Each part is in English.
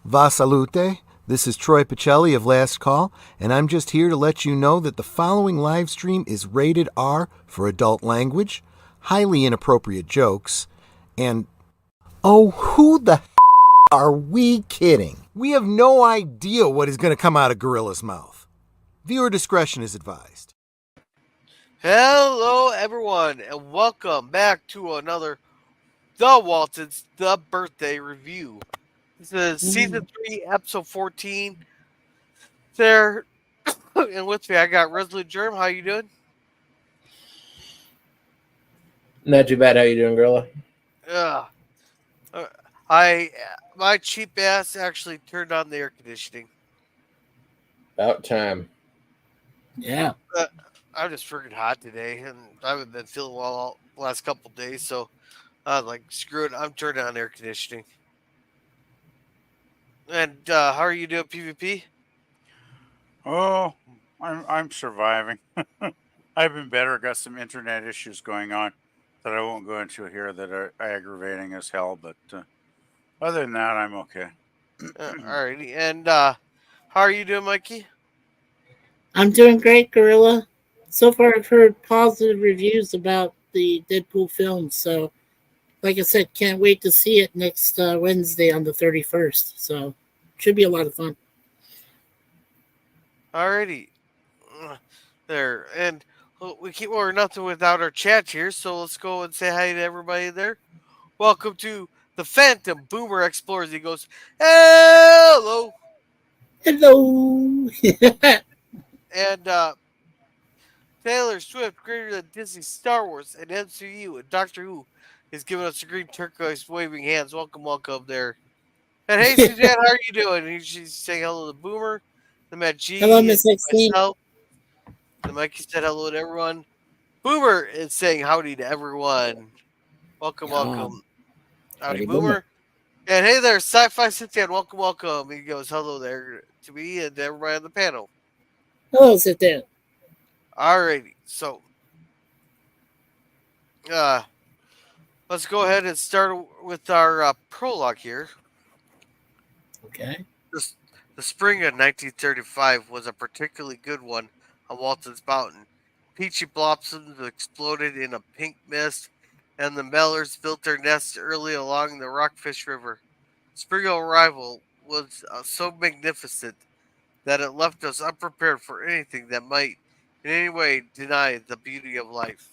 Va salute. This is Troy Pacelli of Last Call, and I'm just here to let you know that the following live stream is rated R for adult language, highly inappropriate jokes, and oh, who the are we kidding? We have no idea what is going to come out of Gorilla's mouth. Viewer discretion is advised. Hello, everyone, and welcome back to another The Waltons, The Birthday Review. This is Season 3, Episode 14. There, and with me, I got Resolute Germ. How you doing? Not too bad. How you doing, Gorilla? My cheap ass actually turned on the air conditioning. About time. Yeah. I'm just freaking hot today, and I haven't been feeling well all the last couple days, so I was like, screw it, I'm turning on air conditioning. And how are you doing, PvP? Oh, I'm surviving. I've been better. Got some internet issues going on that I won't go into here that are aggravating as hell. But other than that, I'm okay. Alrighty. And how are you doing, Mikey? I'm doing great, Gorilla. So far, I've heard positive reviews about the Deadpool film. So, like I said, can't wait to see it next Wednesday on the 31st. So, should be a lot of fun. Alrighty. There. And we're nothing without our chat here, so let's go and say hi to everybody there. Welcome to the Phantom Boomer Explorers. He goes, hello. Hello. And Taylor Swift, greater than Disney, Star Wars, and MCU, and Doctor Who is giving us a green turquoise waving hands. Welcome, welcome there. And hey, Suzanne, how are you doing? And she's saying hello to Boomer, the Matt G, Hello, Miss Maxine. myself. And Mikey said hello to everyone. Boomer is saying howdy to everyone. Welcome, welcome. Howdy, Boomer. And hey there, Sci-Fi Cynthia, welcome, welcome. He goes hello there to me and to everybody on the panel. Hello, sit down. Alrighty, so let's go ahead and start with our prologue here. Okay. The spring of 1935 was a particularly good one on Waltons Mountain. Peachy blossoms exploded in a pink mist, and the Mellors built their nests early along the Rockfish River. Spring arrival was so magnificent that it left us unprepared for anything that might in any way deny the beauty of life.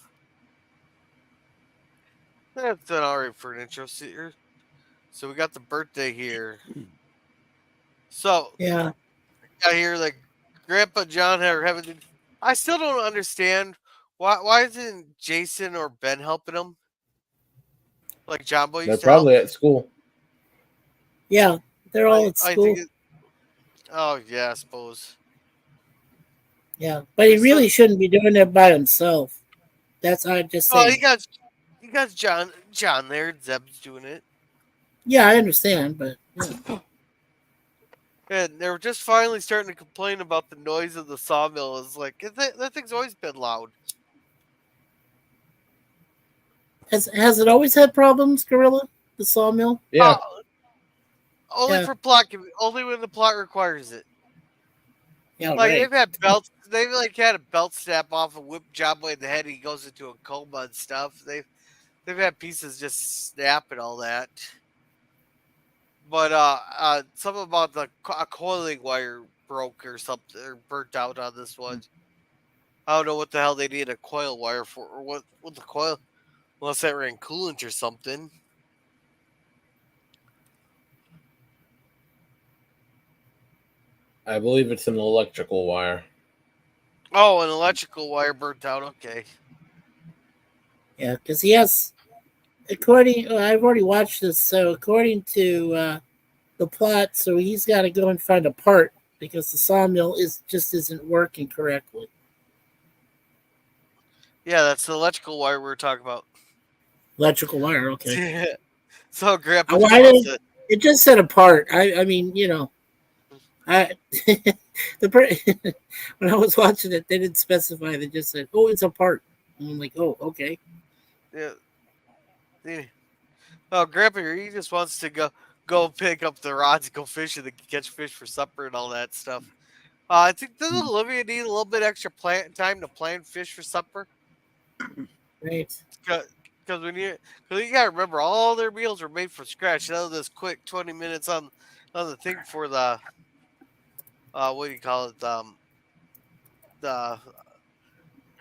That's done alright for an intro here. So we got the birthday here. So Yeah. I hear like Grandpa John having. I still don't understand why isn't Jason or Ben helping him? Like John Boy They're used to probably help? at school. Yeah, they're all at school. Oh yeah, I suppose. Yeah, but he really shouldn't be doing it by himself. That's I just say. Oh, you got John there. Zeb's doing it. Yeah, I understand, but yeah. And they were just finally starting to complain about the noise of the sawmill. It's like that thing's always been loud. Has it always had problems, Gorilla? The sawmill? Yeah. Only for plot. Only when the plot requires it. Yeah, like right. they've had belts. They've like had a belt snap off and whip John Boy in the head. And he goes into a coma and stuff. They've had pieces just snap and all that. But something about a coiling wire broke or something, or burnt out on this one. I don't know what the hell they need a coil wire for, or what the coil, unless that ran coolant or something. I believe it's an electrical wire. Oh, an electrical wire burnt out. Okay. Yeah, because he has. I've already watched this. So according to the plot, so he's got to go and find a part because the sawmill isn't working correctly. Yeah, that's the electrical wire we were talking about. Electrical wire, okay. So Grandpa, it just said a part. I mean, you know, when I was watching it, they didn't specify. They just said, "Oh, it's a part." And I'm like, "Oh, okay." Yeah. Oh, Grandpa, he just wants to go. go pick up the rods and go fishing and catch fish for supper and all that stuff. I think doesn't Olivia need a little bit extra time to plan fish for supper? Right. Because you gotta remember all their meals were made from scratch. None of this quick 20 minutes on the thing for the what do you call it, the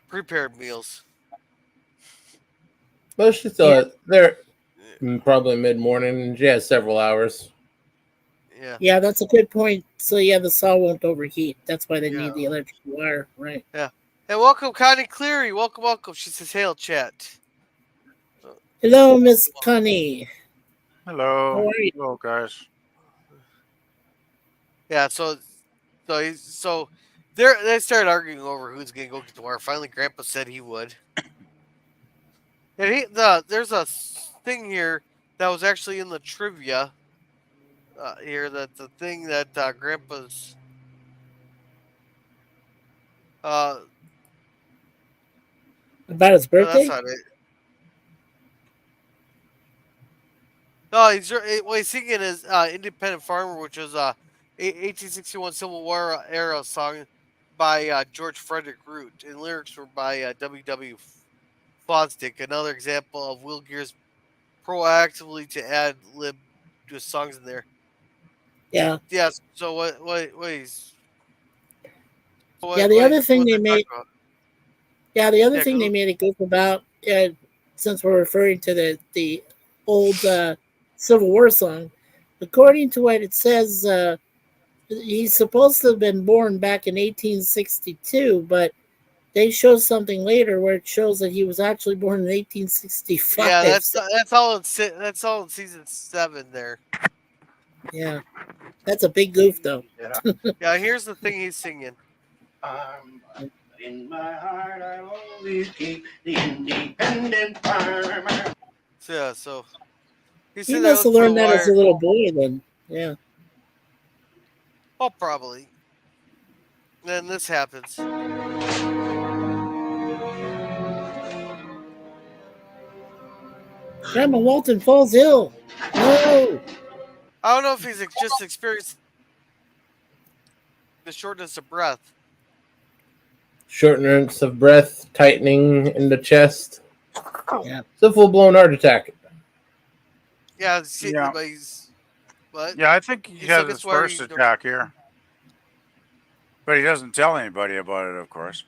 prepared meals. But she thought they're probably mid-morning, and she has several hours. Yeah. Yeah, that's a good point. So yeah, the saw won't overheat. That's why they Yeah. need the electric wire, right? Yeah. And welcome, Connie Cleary. Welcome. She says, "Hail, chat." Hello, Miss Connie. Hello. How are you? Hello, guys. Yeah. So they started arguing over who's gonna go get the wire. Finally, Grandpa said he would. And there's a thing here that was actually in the trivia here, that the thing that Grandpa's About his no, that's birthday? not it. No, he's singing his "Independent Farmer," which was a 1861 Civil War era song by George Frederick Root, and lyrics were by W.W. Fosdick. Another example of Will Gear's proactively to add lib to his songs in there. Yeah. Yes. So what he's. Yeah, the other thing they talking made. about? Yeah, the other Yeah, thing go. they made a goof about, since we're referring to the old Civil War song, according to what it says, he's supposed to have been born back in 1862, but they show something later where it shows that he was actually born in 1865. Yeah, that's all in season 7 there. Yeah, that's a big goof, though. Yeah, here's the thing he's singing. In my heart, I always keep the independent farmer. So He said must have learned that as a little boy, then. Yeah. Oh, probably. Then this happens. Grandma Walton falls ill. No. I don't know if he's just experienced the shortness of breath. Shortness of breath, tightening in the chest. Yeah. It's a full-blown heart attack. Yeah, Yeah. but he's what? Yeah, I think he He has said his it's where first he- attack here. But he doesn't tell anybody about it, of course.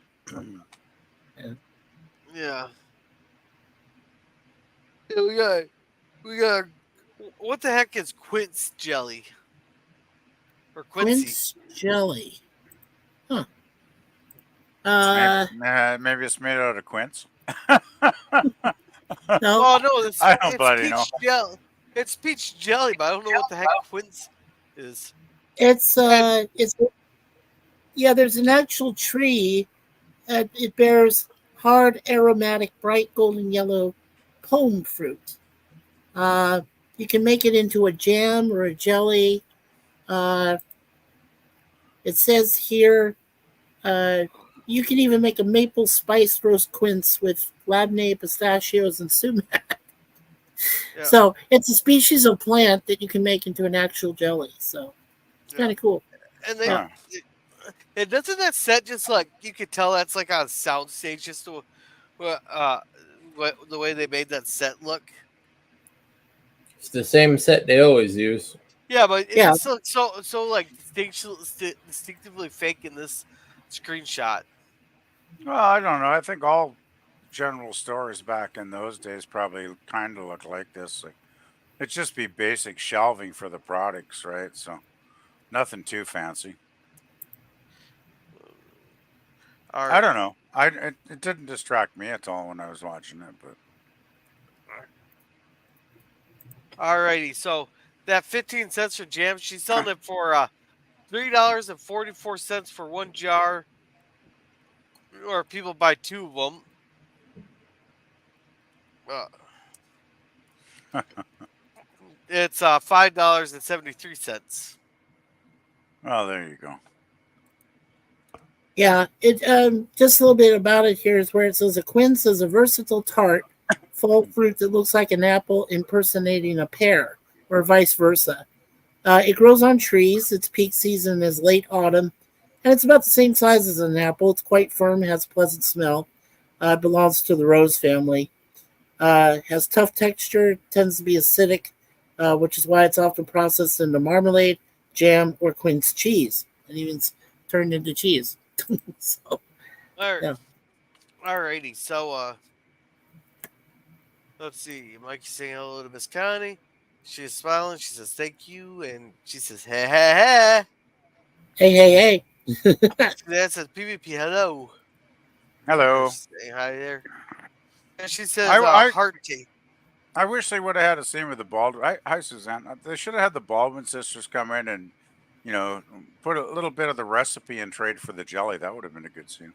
Yeah. Yeah, we got. What the heck is quince jelly? Or quincy? Quince jelly. Huh. Maybe it's made out of quince. No. Oh no, it's bloody peach know. jelly. It's peach jelly, but I don't know what the heck quince is. It's yeah, there's an actual tree. It bears hard, aromatic, bright golden yellow pome fruit. You can make it into a jam or a jelly. It says here you can even make a maple spice roast quince with labneh, pistachios, and sumac. Yeah. So it's a species of plant that you can make into an actual jelly. So it's kind of cool. And they, Huh. and doesn't that set just like you could tell that's like on a sound stage, just the way they made that set look. It's the same set they always use. Yeah, but Yeah. it's so like distinctively fake in this screenshot. Well, I don't know. I think all general stores back in those days probably kind of look like this. Like, it'd just be basic shelving for the products, right? So nothing too fancy. All I don't know. It didn't distract me at all when I was watching it, but Alrighty, so that 15 cents for jam, she's selling it for $3.44 for one jar, or people buy 2 of them. It's $5.73. well, there you go. Yeah, it just a little bit about it here is where it says a quince is a versatile tart, full fruit that looks like an apple impersonating a pear. or vice versa. It grows on trees. Its peak season is late autumn, and it's about the same size as an apple. It's quite firm, has a pleasant smell. It belongs to the rose family. Has tough texture, tends to be acidic, which is why it's often processed into marmalade, jam, or quince cheese, and even turned into cheese. So, All yeah. Alrighty, so let's see. Mikey's saying hello to Miss Connie. She's smiling. She says thank you, and she says hey hey Hey, hey, hey. That says PvP hello. Hello. She's saying hi there. And she says I heart tea. I wish they would have had a scene with the Baldwin. Hi, Suzanne. They should have had the Baldwin sisters come in and, put a little bit of the recipe in trade for the jelly. That would have been a good scene.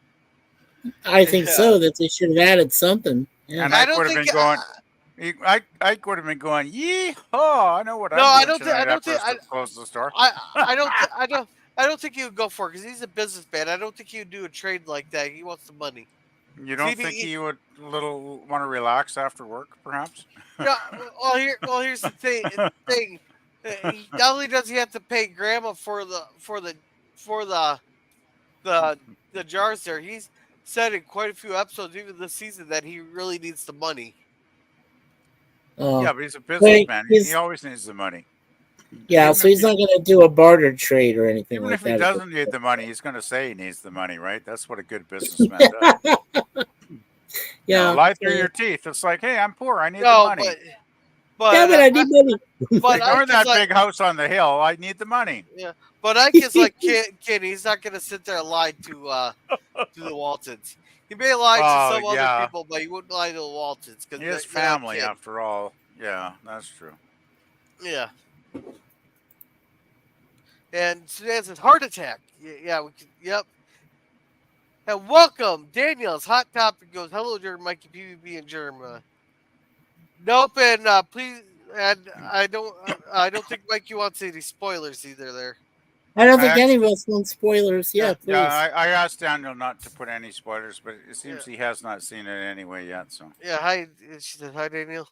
I think so. That they should have added something. Yeah. And I I don't would have think. been going. I would have been going. Yee-haw! I know what No, I'm I doing don't think. I tonight don't after think. I close the store. I don't think he would go for it because he's a businessman. I don't think he would do a trade like that. He wants the money. You don't think he would want to relax after work, perhaps? No, here's the thing. Not only does he have to pay Grandma for the jars there, he's said in quite a few episodes, even this season, that he really needs the money. Yeah, but he's a businessman. He always needs the money. Yeah, Even so he's not going to do a barter trade or anything even like if that. he doesn't need the money, he's going to say he needs the money, right? That's what a good businessman does. Yeah, lie through your teeth. It's like, hey, I'm poor. I need the money. But yeah, but I need money. But ignore that big house on the hill. I need the money. Yeah, but Ike is like kid. He's not going to sit there and lie to the Waltons. He may lie to some other people, but he wouldn't lie to the Waltons because he is family after all. Yeah, that's true. Yeah. And Suzanne says heart attack. Yeah, we can. Yep. And welcome, Daniel's hot topic goes. Hello, Germ, Mikey, PvP, and Germ. Nope, and please, and I don't think Mikey wants any spoilers either. There. I don't think any of us want spoilers. Yeah, please. Yeah, I asked Daniel not to put any spoilers, but it seems he has not seen it anyway yet. So. Yeah. Hi. She said hi, Daniel.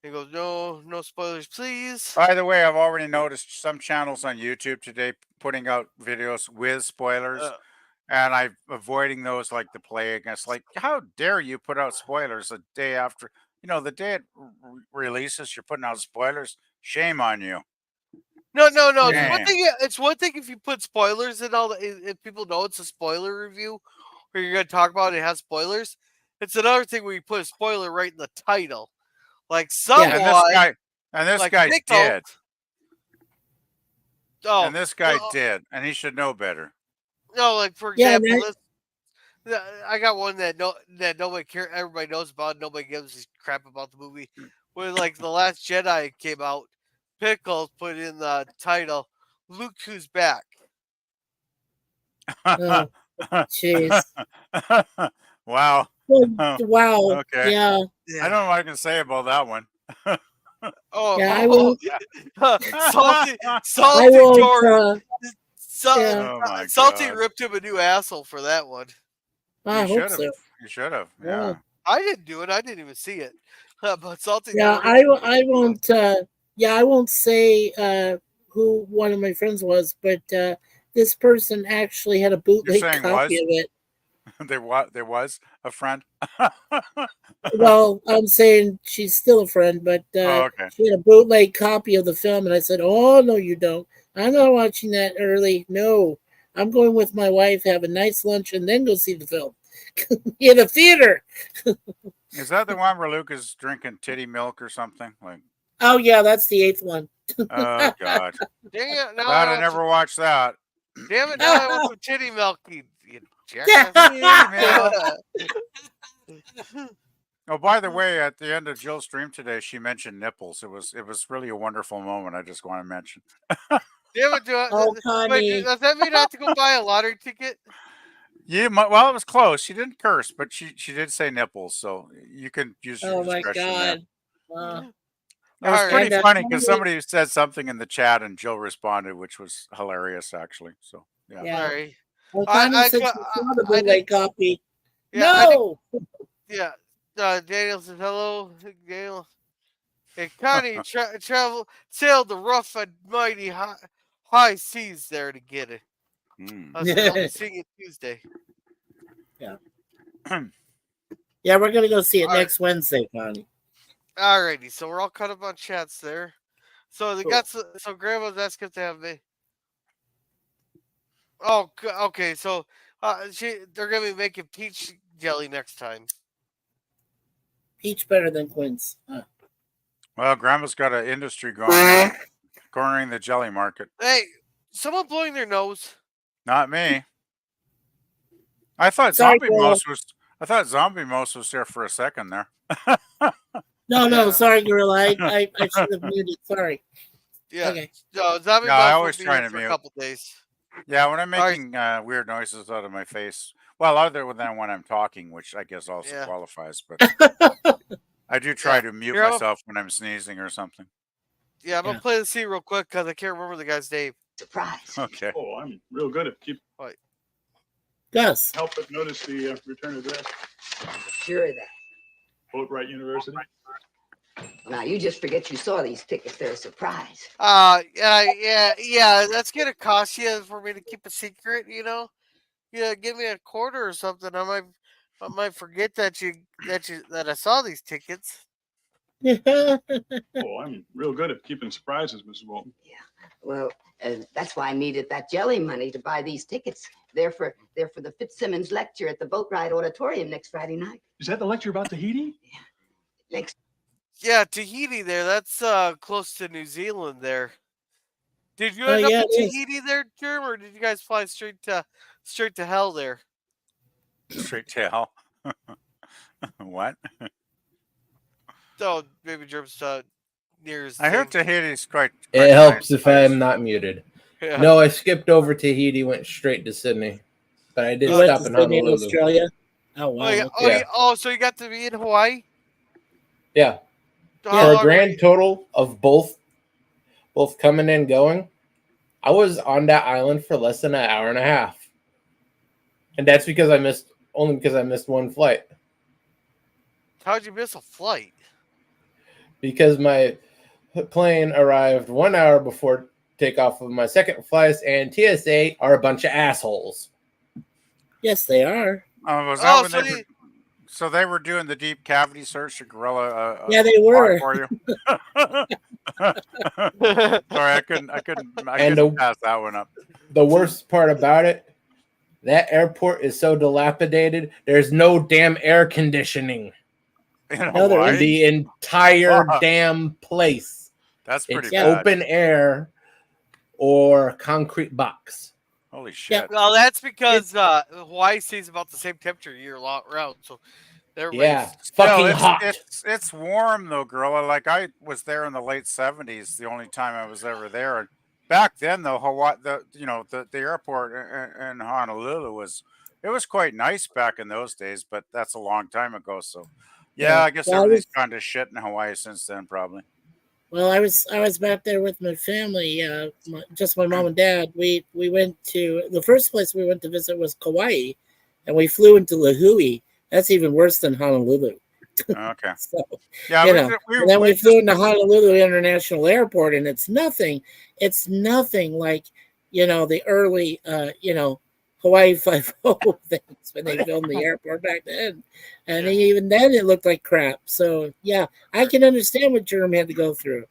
He goes, no spoilers, please. By the way, I've already noticed some channels on YouTube today putting out videos with spoilers, and I'm avoiding those like the plague. And it's like, how dare you put out spoilers a day after, the day it releases, you're putting out spoilers. Shame on you. No. It's one thing if you put spoilers in if people know it's a spoiler review, or you're going to talk about it has spoilers. It's another thing when you put a spoiler right in the title. Like someone, and this like guy Nico, did. Oh, and this guy did, and he should know better. No, like for example, I got one that nobody cares. Everybody knows about. Nobody gives a crap about the movie. When like the Last Jedi came out, Pickles put in the title, "Luke Who's Back." Oh, jeez. Wow. Wow. Okay. Yeah. I don't know what I can say about that one. I won't. Salty ripped him a new asshole for that one. I hope so. You should have. Yeah. I didn't do it. I didn't even see it. But Salty. Yeah, I won't. I won't say who one of my friends was, but this person actually had a bootleg copy of it. There was a friend. Well, I'm saying she's still a friend, but she had a bootleg copy of the film, and I said, "Oh no, you don't. I'm not watching that early. No, I'm going with my wife, have a nice lunch, and then go see the film in the theater." Is that the one where Luke is drinking titty milk or something? Like, oh yeah, that's the 8th one. Oh God! Dang it! No, I never watched that. Damn it! Now I want some titty milk. You Oh, by the way, at the end of Jill's stream today, she mentioned nipples. It was really a wonderful moment. I just want to mention. Damn it! Does that mean I have to go buy a lottery ticket? Yeah, well, it was close. She didn't curse, but she did say nipples, so you can use your discretion. Oh my God! It was pretty funny because somebody said something in the chat and Jill responded, which was hilarious, actually. So yeah. Sorry. I said she saw the bootleg copy. No. Daniel says hello, Daniel. And Connie sailed the rough and mighty high seas there to get it. Mm. So I'll be seeing it Tuesday. Yeah, we're gonna go see it All right. next Wednesday, Connie. Alrighty, so we're all caught up on chats there. So they got so Grandma's asking if they have me. Oh, okay. So they're gonna be making peach jelly next time. Peach better than quince. Well, Grandma's got an industry going, cornering the jelly market. Hey, someone blowing their nose. Not me. I thought Sorry, Zombie Gorilla. Zombie Most was there for a second there. No, Yeah. sorry, Gorilla. I should have muted. Sorry. Yeah. Okay. No, Zombie Yeah, I Mouse will always be try here to for a mute. couple days. Yeah, when I'm All right. making weird noises out of my face. Well, other than when I'm talking, which I guess also Yeah. qualifies, but I do try to mute Here, myself when I'm sneezing or something. Yeah, I'm gonna play the scene real quick because I can't remember the guy's name. Surprise. Okay. Oh, I'm real good at keep Gus. help but notice the return address. Sure of that. Boatright University. Now you just forget you saw these tickets. They're a surprise. Yeah. That's gonna cost you for me to keep a secret. You know, give me a quarter or something. I might forget that I saw these tickets. Oh, I'm real good at keeping surprises, Mrs. Walton. Well, that's why I needed that jelly money to buy these tickets. They're for the Fitzsimmons lecture at the Boatright auditorium next Friday night. Is that the lecture about Tahiti? Next. Yeah, Tahiti there. That's close to New Zealand there. Did you end up in Tahiti there, Germ, or did you guys fly straight to hell there? Straight to hell. What? Oh, maybe Germ's near his I heard thing. Tahiti's quite It helps nice if I'm not muted. Yeah. No, I skipped over Tahiti, went straight to Sydney. But I did stop in Sydney, Honolulu. Australia. Oh wow. So you got to be in Hawaii? Yeah. How For a grand total of both coming and going, I was on that island for less than an hour and a half. And that's because I missed one flight. How'd you miss a flight? Because my plane arrived 1 hour before takeoff of my second flight, and TSA are a bunch of assholes. Yes, they are. Was that when so they were doing the deep cavity search of Gorilla? Yeah, they were. For you. Sorry, I couldn't pass that one up. The worst part about it, that airport is so dilapidated. There's no damn air conditioning in the entire damn place. That's pretty it's bad. Open air or concrete box. Holy shit! Yeah, well, that's because Hawaii stays about the same temperature year round, so fucking hot. It's warm though, Gorilla. Like I was there in the late '70s, the only time I was ever there. And back then, though, Hawaii, the airport in Honolulu was quite nice back in those days, but that's a long time ago. So, I guess everything's kind of shit in Hawaii since then, probably. Well, I was back there with my family, just my mom and dad. We went to the first place we went to visit was Kauai, and we flew into Lahui. That's even worse than Honolulu. Okay. So, then we flew into Honolulu International Airport, and it's nothing like the early Hawaii 5-0 things when they filmed the airport back then, and even then it looked like crap. So I can understand what Jerem had to go through.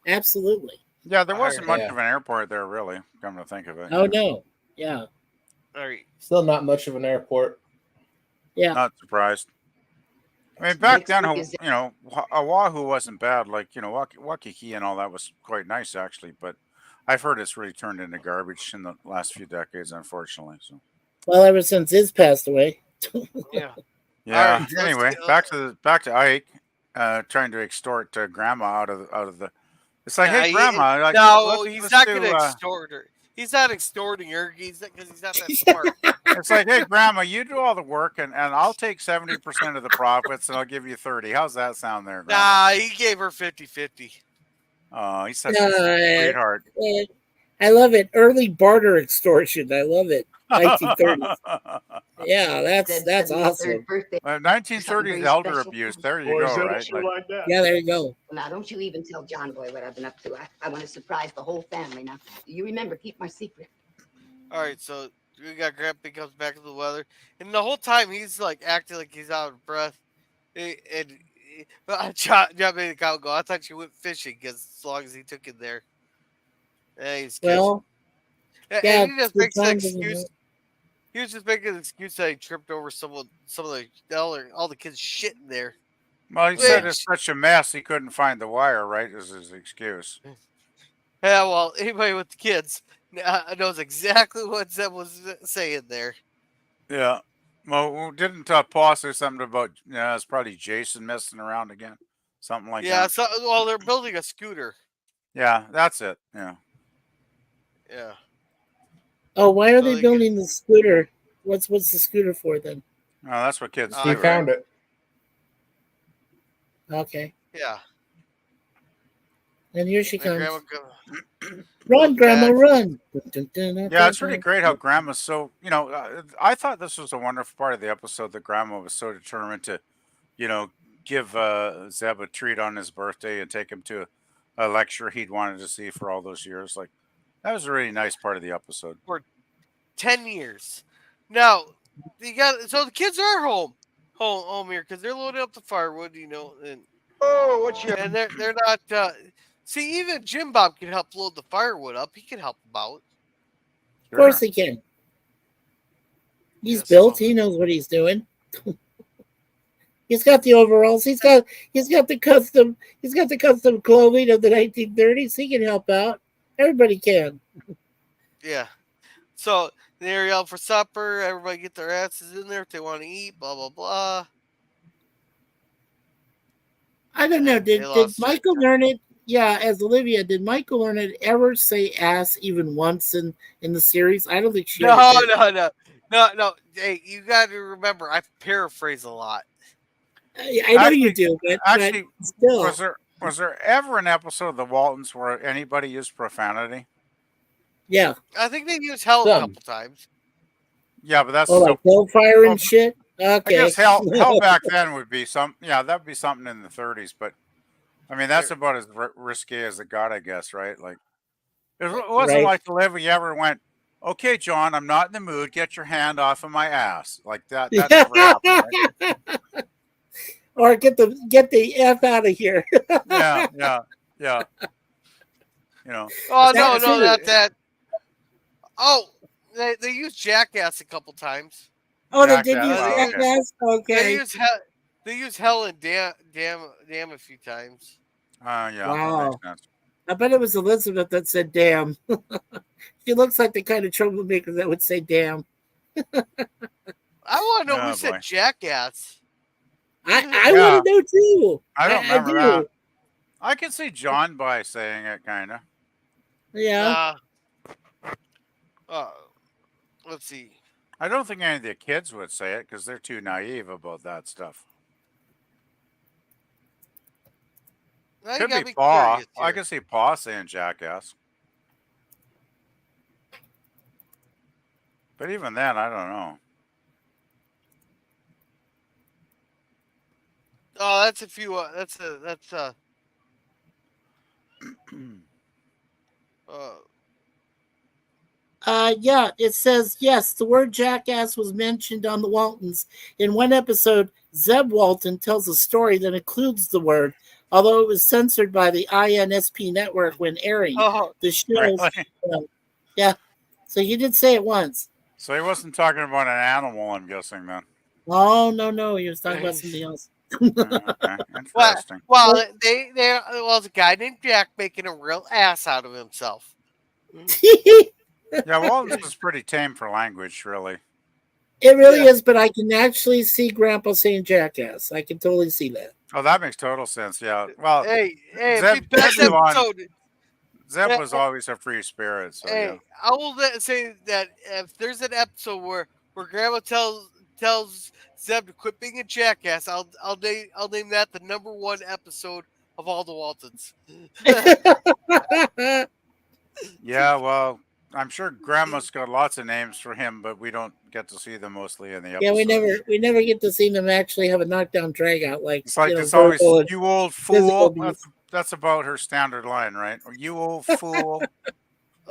Absolutely. Yeah, there wasn't much of an airport there, really. Come to think of it. Oh no. Yeah. All right. Still not much of an airport. Yeah. Not surprised. I mean, back then, Oahu wasn't bad. Like, Waikiki and all that was quite nice, actually. But I've heard it's really turned into garbage in the last few decades, unfortunately. So. Well, ever since Iz passed away. Yeah. Yeah. Right, anyway, back to Ike, trying to extort Grandma out of the. It's like, hey, Grandma. No, he's not going to extort her. He's not extorting her because he's not that smart. It's like, hey, Grandma, you do all the work, and I'll take 70% of the profits, and I'll give you 30. How's that sound there, Grandma? Nah, he gave her 50-50. Oh, he's such a sweetheart. I love it. Early barter extortion. I love it. 1930s. Yeah, that's Zeb's 73rd awesome. birthday. 1930s elder abuse. There you Boy, is go, that a right? show like that? Yeah, there you go. Now, don't you even tell John Boy what I've been up to. I want to surprise the whole family. Now, you remember, keep my secret. All right, so we got Grandpa comes back to the weather, and the whole time he's like acting like he's out of breath. John made the cow go. I thought you went fishing because as long as he took it there, yeah, he's good. Well, And yeah, he just the makes an time doesn't excuse. work. He was just making an excuse that he tripped over some of all the kids shit in there. Well, he said Which, it's such a mess he couldn't find the wire, right? Is his excuse. yeah, well, anybody with the kids knows exactly what Zeb was saying there. Yeah. Well, didn't Paul say something about, it's probably Jason messing around again? Something like Yeah, that. so well, they're building a scooter. Yeah, that's it. Yeah. Yeah. Oh, why are So they they building the scooter? What's the scooter for then? Oh, that's what kids He do, found right? it. Okay. Yeah. And here she And comes. Grandma Run, Grandma, back. run. Yeah, it's really great how Grandma's so, I thought this was a wonderful part of the episode that Grandma was so determined to, give Zeb a treat on his birthday and take him to a lecture he'd wanted to see for all those years. Like, that was a really nice part of the episode. For 10 years. Now, so the kids are home here because they're loading up the firewood, and and they're not. See, even Jim Bob can help load the firewood up. He can help them out. Of course he can. He's built. He knows what he's doing. He's got the overalls. He's got the custom clothing of the 1930s. He can help out. Everybody can. Yeah. So they're yelling for supper. Everybody get their asses in there if they want to eat. Blah blah blah. I don't know. Did Michael learn it? Yeah, as Olivia, did Michael learn it ever say ass even once in the series? I don't think she ever did. No. Hey, you got to remember, I paraphrase a lot. I know you do, but still. Was there ever an episode of the Waltons where anybody used profanity? Yeah. I think they used hell a couple times. Yeah, but that's like hellfire and shit. Okay. I guess hell back then would be that'd be something in the 30s, but I mean that's about as risky as it got, I guess, right? Like it wasn't like Olivia ever went, "Okay, John, I'm not in the mood. Get your hand off of my ass." Like that never happened. Right? Or get the F out of here. Yeah. Oh no, not that. Oh, they used jackass a couple times. Oh, they did use jackass. Okay. They use hell and damn a few times. Yeah. Wow. I bet it was Elizabeth that said damn. She looks like the kind of troublemaker that would say damn. I want to know who said jackass. I want to know too. I don't remember that. I can see John by saying it, kind of. Yeah. Let's see. I don't think any of the kids would say it because they're too naive about that stuff. Could be Paw. I can see Paw saying jackass. But even then, I don't know. Oh, that's a few. Yeah, it says, yes, the word jackass was mentioned on the Waltons. In one episode, Zeb Walton tells a story that includes the word, although it was censored by the INSP network when airing the show. Really? Yeah, so he did say it once. So he wasn't talking about an animal, I'm guessing, then. Oh, no, he was talking about something else. Okay. Interesting. Well, there was a guy named Jack making a real ass out of himself. Yeah, Waltons is pretty tame for language, really. It really is, but I can actually see Grandpa saying jackass. I can totally see that. Oh, that makes total sense. Yeah. Well, Zeb was always a free spirit. So yeah. I will say that if there's an episode where Grandma tells Zeb to quit being a jackass, I'll name that the #1 episode of all the Waltons. Yeah, well, I'm sure Grandma's got lots of names for him, but we don't get to see them mostly in the Yeah, episode. we never get to see them actually have a knockdown drag out like It's like it's always verbal and "you old physical fool." abuse. That's about her standard line, right? Or "you old fool."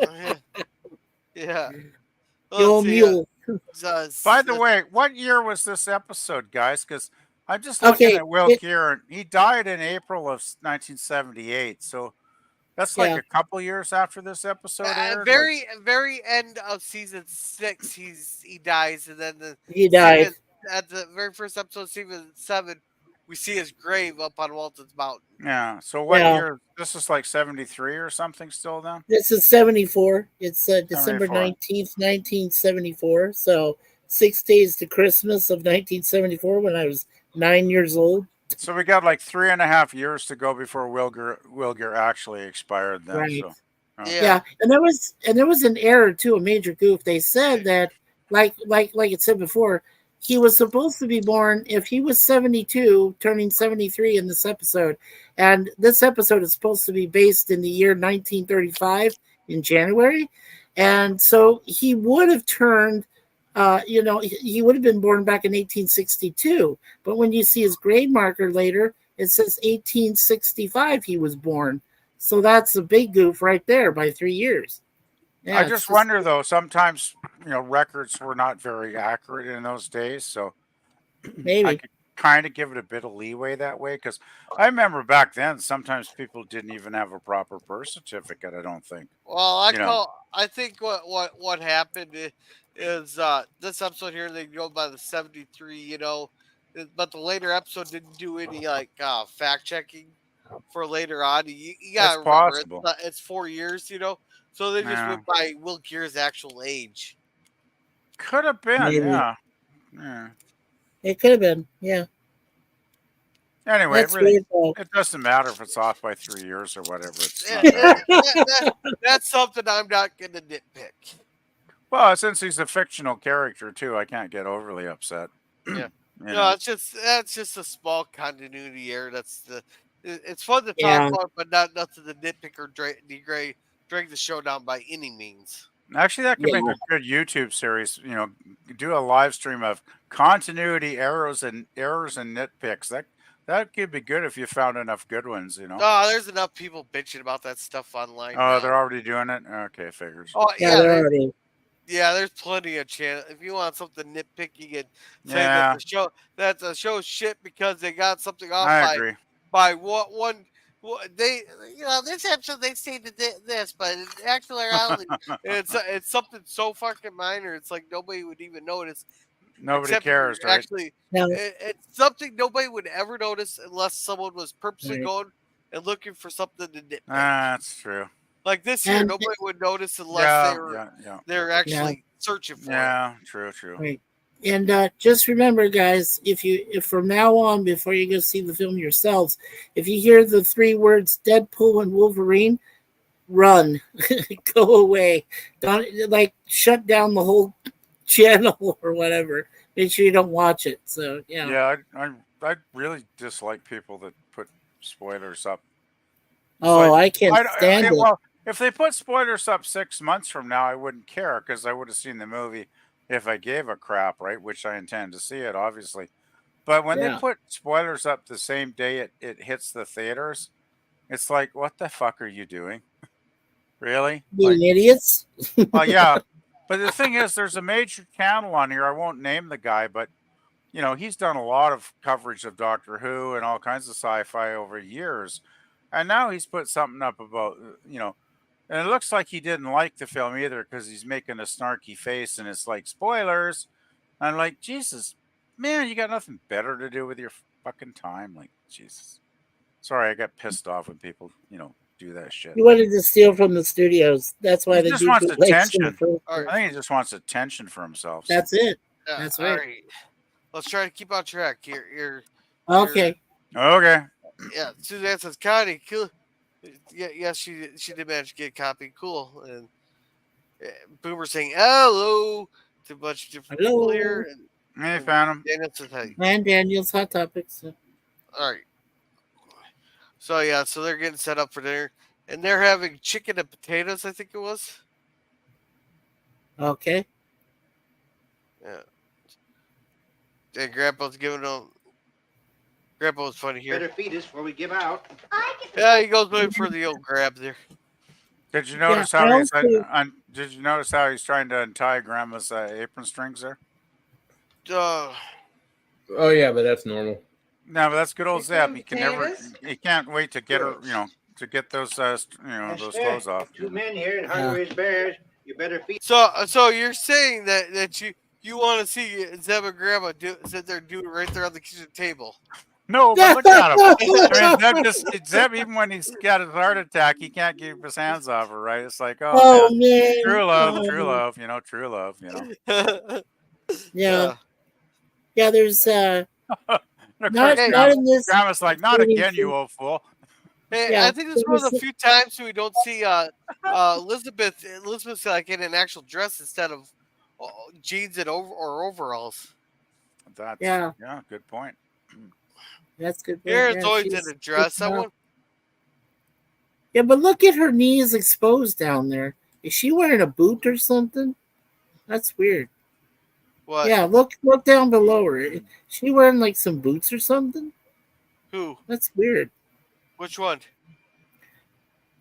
Yeah. Yeah. You Let's old see. mule. By the way, what year was this episode, guys? Because I'm just looking Okay, at Will Kieran. He died in April of 1978, so that's like yeah, a couple years after this episode aired. Like, very end of season 6, he dies, and then he died. at the very first episode of season 7, we see his grave up on Walton's Mountain. yeah. So what Yeah. year? This is like 73 or something still then? This is 74. It's December 74. 19th, 1974. So 6 days to Christmas of 1974 when I was 9 years old. So we got like 3.5 years to go before Wilger actually expired then. Right. So Yeah, and there was an error too, a major goof. They said that like it said before, he was supposed to be born if he was 72, turning 73 in this episode. And this episode is supposed to be based in the year 1935 in January. And so he would have turned he would have been born back in 1862. But when you see his grade marker later, it says 1865 he was born. So that's a big goof right there by 3 years. Yeah, I just wonder though, sometimes records were not very accurate in those days, so maybe I could kind of give it a bit of leeway that way, because I remember back then sometimes people didn't even have a proper birth certificate. I don't think. Well, I think what happened is this episode here, they go by the 73, but the later episode didn't do any like fact checking for later on. You gotta remember possible. it's 4 years, so they just went by Will Gear's actual age. Could have been, Maybe. yeah. It could have been, yeah. Anyway, That's really, weird, though. it doesn't matter if it's off by 3 years or whatever. It's not That's something I'm not gonna nitpick. well, since he's a fictional character too, I can't get overly upset. Yeah. You know? No, that's just a small continuity error. It's fun to talk Yeah. about, but not nothing to nitpick or drag the show down by any means. Actually, that could Yeah. make a good YouTube series. Do a live stream of continuity errors and nitpicks. That could be good if you found enough good ones. Oh, there's enough people bitching about that stuff online. Oh, now. they're already doing it. Okay, figures. Oh Yeah, they're already. Yeah, there's plenty of chance. If you want something nitpicky and say Yeah. that the show's shit because they got something off I agree. by one. They this episode they stated this, but in actual reality, it's something so fucking minor. It's like nobody would even notice. Nobody except for cares, right? Actually, No. it's something nobody would ever notice unless someone was purposely Right. going and looking for something to nitpick. That's true. Like this year, And- nobody would notice unless they're actually searching for it. Yeah, true. Right. And just remember, guys, if from now on, before you go see the film yourselves, if you hear the 3 words Deadpool and Wolverine, run, go away. Don't shut down the whole channel or whatever. Make sure you don't watch it. So Yeah, I really dislike people that put spoilers up. Oh, I can't stand it. Well, if they put spoilers up 6 months from now, I wouldn't care because I would have seen the movie if I gave a crap, right? Which I intend to see it, obviously. But when they put spoilers up the same day it hits the theaters, it's like, what the fuck are you doing? Really? Being idiots? Well, yeah. But the thing is, there's a major channel on here. I won't name the guy, but he's done a lot of coverage of Doctor Who and all kinds of sci-fi over years. And now he's put something up about, and it looks like he didn't like the film either because he's making a snarky face and it's like, spoilers. And I'm like, Jesus, man, you got nothing better to do with your fucking time. Like, Jesus. Sorry, I got pissed off when people, do that shit. He wanted to steal from the studios. That's why He they just do wants bootlegs attention. in the first I place. think he just wants attention for himself. So. That's it. Yeah, That's all right. Let's try to keep on track. You're Okay. Okay. Yeah, Suzanne says, Connie, cool. Yeah, yes, she did manage to get a copy. Cool. And Boomer saying, hello to a bunch of different people here. And Hey, found him. Daniel says, hey. And Daniel's Hot Topics. All right. So, yeah, so they're getting set up for dinner. and they're having chicken and potatoes. I think it was. Okay. Yeah. And Grandpa's giving them. Grandpa was funny here. Better feed us before we give out. Yeah, he goes waiting for the old grab there. Did you Yeah, notice I how he's also, did you notice how he's trying to untie Grandma's apron strings there? Uh, Oh yeah, but that's normal. No, but that's good old Zeb. He can never. potatoes? He can't wait to get her. To get those those Esther, clothes off. two men here and hungry as bears. You better feed. so you're saying that you want to see Zeb and Grandma sit there and do it right there on the kitchen table? No, but look at him. I mean, Zeb, even when he's got his heart attack, he can't keep his hands off her. Right? It's like, oh man, man. true love, Oh, true love. True love. yeah. Yeah, there's And of not course, not in this Grandma's like, not again, you old fool. Hey, Yeah, I think this is one of the few times we don't see Elizabeth. Elizabeth's like in an actual dress instead of jeans and overalls. That's Yeah. Good point. That's good. Here Yeah, it's always she's- in a dress. it's I not- want. Yeah, but look at her knees exposed down there. Is she wearing a boot or something? That's weird. What? Yeah, look down below her. Is she wearing like some boots or something? Who? That's weird. Which one?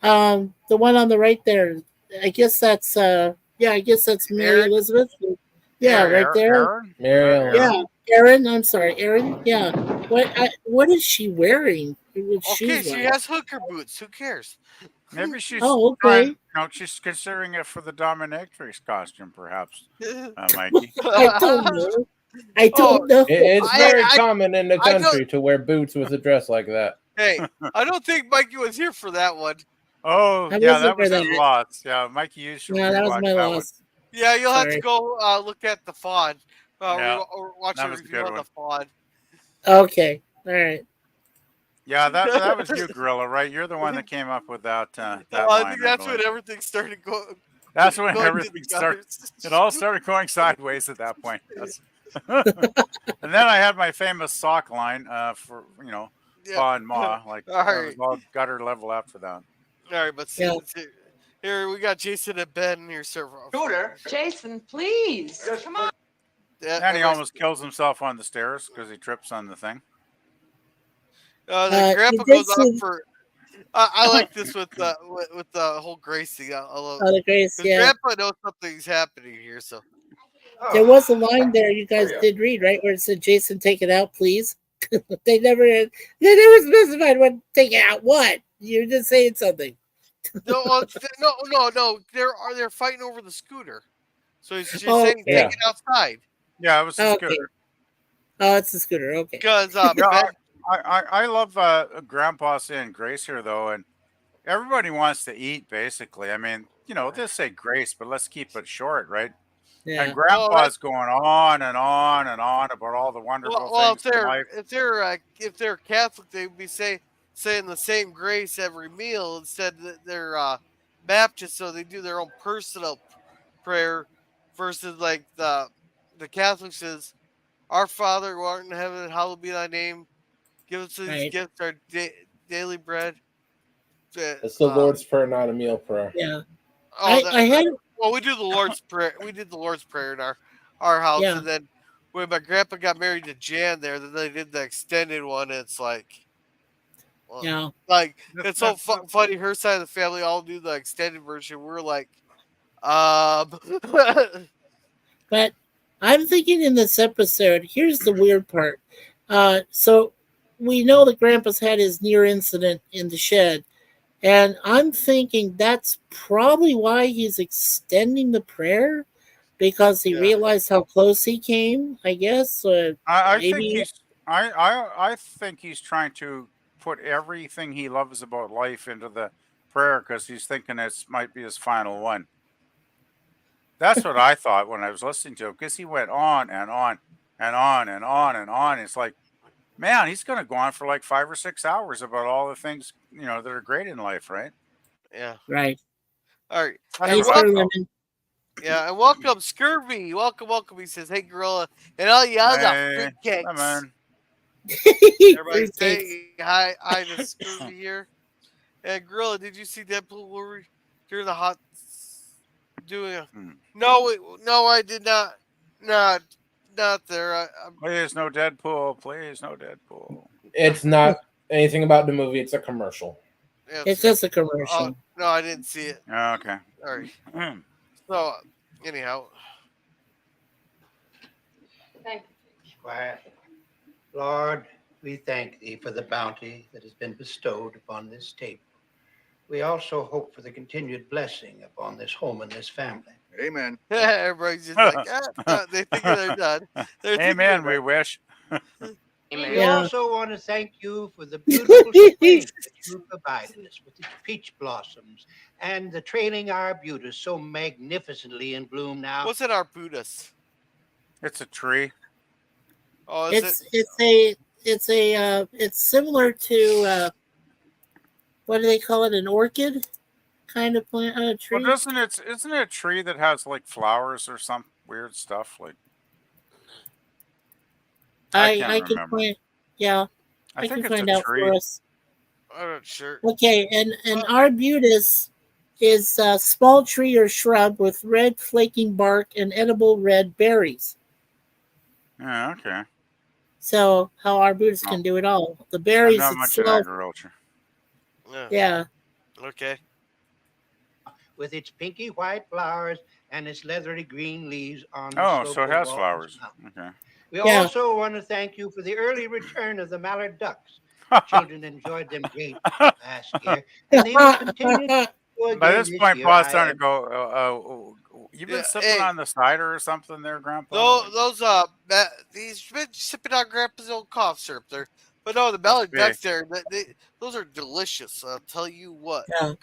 The one on the right there. I guess that's I guess that's Mary Erin? Elizabeth. Yeah, right there. Aaron? Mariel. Yeah, Erin. I'm sorry, Erin. Yeah. What is she wearing? With Okay, shoes she on? has hooker boots. Who cares? Maybe she's Oh, trying, okay. she's considering it for the dominatrix costume, perhaps, Mikey. I don't know. I don't know. It's very I- common in the I don't- country to wear boots with a dress like that. Hey, I don't think Mikey was here for that one. Oh, I yeah, wasn't that was for his that. loss. Yeah, Mikey, you should Yeah, that was rewatch my that one. loss. Yeah, you'll have to Sorry. go look at the fawn. Yeah, Or watch that a was a review good on one. the fawn. Okay. All right. Yeah, that was you, Gorilla, right? You're the one that came up with that that line. I think that's when believe. everything started going. That's when going to everything the started. gutters. It all started going sideways at that point. And then I had my famous sock line for Yeah. Pa and Ma. Like All that was right. all gutter level after that. All right, but see, Yeah. here we got Jason and Ben here. Shooter. Jason, please. Come on. Yeah, And he everybody's- almost kills himself on the stairs because he trips on the thing. the grandpa you goes did up see- for. I like this with the whole Grace thing. I love Oh, the Grace. because Yeah. Grandpa knows something's happening here. So There was a line there you guys did read, right? Where it said, Jason, take it out, please. they never specified what take it out. What? You're just saying something. no, they're fighting over the scooter. So she's Oh, saying yeah. take it outside Yeah, it was the Okay. scooter. Oh, it's the scooter. Okay. because Yeah, Ben, I love Grandpa saying grace here though, and everybody wants to eat basically. I mean, they'll say grace, but let's keep it short, right? Yeah. And Grandpa's going on and on and on about all the wonderful well, things in life. if they're Catholic, they would be saying the same grace every meal instead that they're Baptist, so they do their own personal prayer versus like the Catholic says, "Our Father who art in heaven, hallowed be thy name. Give us these Right. gifts, our daily bread." It's the Lord's Prayer, not a meal prayer. Yeah. Oh, I had well, we do the Lord's prayer. We did the Lord's prayer in our house, Yeah. and then when my grandpa got married to Jan, then they did the extended one. And it's like, well, yeah. like That's- it's so funny. Her side of the family all do the extended version. We're like, But I'm thinking in this episode, here's the weird part. So we know that Grandpa's had his near incident in the shed. And I'm thinking that's probably why he's extending the prayer because he Yeah. realized how close he came, I guess. I think maybe- I think he's trying to put everything he loves about life into the prayer because he's thinking it might be his final one. That's what I thought when I was listening to him because he went on and on and on and on and on. It's like, man, he's going to go on for like 5 or 6 hours about all the things that are great in life, right? yeah. Right. All right. That's Thanks what I for thought. living. Yeah, and welcome, Scurvy. Welcome. He says, "Hey, Gorilla," and all you other Hey, fruitcakes. come on. Everybody Fruitcakes. say hi to Scurvy here. And Gorilla, did you see Deadpool during the hot doing a? Hmm. No, no, I did not. Not there. Please, no Deadpool. Please, no Deadpool. It's not anything about the movie. It's a commercial. Yeah, It's just a oh, commercial. no, I didn't see it. Okay. Sorry. So, anyhow, Thank you. Quiet. Lord, we thank thee for the bounty that has been bestowed upon this table. We also hope for the continued blessing upon this home and this family. Amen. everybody's just like, they think they're done. Amen. We wish. We Yeah. also want to thank you for the beautiful spring that you provided us with its peach blossoms and the trailing arbutus so magnificently in bloom now. What's an arbutus? It's a tree. Oh, is It's similar to what do they call it? An orchid kind of plant, tree. Well, isn't it a tree that has like flowers or some weird stuff? Like I can't I can remember. find. Yeah, I I think can it's find a out tree. for us. I'm not sure. Okay, and arbutus is a small tree or shrub with red flaking bark and edible red berries. Yeah, okay. So how arbutus can do it all. The I'm berries not much in itself. agriculture. Yeah. Okay. With its pinky white flowers and its leathery green leaves on the Oh, slope so it of has Waltons flowers. Mountain. Okay. We Yeah. also want to thank you for the early return of the mallard ducks. Children enjoyed them greatly last year, and they will continue to do again By this point, year. Paul's I starting am- to go. You've been Yeah, sipping hey. on the cider or something, there, Grandpa. These been sipping on Grandpa's old cough syrup there. But no, the Must Mallard be. Ducks there, those are delicious. I'll tell you what. Yeah.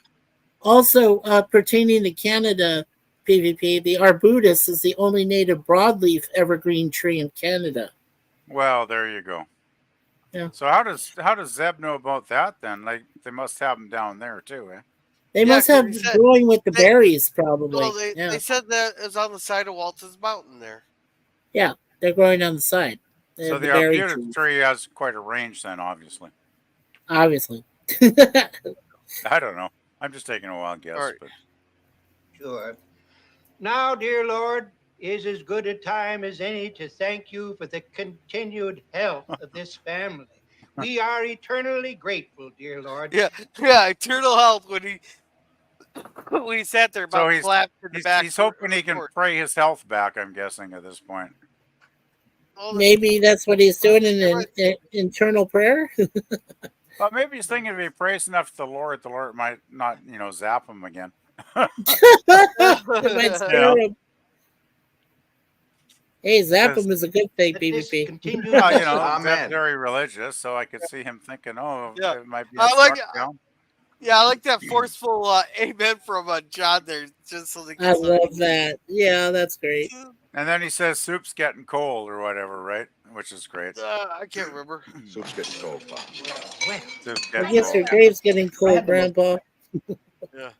Also, pertaining to Canada, PvP, the arbutus is the only native broadleaf evergreen tree in Canada. Well, there you go. Yeah. So how does Zeb know about that then? Like they must have them down there too, eh? They Yeah, must 'cause have he said- growing with the they- berries, probably. Well, yeah. they said that it's on the side of Waltons Mountain there. Yeah, they're growing on the side. They So have the berry arbutus trees, tree has quite a range then, obviously. obviously. I don't know. I'm just taking a wild guess, All right. but Sure. Now, dear Lord, is as good a time as any to thank you for the continued health of this family. We are eternally grateful, dear Lord. Yeah, eternal health when he sat there so about flapped in the back. he's hoping he can court. pray his health back. I'm guessing at this point. Well, Maybe that's what he's doing in internal prayer. Well, maybe he's thinking if he prays enough to the Lord might not, zap him again. It might scare him. Hey, zap him is a good thing, That this PvP. continued Well, blessing- Zeb's very religious, so I could see him thinking, Yeah. it might be I like struck down. Yeah, I like that forceful amen from John there, just so they I can. love that. Yeah, that's great. And then he says soup's getting cold or whatever, right? Which is great. I can't remember. Soup's getting cold, Pop. Soup's I getting guess your cold. grave's getting cold, Grandpa. Yeah.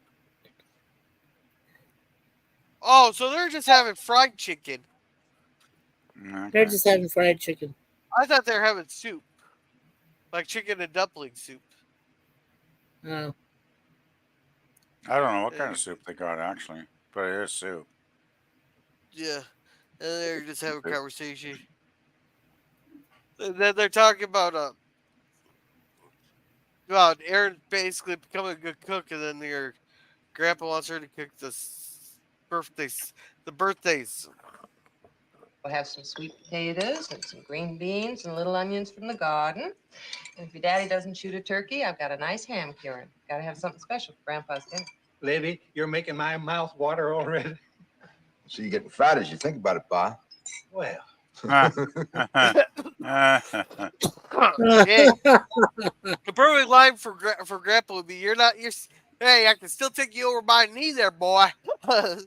Oh, so they're just having fried chicken. Okay. They're just having fried chicken. I thought they were having soup, like chicken and dumpling soup. Oh. I don't know what kind of soup they got actually, but it is soup. Yeah, and they're just having a conversation. And then they're talking about Aaron basically becoming a good cook, and then your grandpa wants her to cook the birthdays. We'll have some sweet potatoes and some green beans and little onions from the garden. And if your daddy doesn't shoot a turkey, I've got a nice ham curing. Got to have something special for Grandpa's dinner. Lady, you're making my mouth water already. So you're getting fat as you think about it, Pa. Well, Yeah. The perfect line for grandpa would be, hey, I can still take you over my knee there, boy. That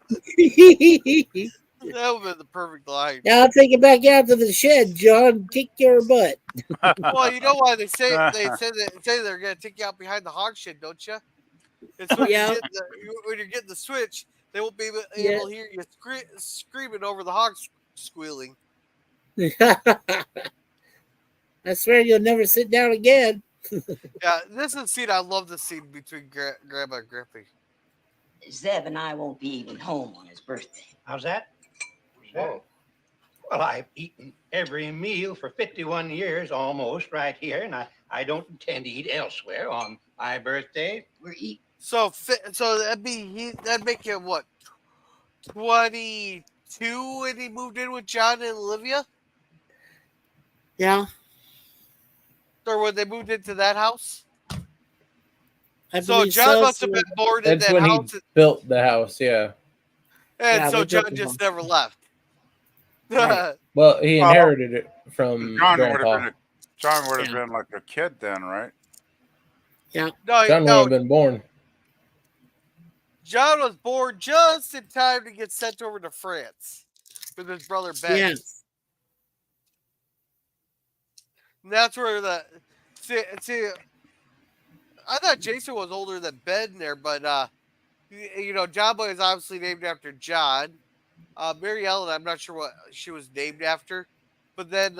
would have been the perfect line. Now I'll take it back out to the shed, John. Kick your butt. Well, you know why they say they're gonna take you out behind the hog shed, don't you? It's when, Yeah. when you're getting the switch, they won't be able Yeah. to hear you screaming over the hog squealing. I swear you'll never sit down again. Yeah, this is a scene I love. The scene between Grandma and Grippy. Zeb and I won't be even home on his birthday. How's that? Well, I've eaten every meal for 51 years almost right here, and I don't intend to eat elsewhere on my birthday. We're eating. So that'd make him what, 22 when he moved in with John and Olivia, Yeah, or when they moved into that house. I So believe John so. must have been born in That's that when house, he built the house, yeah. and Yeah, so they built John the just house. never left. Right. Well, he Well, inherited it from John would have Grandpa. been John would have Yeah. been like a kid then, right? Yeah. John would have been born. John was born just in time to get sent over to France with his brother Ben. Yes. And that's where see. I thought Jason was older than Ben there, but John Boy is obviously named after John. Mary Ellen, I'm not sure what she was named after, but then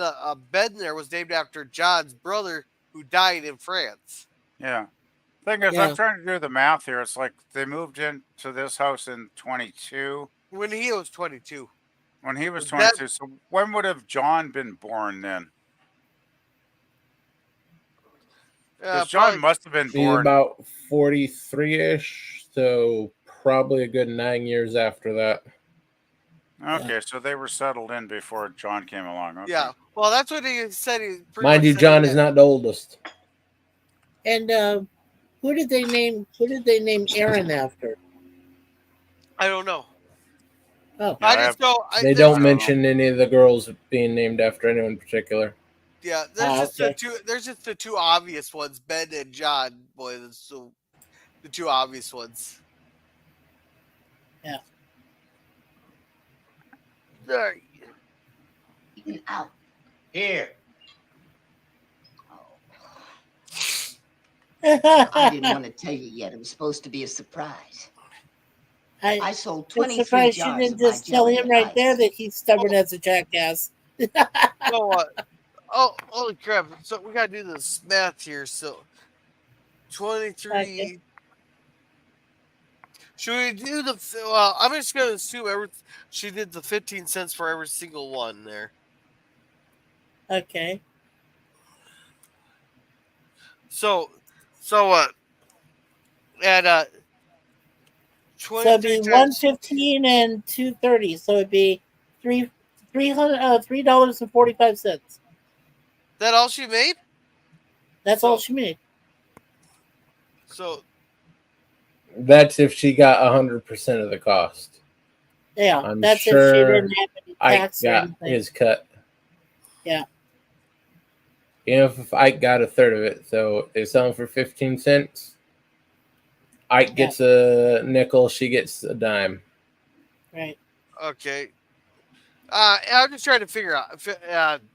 Ben there was named after John's brother who died in France. Yeah. Thing is, Yeah. I'm trying to do the math here. It's like they moved into this house in 22. When he was 22. When he was Was 22. that- So when would have John been born then? Because John probably- must have been He's born. about 43-ish, so probably a good 9 years after that. Okay, so they were settled in before John came along. Okay. Yeah. Well, that's what he said. Mind you, John is not the oldest. And who did they name Aaron after? I don't know. Oh, I just know They don't mention any of the girls being named after anyone in particular. Yeah, there's just okay. there's just the two obvious ones, Ben and John. Boy, so the two obvious ones. Yeah. There. Eating out. Here. I didn't want to tell you yet. It was supposed to be a surprise. I sold I'm 23 surprised you jars didn't of my just tell jelly him and right ice. there that he's stubborn as a jackass. So, holy crap! So we gotta do this math here. So, 23. Okay. Should we do the? Well, I'm just gonna assume she did the 15 cents for every single one there. Okay. So at 20. So it'd be 115 and 230. So it'd be $3.45. That all she made? That's all she made. So That's if she got 100% of the cost. Yeah, I'm that's sure if she didn't have any Ike tax or got anything. his cut. Yeah. If Ike got a third of it, so they're selling for 15 cents. Ike gets a nickel, she gets a dime. Right. okay. I'm just trying to figure out.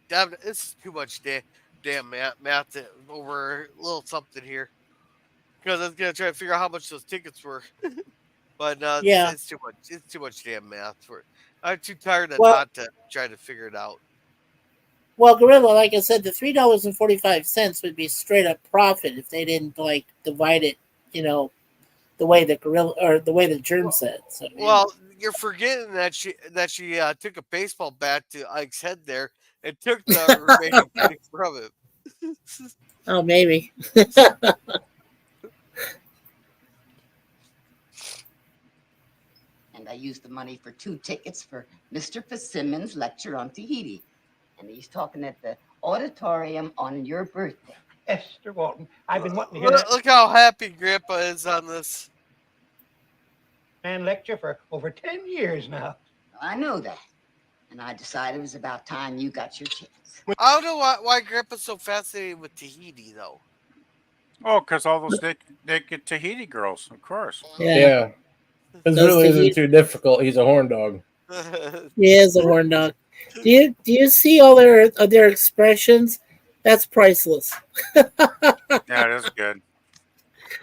This is too much damn math over a little something here. Because I was gonna try to figure out how much those tickets were. But Yeah. it's too much. It's too much damn math for. I'm too tired of Well- not to try to figure it out. Well, Gorilla, like I said, the $3.45 would be straight up profit if they didn't divide it, the way the Gorilla or the way the Germ said. So Well, you're forgetting that she took a baseball bat to Ike's head there and took the remaining penny from him. Oh, maybe. And I used the money for 2 tickets for Mr. Fitzsimmons' lecture on Tahiti. And he's talking at the auditorium on your birthday. Esther Walton, I've been wanting to hear that Look how happy Grandpa is on this. man lecture for over 10 years now. I know that. And I decided it was about time you got your chance. I don't know why Grandpa's so fascinated with Tahiti though. Oh, because all those naked Tahiti girls, of course. Yeah. It Those really isn't Tahiti- too difficult. He's a horn dog. He is a horn dog. Do you see all their expressions? That's priceless. Yeah, it is good.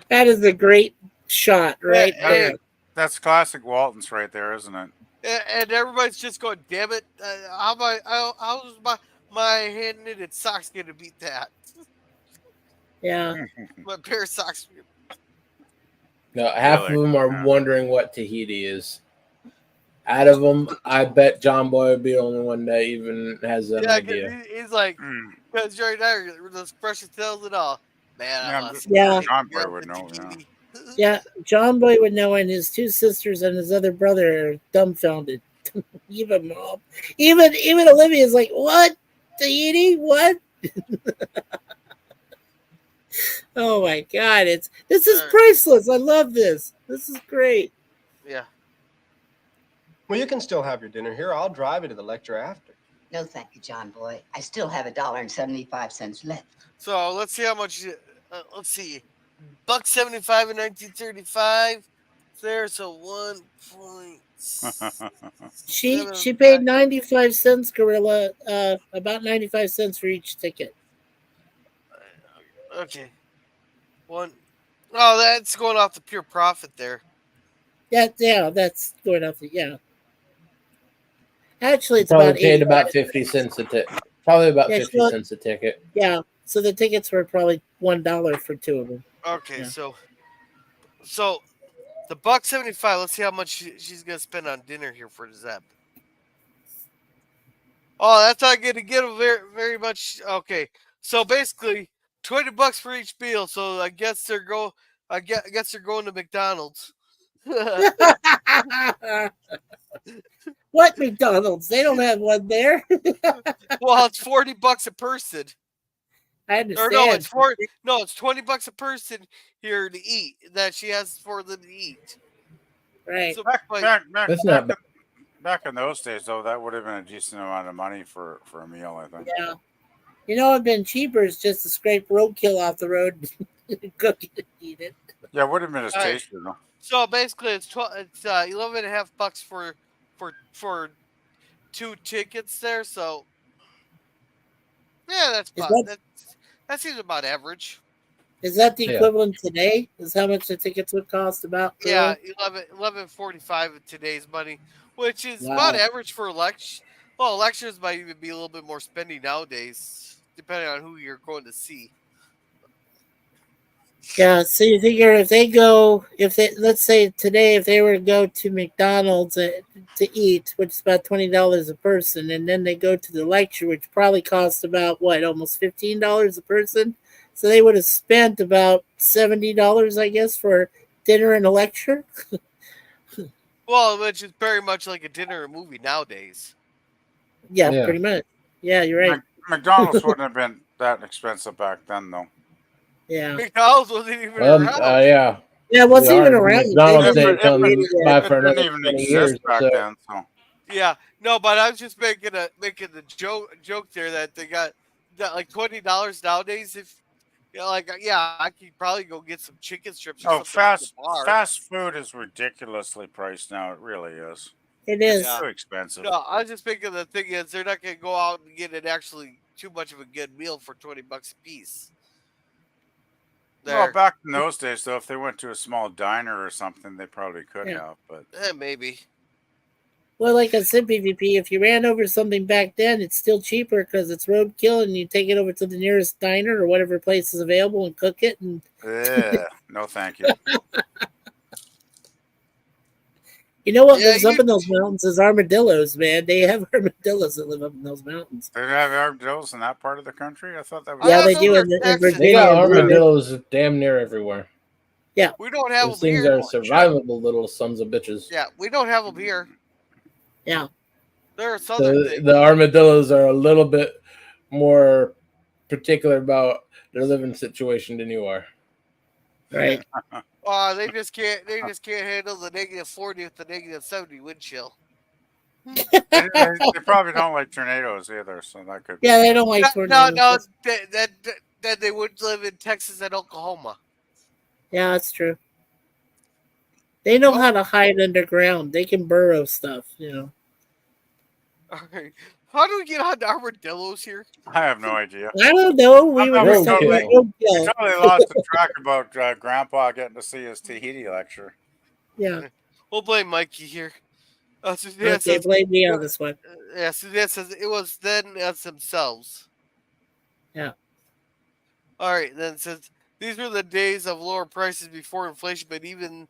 That is a great shot right Yeah, there. That's classic Waltons right there, isn't it? And everybody's just going, damn it! How's my hand knitted socks gonna beat that? Yeah. My pair of socks. No, half Really? of them are wondering what Tahiti is. Out of them, I bet John Boy would be the only one that even has an Yeah, idea. he's like, Mm. because right now, those precious tails and all. Man, I Yeah, want to see Yeah. take John girl Boy would to know, yeah. Tahiti. Yeah. John Boy would know, and his two sisters and his other brother are dumbfounded. Even mom, even Olivia's like, "What? Tahiti? What?" Oh my God! This is priceless. I love this. This is great. Yeah. Well, you can still have your dinner here. I'll drive you to the lecture after. No, thank you, John Boy. I still have $1.75 left. So let's see how much. Let's see, $1.75 in 1935. There, so 1. She paid 95 cents, Gorilla. About 95 cents for each ticket. Okay. One. Oh, that's going off the pure profit there. Yeah, that's going off the Actually, it's Probably about paid 85 about 50 cents a ticket. Probably about Yeah, 50 cents a ticket. Yeah, so the tickets were probably $1 for two of them. Okay, Yeah. so the $1.75. Let's see how much she's gonna spend on dinner here for Zeb. Oh, that's not gonna get them very much. Okay, so basically $20 for each meal. So I guess they're guess they're going to McDonald's. What McDonald's? They don't have one there. Well, it's $40 a person. I understand. Or it's $20 a person here to eat that she has for them to eat. Right. So That's not bad. Back in those days, though, that would have been a decent amount of money for a meal, I think. Yeah. You know, it'd been cheaper is just to scrape roadkill off the road and cook it and eat it. Yeah, it would have been as All right. tasty, though. So basically, it's $11.50 for 2 tickets there. So yeah, that seems about average. Is that the Yeah. equivalent today? Is how much the tickets would cost about? Yeah, $11.45 in today's money, which is Wow. about average for lectures. Well, lectures might even be a little bit more spending nowadays, depending on who you're going to see. Yeah, so you figure let's say today, if they were to go to McDonald's to eat, which is about $20 a person, and then they go to the lecture, which probably costs about almost $15 a person. So they would have spent about $70, I guess, for dinner and a lecture. Well, which is very much like a dinner or movie nowadays. Yeah, pretty much. Yeah, you're right. McDonald's wouldn't have been that expensive back then, though. Yeah. McDonald's wasn't even around. Yeah. Yeah, it wasn't even around. McDonald's ain't come by for It didn't another even 20 exist years. back So. then, so. Yeah, no, but I was just making the joke there that they got like $20 nowadays. If I could probably go get some chicken strips or something at the bar. Fast food is ridiculously priced now. It really is. It is. It's too expensive. No, I was just thinking the thing is they're not going to go out and get actually too much of a good meal for $20 a piece. Well, back in those days, though, if they went to a small diner or something, they probably could have. But maybe. Well, like I said, PvP, if you ran over something back then, it's still cheaper because it's roadkill, and you take it over to the nearest diner or whatever place is available and cook it. And no, thank you. You know what lives up in those mountains is armadillos, man. They have armadillos that live up in those mountains. They have armadillos in that part of the country? I thought that was. Yeah, they do in Virginia. They got armadillos damn near everywhere. Yeah. We don't have Those them things here. are survivable little sons of bitches. Yeah, we don't have them here. Yeah. They're a southern thing. The armadillos are a little bit more particular about their living situation than you are. Right. They just can't handle the -40 with the -70 wind chill. they probably don't like tornadoes either, so that could. Yeah, they don't like tornadoes. No, that they would live in Texas and Oklahoma. Yeah, that's true. They know how to hide underground. They can burrow stuff, All right. How do we get on armadillos here? I have no idea. I don't know. We I were was totally lost the track about Grandpa getting to see his Tahiti lecture. Yeah. We'll blame Mikey here. Okay, blame me on this one. Yeah, Suzanne says it was then as themselves. Yeah. All right, then since these were the days of lower prices before inflation, but even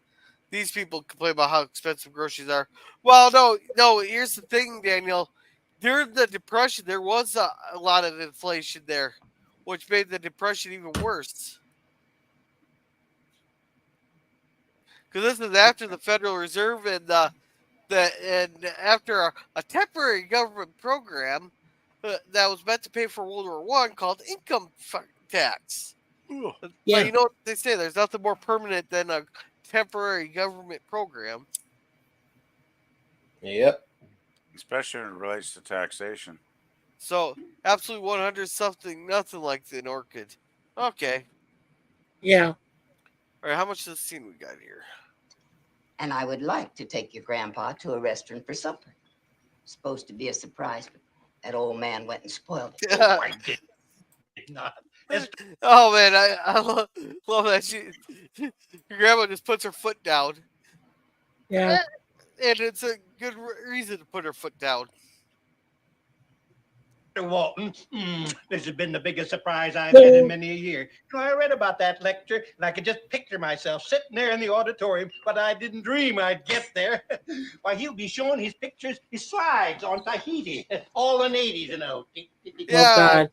these people complain about how expensive groceries are. Well, no. Here's the thing, Daniel. During the Depression, there was a lot of inflation there, which made the Depression even worse. Because this is after the Federal Reserve and after a temporary government program that was meant to pay for World War One called income tax. Yeah. But you know what they say? There's nothing more permanent than a temporary government program. Yep. Especially when it relates to taxation. So absolutely 100 something, nothing like an orchid. Okay. Yeah. All right. How much of the scene we got here? And I would like to take your grandpa to a restaurant for supper. Supposed to be a surprise, but that old man went and spoiled it. Oh, I did not. Oh man, I love that your grandma just puts her foot down. Yeah. And it's a good reason to put her foot down. Walton, this has been the biggest surprise I've had in many a year. You know, I read about that lecture, and I could just picture myself sitting there in the auditorium, but I didn't dream I'd get there. Why, he'll be showing his pictures, his slides on Tahiti, all the natives, you know. Yeah,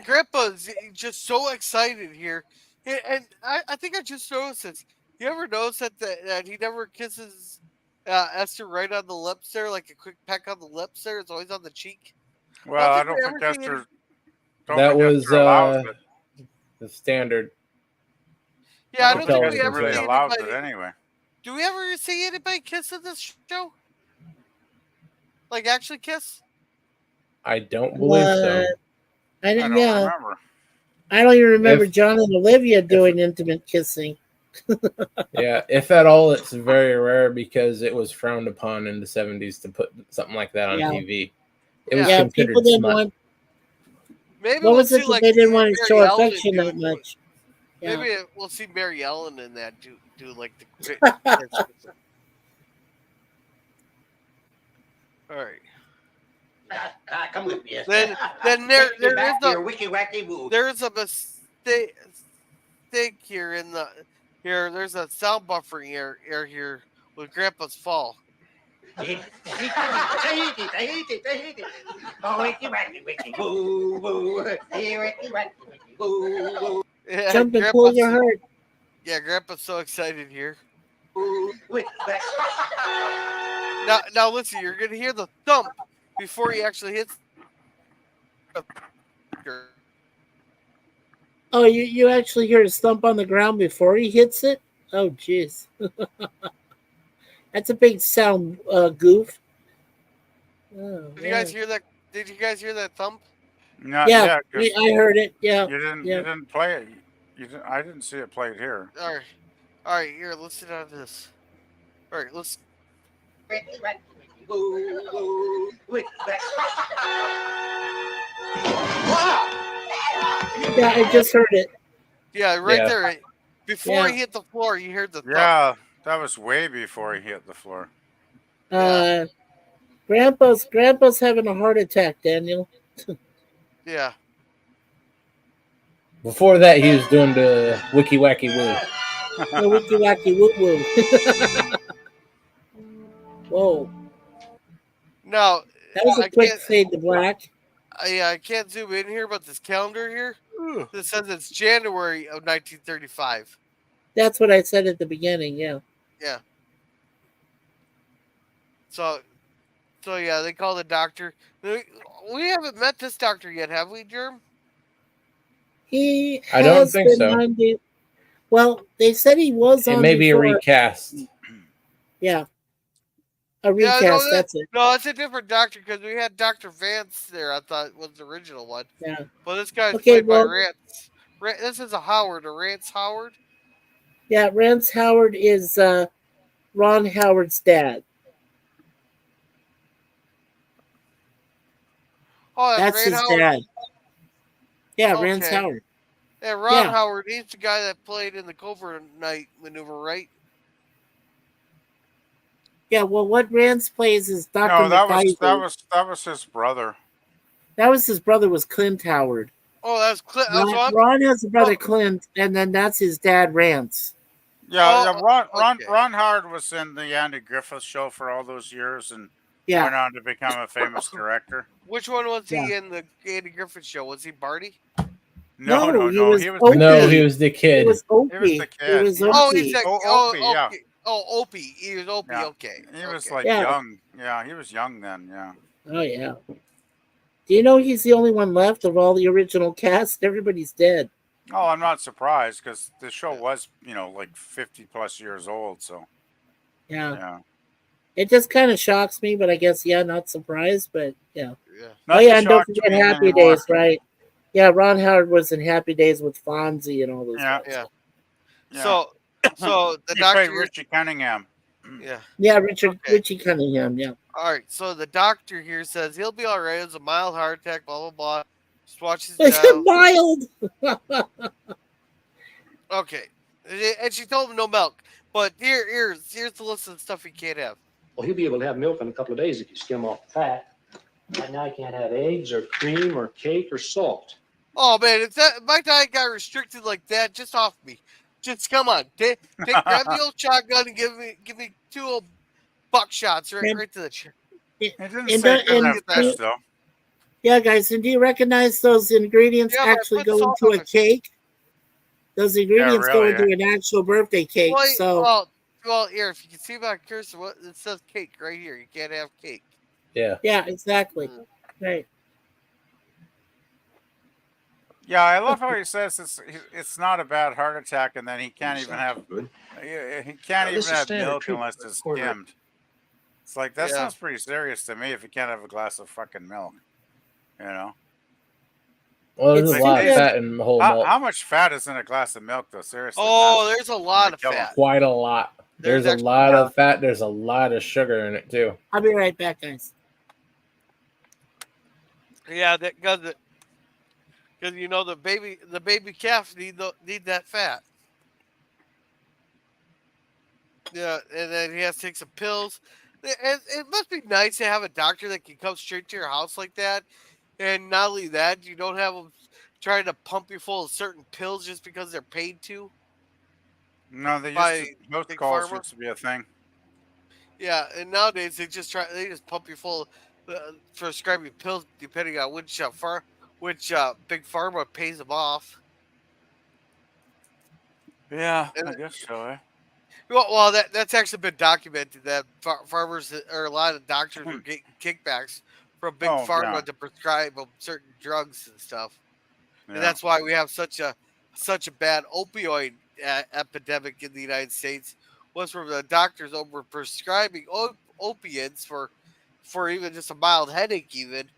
Grandpa's just so excited here. And I think I just noticed this. You ever notice that he never kisses Esther right on the lips there, like a quick peck on the lips there? It's always on the cheek. Well, I don't think Esther. That was the standard. Yeah, I don't think we Esther ever really see allows anybody. it anyway. Do we ever see anybody kiss in this show? Like actually kiss? I don't believe so. I don't yeah. remember. I don't even remember John and Olivia doing intimate kissing. Yeah, if at all, it's very rare because it was frowned upon in the 70s to put something like that on TV. It was considered people didn't smut. want. Maybe What we'll was it see that like they didn't want to Mary show Ellen affection do- that much? Yeah. Maybe we'll see Mary Ellen in that do like the. All right. Come with me. Then Take me there back is to a your wiki wacky woo. there is a mistake here in the here. There's a sound buffering error here with Grandpa's fall. Tahiti. Oh, wiki wacky wiki woo woo. Hey, wiki wacky wiki woo woo. Yeah, Jump and pull your heart. Yeah, Grandpa's so excited here. Wiki wacky. Now listen, you're gonna hear the thump before he actually hits. Oh, you actually hear his thump on the ground before he hits it? Oh, jeez. That's a big sound goof. Oh, Did you guys hear that? Did you guys hear that thump? Not Yeah, yet, 'cause I heard it. Yeah. You didn't. Yeah. You didn't play it. I didn't see it played here. All right. Here, listen to this. All right, let's. Wiki wacky wiki woo woo. Wiki Yeah, I just heard it. Yeah, right Yeah. there. Right? Before Yeah. he hit the floor, you heard the thump. Yeah, that was way before he hit the floor. Grandpa's having a heart attack, Daniel. Yeah. Before that, he was doing the wiki wacky woo. The wiki wacky woo woo. Whoa. Now That was a I quick can't- fade to black. I can't zoom in here, but this calendar here, this says it's January of 1935. That's what I said at the beginning, yeah. Yeah. So yeah, they call the doctor. We haven't met this doctor yet, have we, Germ? He I don't has think been so. on the- well, they said he was It on may be a before. recast. Yeah. A recast, that's it. No, it's a different doctor because we had Dr. Vance there. I thought was the original one. Yeah. But this guy's Okay, played well- by Rance. This is a Howard, a Rance Howard. Yeah, Rance Howard is Ron Howard's dad. Oh, That's Rance his Howard. dad. Yeah, Rance Okay. Howard. Yeah, Ron Yeah. Howard. He's the guy that played in the Covert Night Maneuver, right? Yeah, well, what Rance plays is Dr. No, that McIvors. was his brother. That was his brother, was Clint Howard. Oh, that's Clint. Ron has a brother Clint, and then that's his dad Rance. Yeah, Ron okay. Howard was in the Andy Griffith Show for all those years and Yeah. went on to become a famous director. Which one was he in the Andy Griffith Show? Was he Barty? No. He was Opie. No, he was the kid. He was Opie. He was the kid. He was Yeah. Oh, Opie. he's like Opie, yeah. Opie. He was Opie. Yeah. Okay. He was okay. like young. Yeah, he was young then. Yeah. Oh yeah. Do you know he's the only one left of all the original cast? Everybody's dead. Oh, I'm not surprised because the show was, like 50 plus years old. So. Yeah. It just kind of shocks me, but I guess not surprised, but yeah. Not oh yeah, and don't shocked forget me Happy anymore. Days, right? Yeah, Ron Howard was in Happy Days with Fonzie and all those guys. Yeah. Yeah. So the He doctor played Richie Cunningham. Yeah. Yeah, Richie Cunningham, yeah. All right, so the doctor here says he'll be all right. It's a mild heart attack, blah, blah, blah. Just watch his It's mild. Okay. And she told him no milk. But here's the list of stuff he can't have. Well, he'll be able to have milk in a couple of days if you skim off the fat. Right now, he can't have eggs or cream or cake or salt. Oh, man, if my diet got restricted like that, just off me. Just come on. Grab the old shotgun and give me 2 old buckshots right to the chest. It didn't say it doesn't have fish, though. Yeah, guys, and do you recognize those ingredients actually go into a cake? Those ingredients go into an actual birthday cake. Well, here, if you can see my cursor, it says cake right here. You can't have cake. Yeah. Yeah, exactly. Right. Yeah, I love how he says it's not a bad heart attack, and then he can't even have milk unless it's skimmed. It's like that sounds pretty serious to me. If you can't have a glass of fucking milk, Well, there's a lot of fat in the whole milk. How much fat is in a glass of milk, though? Seriously. Oh, there's a lot of fat. Quite a lot. There's a lot of fat. There's a lot of sugar in it too. I'll be right back, guys. Yeah, because the baby calf need that fat. Yeah, and then he has to take some pills. And it must be nice to have a doctor that can come straight to your house like that. And not only that, you don't have them trying to pump you full of certain pills just because they're paid to. No, most calls used to be a thing. Yeah, and nowadays they just pump you full of prescribing pills depending on which big pharma pays them off. Yeah, I guess so. Eh? Well, that's actually been documented that farmers or a lot of doctors were getting kickbacks from big pharma to prescribe them certain drugs and stuff, and that's why we have such a bad opioid epidemic in the United States. Was from the doctors over prescribing opiates for even just a mild headache, even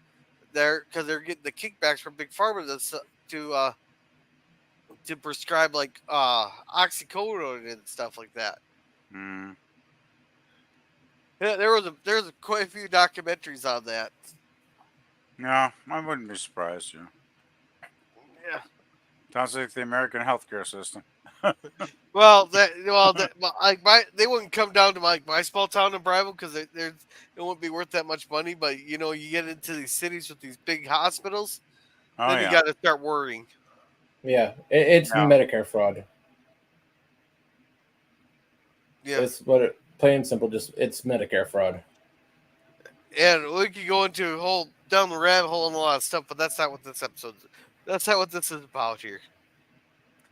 because they're getting the kickbacks from big pharma to prescribe like oxycodone and stuff like that. Mm. Yeah, there was quite a few documentaries on that. No, I wouldn't be surprised. Yeah. Sounds like the American healthcare system. They wouldn't come down to my small town in Bravo because it wouldn't be worth that much money. But you get into these cities with these big hospitals, then you got to start worrying. Yeah, it's Medicare fraud. Yeah, it's plain and simple. It's Medicare fraud. And we could go into down the rabbit hole and a lot of stuff, but that's not what this episode. That's not what this is about here.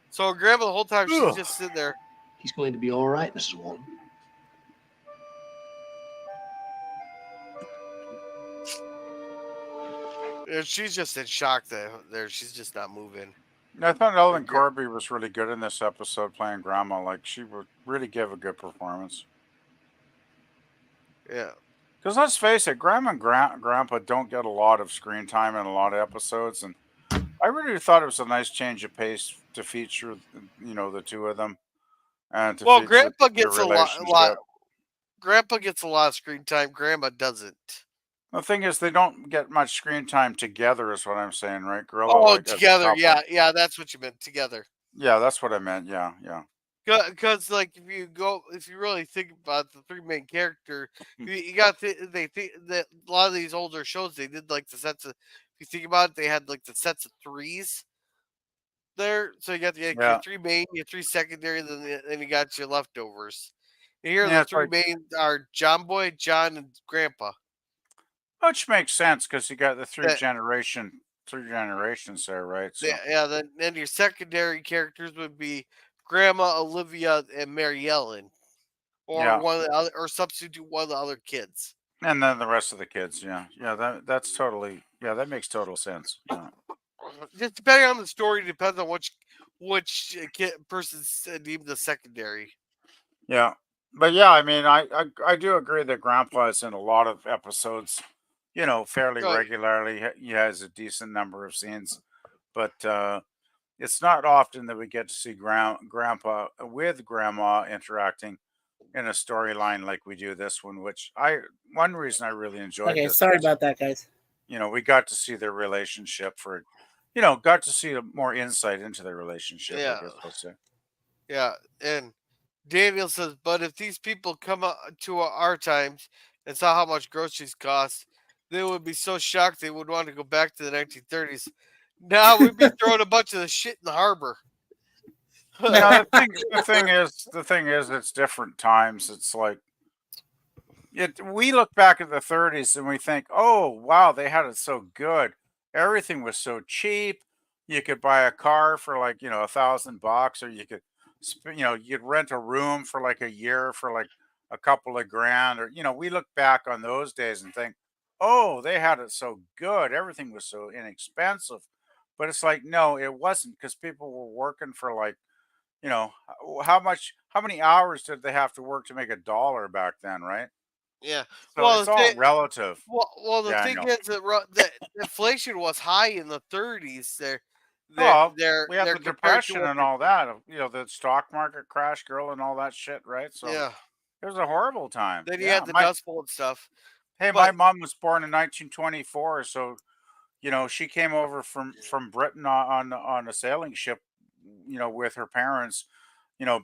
So Grandma, the whole time she's just sitting there. He's going to be all right, Mrs. Walton. And she's just in shock there. She's just not moving. I thought Ellen Corby was really good in this episode playing Grandma. Like, she would really give a good performance. Yeah. Because let's face it, Grandma and Grandpa don't get a lot of screen time in a lot of episodes. And I really thought it was a nice change of pace to feature, the two of them. And Grandpa gets a lot. Grandpa gets a lot of screen time. Grandma doesn't. The thing is, they don't get much screen time together, is what I'm saying, right, Gorilla? Together, yeah, that's what you meant, together. Yeah, that's what I meant, yeah. Because, like, if you really think about the three main character, you got they think that a lot of these older shows, they did, like, the sense of you think about it, they had like the sets of threes there. So you got your Yeah. 3 main, your 3 secondary, then you got your leftovers. And here, Yeah, the it's 3 like, main are John Boy, John, and Grandpa. which makes sense because you got the That, 3 generations there, right? So yeah, then your secondary characters would be Grandma, Olivia, and Mary Ellen, or yeah, one of the other, or substitute one of the other kids. and then the rest of the kids, yeah, that's totally, yeah, that makes total sense. Yeah, Just depending on the story, depends on which person's named the secondary. yeah, but yeah, I mean, I do agree that Grandpa is in a lot of episodes, fairly Oh, regularly. He has a decent number of scenes, but it's not often that we get to see Grandpa with Grandma interacting in a storyline like we do this one. One reason I really enjoyed Okay, this sorry was, about that, guys. we got to see their relationship got to see more insight into their relationship, I yeah, guess I'll say. yeah. And Daniel says, but if these people come to our times and saw how much groceries cost, they would be so shocked they would want to go back to the 1930s. Now we'd be throwing a bunch of the shit in the harbor. Yeah, the thing is, it's different times. It's like we look back at the 30s and we think, oh wow, they had it so good. Everything was so cheap. You could buy a car for like $1,000, or you could, you'd rent a room for like a year for like a couple of grand, or we look back on those days and think, oh, they had it so good. Everything was so inexpensive. But it's like, no, it wasn't, because people were working for like, how many hours did they have to work to make $1 back then, right? Yeah. So Well, it's all relative, the thing Daniel. is that the inflation was high in the 30s. Oh, They're we had the compared to depression what and all that, the stock market crash, girl, and all that shit, right? So yeah. it was a horrible time. Then you Yeah, had the Dust Bowl and stuff. my But mom was born in 1924, so she came over from Britain on a sailing ship, with her parents,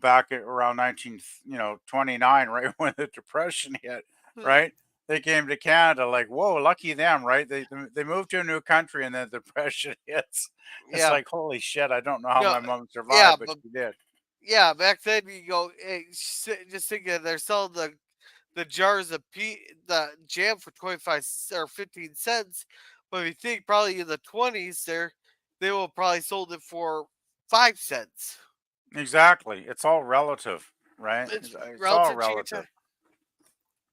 back at around 29, right when the depression hit, right? They came to Canada like, whoa, lucky them, right? They moved to a new country and then the depression hits. It's yeah, like, holy shit, I don't know how no, my mom yeah, survived, but but she did. yeah, back then you go, hey, just think that they're selling the jars of the jam for 25 or 15 cents. But if you think probably in the 20s, they will probably sold it for 5 cents. Exactly. It's all relative, right? It's It's all relative to your relative. time.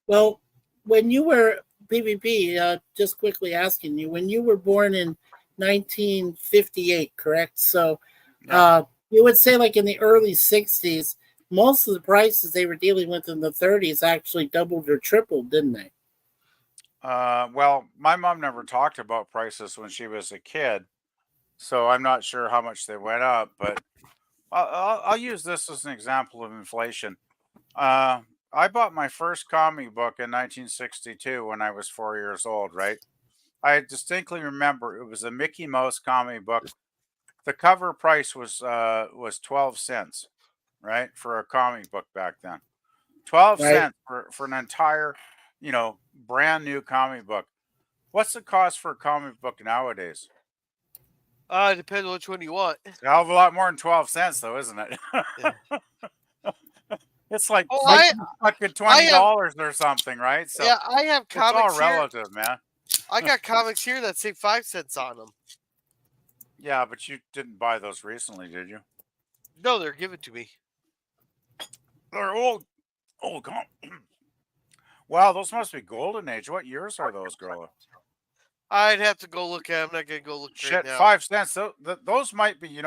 Well, when you were BBB, just quickly asking you, when you were born in 1958, correct? So, Yeah. you would say like in the early 60s, most of the prices they were dealing with in the 30s actually doubled or tripled, didn't they? Well, my mom never talked about prices when she was a kid, so I'm not sure how much they went up, but I'll use this as an example of inflation. Uh, I bought my first comic book in 1962 when I was 4 years old, right? I distinctly remember it was a Mickey Mouse comic book. The cover price was 12 cents, right, for a comic book back then. 12 Right. cents for an entire, brand new comic book. What's the cost for a comic book nowadays? It depends on which one you want. It's a hell of a lot more than 12 cents, though, isn't it? Yeah. It's like Oh, fucking I have $20 or something, right? So yeah, I have it's all comics here. relative, man. I got comics here that say 5 cents on them. Yeah, but you didn't buy those recently, did you? No, they're given to me. They're old. Oh, come on. Wow, those must be golden age. What years are those, girl? I'd have to go look at them. I'm not gonna go look right Shit, now. 5 cents. Those might be,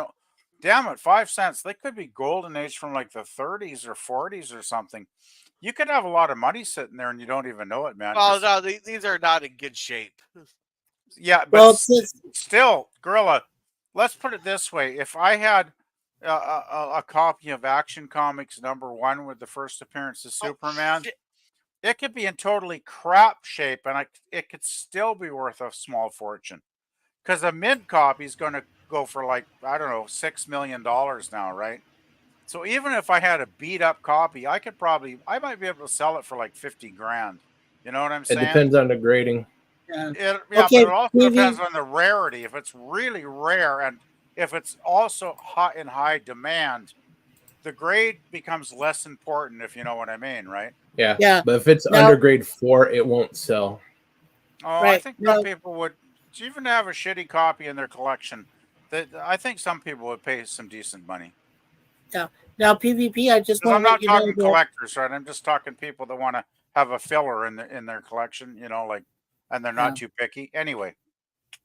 damn it, 5 cents. They could be golden age from like the 30s or 40s or something. You could have a lot of money sitting there and you don't even know it, man. Well, no, these are not in good shape. Yeah, but Well, still, Gorilla, let's put it this way. If I had a copy of Action Comics #1 with the first appearance of Superman, shit. it could be in totally crap shape and it could still be worth a small fortune. Because a mint copy is going to go for like, I don't know, $6 million now, right? So even if I had a beat up copy, I might be able to sell it for like 50 grand. You know what I'm It saying? depends on the grading. Yeah, but Okay, it also depends on the rarity. If it's really rare and if it's also in high demand, the grade becomes less important, if you know what I mean, right? Yeah. But if it's under grade 4, it won't sell. Oh, I think some people would even have a shitty copy in their collection. That I think some people would pay some decent money. Yeah. Now PvP, I just Because want I'm to let not you know talking that. collectors, right? I'm just talking people that want to have a filler in their collection, like, and they're not too picky. Anyway,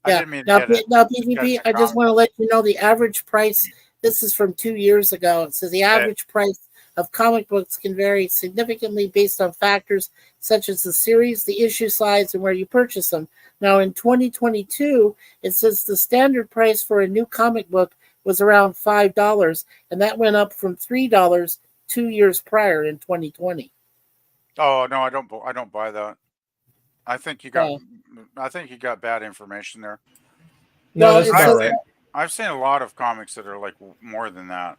I Yeah. didn't mean to Now, get it. now PvP, I just want to let you know the average price. This is from 2 years ago. It says the average price of comic books can vary significantly based on factors such as the series, the issue size, and where you purchase them. Now, in 2022, it says the standard price for a new comic book was around $5, and that went up from $3 2 years prior in 2020. Oh no, I don't buy that. I think you got bad information there. No, that's about right. I've seen a lot of comics that are like more than that.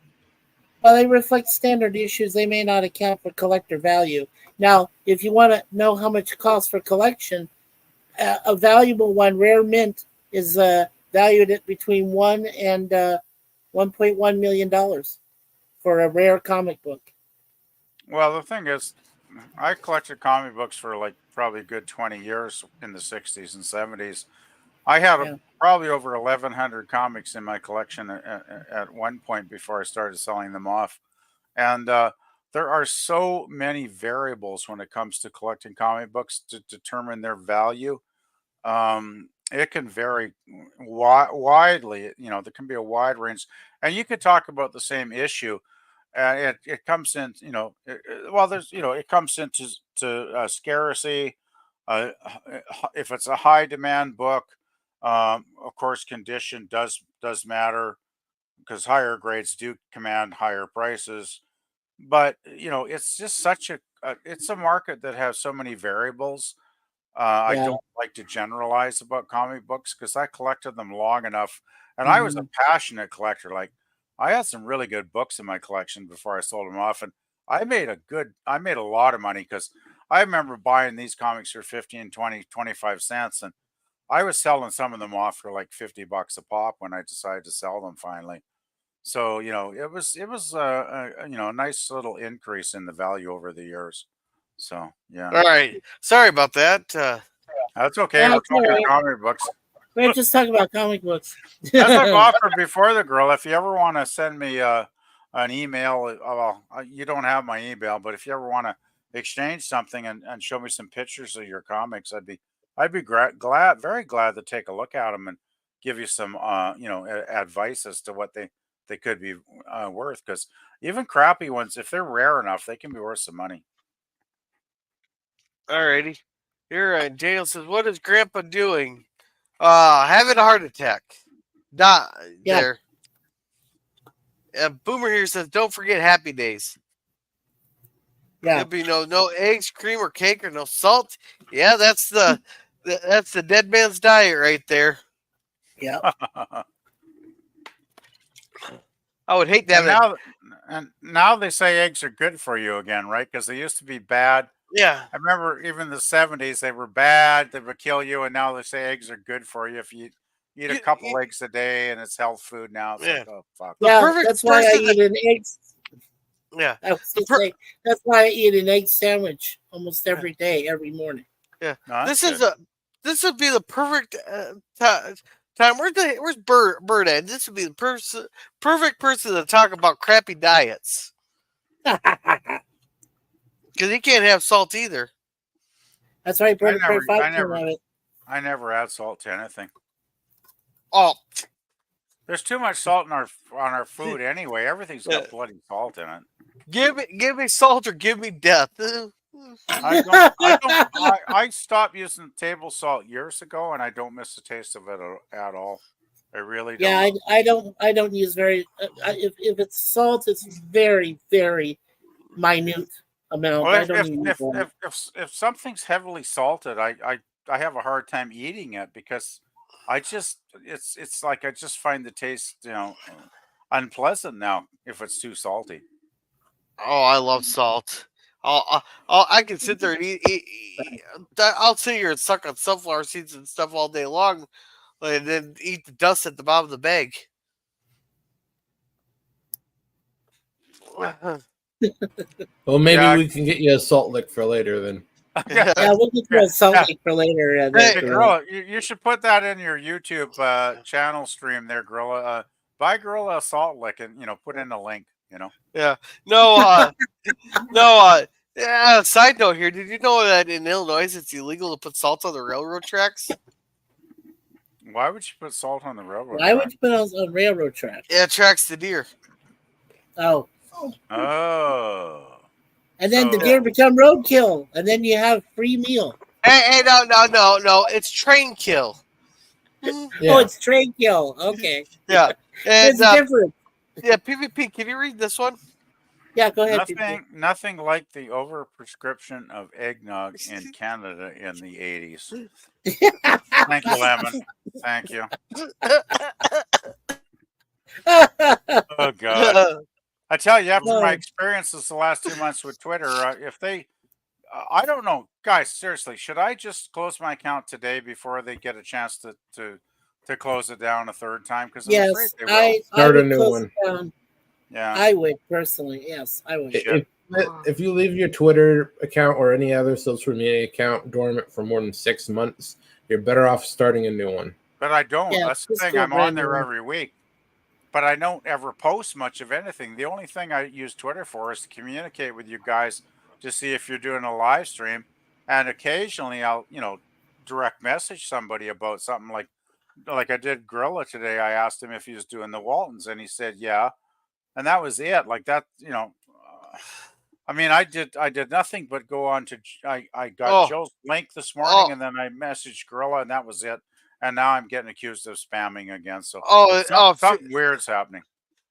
Well, they reflect standard issues. They may not account for collector value. Now, if you want to know how much it costs for collection, a valuable one, rare mint, is valued at between $1 and $1.1 million for a rare comic book. Well, the thing is, I collected comic books for like probably a good 20 years in the 60s and 70s. I had probably over 1,100 comics in my collection at one point before I started selling them off. And there are so many variables when it comes to collecting comic books to determine their value. It can vary widely. There can be a wide range. And you could talk about the same issue. It comes in, it comes into scarcity. If it's a high demand book, of course, condition does matter because higher grades do command higher prices. But it's just it's a market that has so many variables. I don't like to generalize about comic books because I collected them long enough, and I was a passionate collector. Like I had some really good books in my collection before I sold them off, and I made a lot of money because I remember buying these comics for 15, 20, 25 cents, and I was selling some of them off for like $50 a pop when I decided to sell them finally. So it was a nice little increase in the value over the years. So yeah. All right. Sorry about that. That's okay. We're talking comic books. We're just talking about comic books. As I've offered before, the girl, if you ever want to send me an email, you don't have my email, but if you ever want to exchange something and show me some pictures of your comics, I'd be glad, very glad to take a look at them and give you some advice as to what they could be worth. Because even crappy ones, if they're rare enough, they can be worth some money. Alrighty. Here, Daniel says, "What is Grandpa doing? Having a heart attack. There." Boomer here says, "Don't forget Happy Days. Yeah. There'll be no eggs, cream, or cake, or no salt. Yeah, that's the dead man's diet right there. Yeah. I would hate to have and now they say eggs are good for you again, right? Because they used to be bad. Yeah. I remember even in the 70s, they were bad. They would kill you. And now they say eggs are good for you if you eat a couple eggs a day and it's health food now. It's like, oh, fuck. Yeah, that's why I eat an egg. Yeah. That's why I eat an egg sandwich almost every day, every morning. Yeah. No, this would be the perfect time. Where's Bird at? This would be the perfect person to talk about crappy diets. Because he can't have salt either. That's right, Bird. I never add salt to anything. Oh, there's too much salt on our food anyway. Everything's got bloody salt in it. Give me salt or give me death. I stopped using table salt years ago, and I don't miss the taste of it at all. I really don't. Yeah, I don't use very. If it's salt, it's very, very minute amount. Well, if something's heavily salted, I have a hard time eating it because it's like I just find the taste unpleasant now if it's too salty. Oh, I love salt. I can sit there and I'll sit here and suck on sunflower seeds and stuff all day long, and then eat the dust at the bottom of the bag. Well, maybe we can get you a salt lick for later then. Yeah, we'll get you a salt lick for later. Hey, Gorilla, you should put that in your YouTube channel stream there, Gorilla. Buy Gorilla a salt lick and put in a link. Yeah. No. No. Yeah. Side note here: did you know that in Illinois it's illegal to put salt on the railroad tracks? Why would you put salt on the railroad? Why would you put it on railroad tracks? Yeah, it tracks the deer. Oh. Oh. And then the deer become roadkill, and then you have free meal. Hey, no. It's train kill. Yeah. Oh, it's train kill. Okay. Yeah. And, it's different. Yeah, PvP. Can you read this one? Yeah, go ahead. Nothing like the overprescription of eggnog in Canada in the 80s. Thank you, Lemon. Thank you. Oh, God. I tell you, after my experiences the last 2 months with Twitter, if they, I don't know, guys, seriously, should I just close my account today before they get a chance to close it down a third time? Because I'm afraid they will. Start a new one. Yeah, I would personally. Yes, I would. If you leave your Twitter account or any other social media account dormant for more than 6 months, you're better off starting a new one. But I don't. Yeah, That's the just thing. do a I'm on brand there new every week. But I don't ever post much of anything. The only thing I use Twitter for is to communicate with you guys to see if you're doing a live stream. And occasionally I'll, direct message somebody about something like I did Gorilla today. I asked him if he was doing the Waltons and he said, yeah. And that was it. Like that, I mean, I did nothing but go on to, I got Joe's link this morning and then I messaged Gorilla and that was it. And now I'm getting accused of spamming again. So something weird's happening.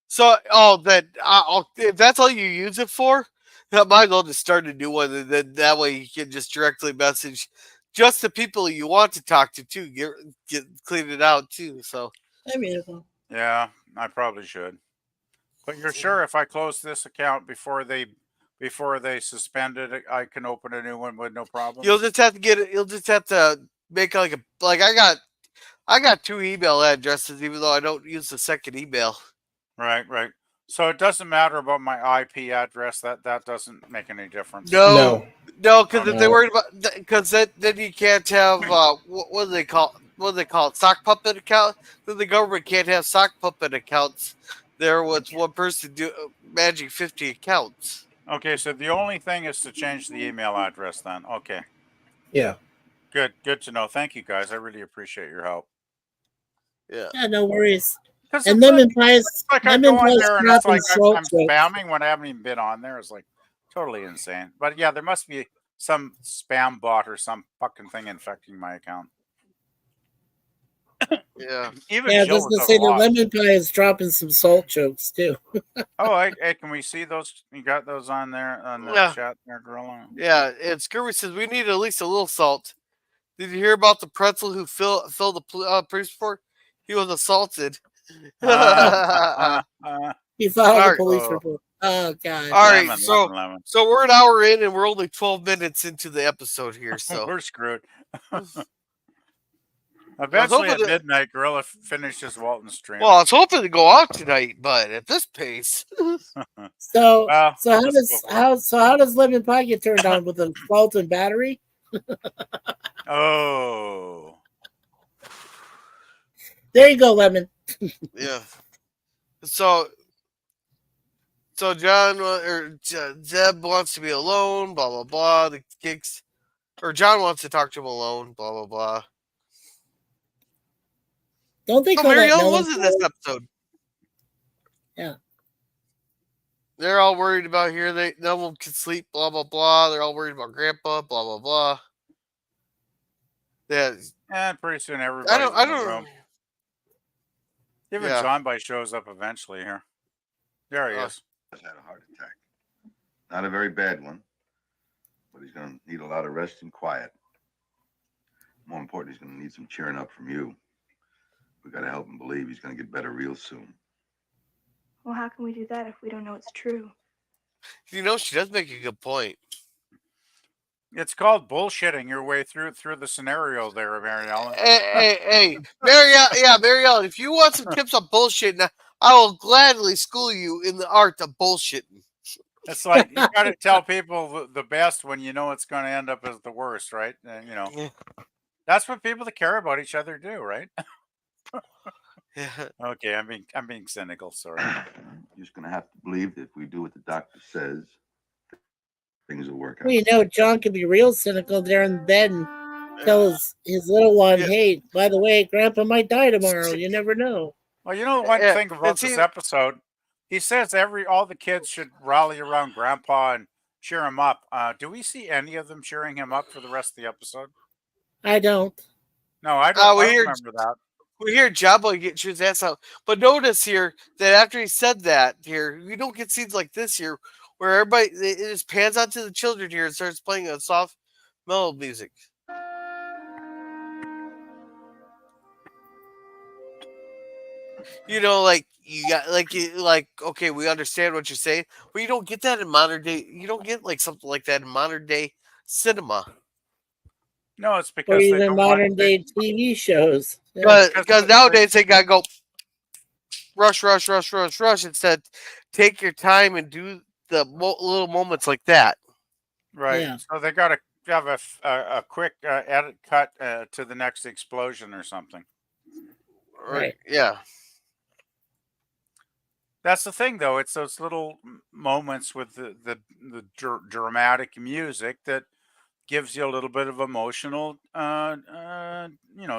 So if that's all you use it for, I might as well just start a new one, and then that way you can just directly message just the people you want to talk to too. Get clean it out too. So yeah, I probably should. But you're sure if I close this account before they suspend it, I can open a new one with no problem? You'll just have to get it. You'll just have to make I got 2 email addresses, even though I don't use the second email. Right. So it doesn't matter about my IP address. That doesn't make any difference. No, because if they're worried about, because then you can't have what do they call it? Sock puppet account. Then the government can't have sock puppet accounts. There was one person managing 50 accounts. Okay, so the only thing is to change the email address then. Okay. Yeah. Good to know. Thank you guys. I really appreciate your help. Yeah. Yeah, no worries. And lemon pies. Like I go on there and it's like I'm spamming when I haven't even been on there. It's like totally insane. But yeah, there must be some spam bot or some fucking thing infecting my account. Yeah. Even I Jill was gonna say the lemon pie is dropping some salt jokes too. Hey, can we see those? You got those on there on the chat there, Gorilla? Yeah, and Scurvy says we need at least a little salt. Did you hear about the pretzel who filled the police report? He was assaulted. He filed a police report. Oh God! All right, so we're an hour in, and we're only 12 minutes into the episode here. So we're screwed. Eventually at midnight, Gorilla finished his Walton stream. Well, I was hoping to go out tonight, but at this pace. So how does lemon pie get turned on with a Walton battery? Oh. There you go, Lemon. Yeah. So John or Zeb wants to be alone, blah blah blah. The kicks, or John wants to talk to him alone, blah blah blah. Don't they call Mary that Ellen was in this episode? Yeah. They're all worried about here. No one can sleep, blah blah blah. They're all worried about Grandpa, blah blah blah. Yeah. And pretty soon everybody. I don't know. Even John By shows up eventually here. There he is. He's had a heart attack. Not a very bad one, but he's going to need a lot of rest and quiet. More important, he's going to need some cheering up from you. We got to help him believe he's going to get better real soon. Well, how can we do that if we don't know it's true? You know, she does make a good point. It's called bullshitting your way through the scenario there, Mary Ellen. Hey, Marielle, yeah, Marielle, if you want some tips on bullshitting, I will gladly school you in the art of bullshitting. It's like you got to tell people the best when you know it's going to end up as the worst, right? And, you know, that's what people that care about each other do, right? Okay, I'm being cynical. Sorry. You're just gonna have to believe that if we do what the doctor says, things will work out. Well, you know, John could be real cynical there in bed and tell his little one, "Hey, by the way, Grandpa might die tomorrow. You never know." Well, you know one thing about this episode, he says all the kids should rally around Grandpa and cheer him up. Do we see any of them cheering him up for the rest of the episode? I don't. No, I don't remember that. We hear Jabba get his ass out. But notice here that after he said that here, we don't get scenes like this here where everybody it just pans onto the children here and starts playing a soft mellow music. You know, like you got like okay, we understand what you're saying, but you don't get that in modern day. You don't get like something like that in modern day cinema. No, it's because or they even don't modern day TV shows. Because nowadays they gotta go rush instead. Take your time and do the little moments like that. Right. Yeah. So they got to have a quick edit cut to the next explosion or something. Right. Yeah. That's the thing, though. It's those little moments with the dramatic music that gives you a little bit of emotional,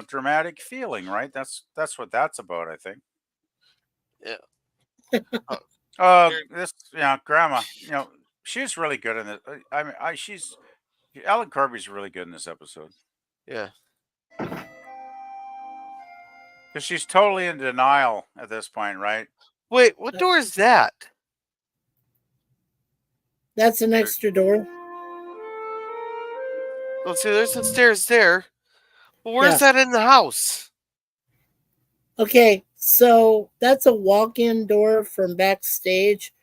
dramatic feeling, right? That's what that's about, I think. Yeah. Grandma, she's really good in it. I mean, Ellen Kirby's really good in this episode. Yeah. Because she's totally in denial at this point, right? Wait, what door is that? That's an extra door. Let's see, there's some stairs there. But where's that in the house? Okay, so that's a walk-in door from backstage,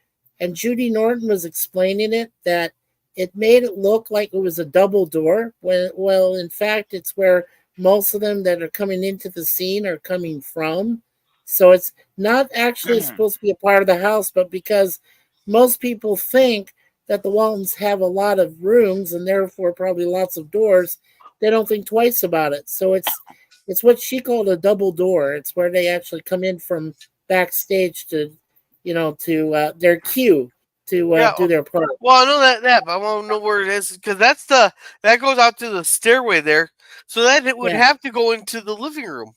and Judy Norton was explaining that it made it look like it was a double door. Well, in fact, it's where most of them that are coming into the scene are coming from. So it's not actually supposed to be a part of the house, but because most people think that the Waltons have a lot of rooms and therefore probably lots of doors, they don't think twice about it. So it's what she called a double door. It's where they actually come in from backstage to their cue to do their part. Well, I know that, but I want to know where it is because that goes out to the stairway there. So that it would have to go into the living room.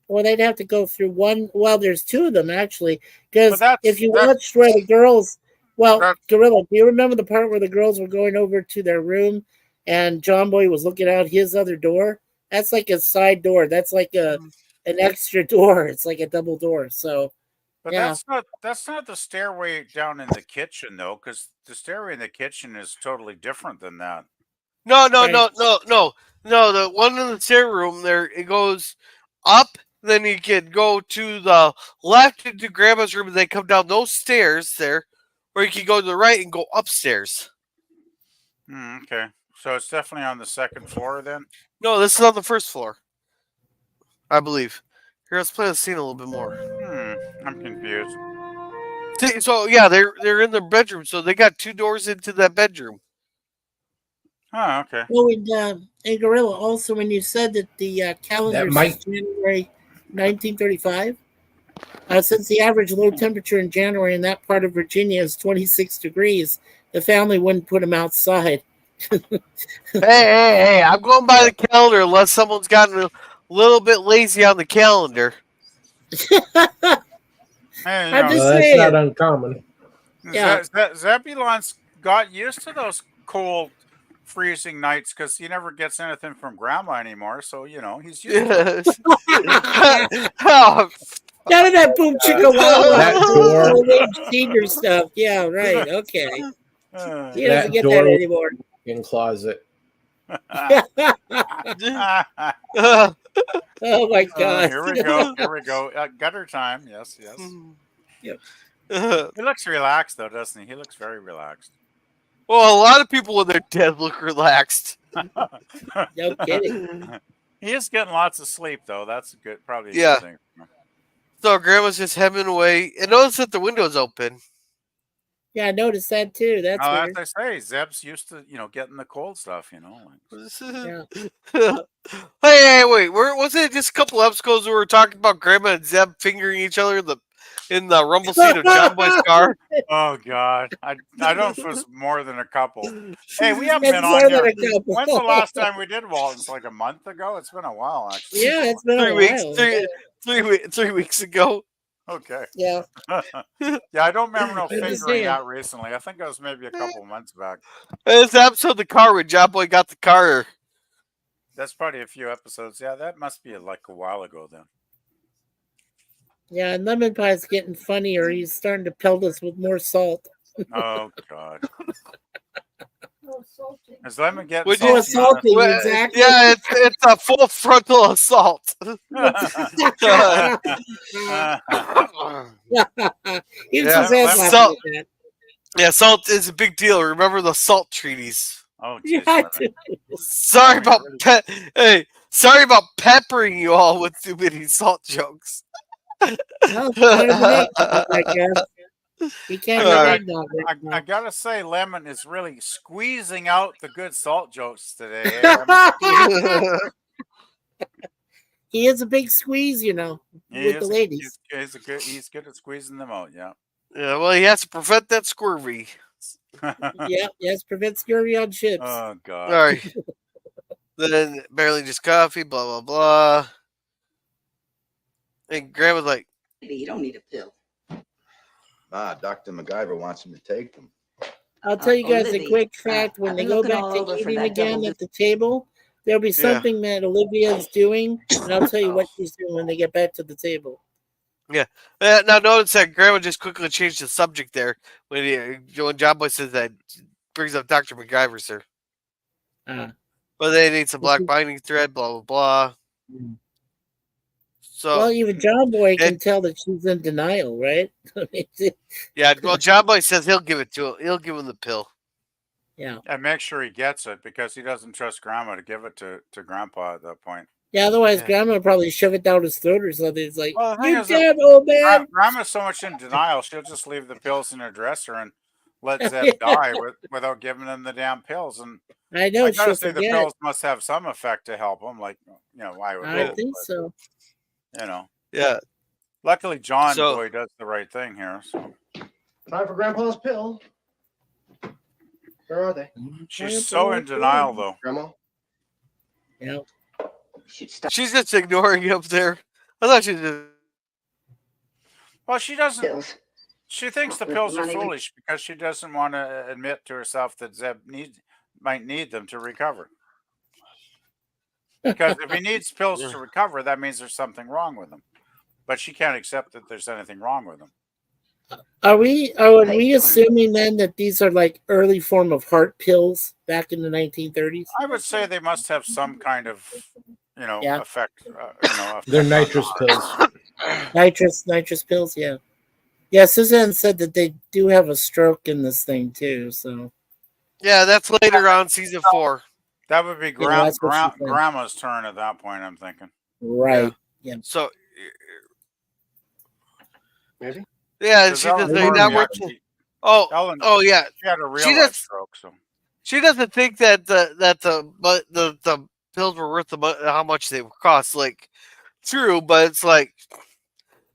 Well, they'd have to go through one. Well, there's two of them actually, because if you watched where the girls, Gorilla, do you remember the part where the girls were going over to their room and John Boy was looking out his other door? That's like a side door. That's like an extra door. It's like a double door. So, but that's not the stairway down in the kitchen though, because the stairway in the kitchen is totally different than that. No. The one in the stair room there, it goes up. Then you can go to the left into Grandma's room, and then come down those stairs there, or you can go to the right and go upstairs. Okay, so it's definitely on the second floor then. No, this is on the first floor, I believe. Here, let's play the scene a little bit more. I'm confused. So yeah, they're in their bedroom, so they got two doors into that bedroom. Oh, okay. Well, and Gorilla, also when you said that the calendar is January 1935, since the average low temperature in January in that part of Virginia is 26 degrees, the family wouldn't put them outside. Hey! I'm going by the calendar unless someone's gotten a little bit lazy on the calendar. I'm just saying. That's not uncommon. Yeah. Zebulon's got used to those cold, freezing nights because he never gets anything from Grandma anymore. So he's used to it. None of that boom chicka wow senior stuff. Yeah, right. Okay. He doesn't get that anymore. In closet. Oh my God! Here we go. Gutter time. Yes. Yep. He looks relaxed, though, doesn't he? He looks very relaxed. Well, a lot of people when they're dead look relaxed. No kidding. He is getting lots of sleep, though. That's probably a Yeah. good thing. So Grandma's just hemming away, and notice that the window's open. Yeah, I noticed that too. That's Now, weird. as I say, Zeb's used to, getting the cold stuff, Yeah. Hey, wait, wasn't it just a couple episodes where we were talking about Grandma and Zeb fingering each other in the rumble seat of John Boy's car? Oh God, I don't know if it was more than a couple. Hey, we haven't It's been more on than here. a couple. When's the last time we did Waltons? Like a month ago? It's been a while, actually. Yeah, it's been 3 a weeks. while. 3 weeks ago. Okay. Yeah. Yeah, I don't remember no Good to see fingering ya. out recently. I think it was maybe a couple of months back. It's episode of the car when John Boy got the car. That's probably a few episodes. Yeah, that must be like a while ago then. Yeah, and lemon pie's getting funnier. He's starting to pelt us with more salt. Oh God. Is lemon getting Would salty? you- Salty, Well, exactly. Yeah, it's a full frontal assault. He Yeah, just has salt- laughing at that. Yeah, salt is a big deal. Remember the salt treaties. Oh, Yeah, geez, I lemon. do. Sorry about peppering you all with too many salt jokes. Well, it's part of the name, I guess. You can't All get right. eggnog I right now. gotta say, Lemon is really squeezing out the good salt jokes today. Eh? He is a big squeeze, He with the is- ladies. He's good at squeezing them out. Yeah. Yeah, well, he has to prevent that scurvy. Yeah, yes, prevent scurvy on ships. Oh God. All right. Then barely just coffee, blah blah blah. And Grandma's like, You don't need a pill. Dr. McIvor wants him to take them. I'll tell you guys a Olivia, quick fact. When I've they been go looking back all to over for eating that again double at the table, there'll be Yeah. something that Olivia's doing, and I'll tell you what she's doing when they get back to the table. now notice that Grandma just quickly changed the subject there when John Boy says that brings up Dr. McIvor, sir. Uh, But they need some black binding thread, blah blah blah. Mm. So well, even John Boy can it- tell that she's in denial, right? I mean, yeah, well, John Boy says he'll give it to him. He'll give him the pill. yeah. And make sure he gets it because he doesn't trust Grandma to give it to Grandpa at that point. Yeah, otherwise Yeah. Grandma would probably shove it down his throat or something. It's like, Well, the thing you is that dead, old man. Grandma's so much in denial, she'll just leave the pills in her dresser and let Zeb die without giving him the damn pills. And I know, I gotta she'll say, the forget. pills must have some effect to help him. Like, why would I they? think But, so. Yeah. Luckily, John So- Boy does the right thing here. So Time for Grandpa's pill. Where are they? she's so in denial, though. Grandma? Yeah. She's just ignoring him there. I thought she did. Well, she doesn't. Pills. She thinks the pills are foolish because she doesn't want to admit to herself that Zeb might need them to recover. Because if he needs pills to recover, that means there's something wrong with him. But she can't accept that there's anything wrong with him. Are we assuming then that these are like early form of heart pills back in the 1930s? I would say they must have some kind of, Yeah. effect. They're nitrous pills. Nitrous pills, yeah. Yeah, Suzanne said that they do have a stroke in this thing too, so Yeah, that's later on season 4. That would be Yeah, that's what she said. Grandma's turn at that point, I'm thinking. right. Yeah. So Maybe. yeah, Because she does. Ellen Now Barney we're actually- oh Ellen, oh yeah. she had a real She life does- stroke, so. She doesn't think that the pills were worth how much they would cost. Like, true, but it's like,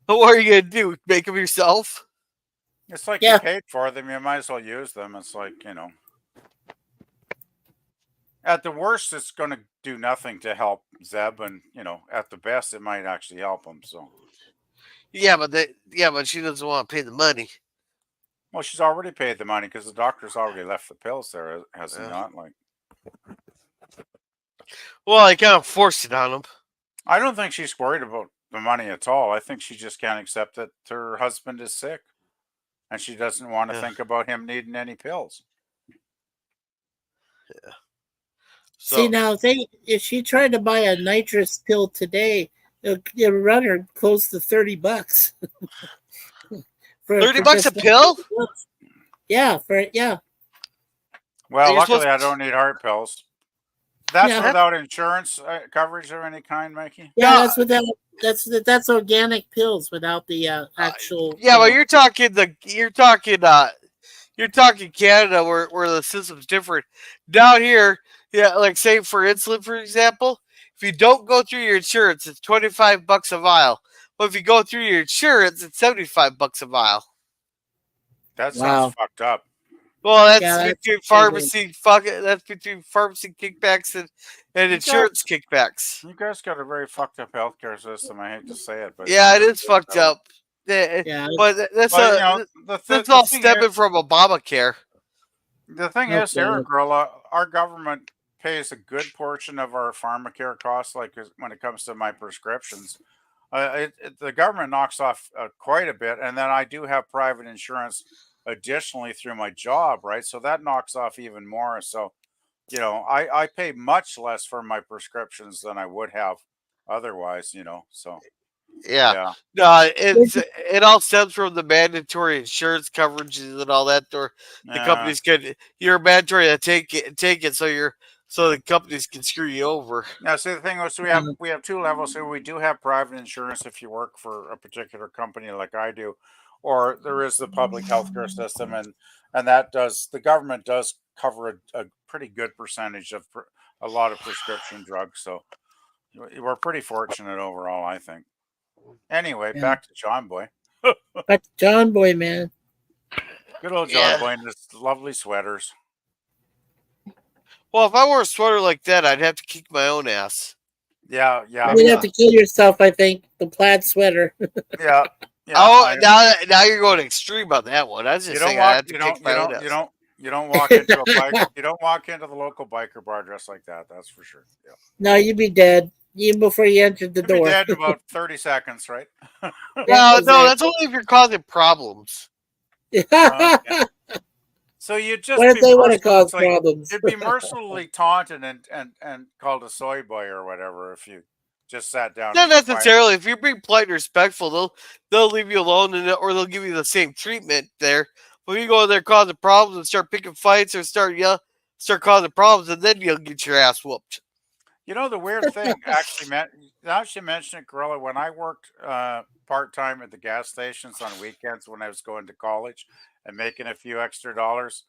what are you gonna do? Make them yourself? It's like Yeah. you paid for them, you might as well use them. It's like, at the worst, it's going to do nothing to help Zeb, and at the best, it might actually help him. So, Yeah, but she doesn't want to pay the money. well, she's already paid the money because the doctor's already left the pills there, has he Yeah. not? Like, Well, I kind of forced it on him. I don't think she's worried about the money at all. I think she just can't accept that her husband is sick, and she doesn't want to Yeah. think about him needing any pills. So See now, if she tried to buy a nitrous pill today, it'll run her close to $30 $30 a just pill? Yeah, Well, You're supposed luckily I don't need heart pills. That's Yeah. without insurance coverage of any kind, Mikey. Yeah, No. that's without that's organic pills without the actual. Yeah, but you're talking Canada where the system's different. Down here, yeah, like say for insulin, for example, if you don't go through your insurance, it's $25 a vial. But if you go through your insurance, it's $75 a vial. That Wow. sounds fucked up. Well, that's Yeah, that's between crazy. pharmacy kickbacks and You insurance kickbacks. You guys got a very fucked up healthcare system. I hate to say it, but Yeah, it is fucked up. Yeah, But that's But, you know, that's the all thing stemming is- from Obamacare. The thing is, here, Gorilla, our government pays a good portion of our pharmacare costs, like when it comes to my prescriptions. The government knocks off quite a bit, and then I do have private insurance additionally through my job, right? So that knocks off even more. So, you know, I pay much less for my prescriptions than I would have otherwise, you know. So Yeah. No, it all stems from the mandatory insurance coverages and all that. Or the companies you're mandatory to take it, so the companies can screw you over. Now, see, the thing is, we have two levels here. We do have private insurance if you work for a particular company like I do, or there is the public healthcare system, and the government does cover a pretty good percentage of a lot of prescription drugs. So we're pretty fortunate overall, I think. Anyway, back to John Boy. Back to John Boy, man. Good old John Boy in his lovely sweaters. Well, if I wore a sweater like that, I'd have to kick my own ass. Yeah. You'd have to kill yourself, I think. The plaid sweater. Yeah. Oh, now you're going extreme on that one. I was just saying I had to kick my own ass. You don't walk into a bike. You don't walk into the local biker bar dressed like that. That's for sure. Yeah. No, you'd be dead even before you entered the door. Be dead in about 30 seconds, right? No, that's only if you're causing problems. Okay. So you just what if they want to cause problems? You'd be mercilessly taunted and called a soy boy or whatever if you just sat down. Not necessarily. If you're being polite and respectful, they'll leave you alone or they'll give you the same treatment there. But if you go in there causing problems and start picking fights or start causing problems, and then you'll get your ass whooped. You know, the weird thing actually now you mention it, Gorilla, when I worked part-time at the gas stations on weekends when I was going to college and making a few extra dollars,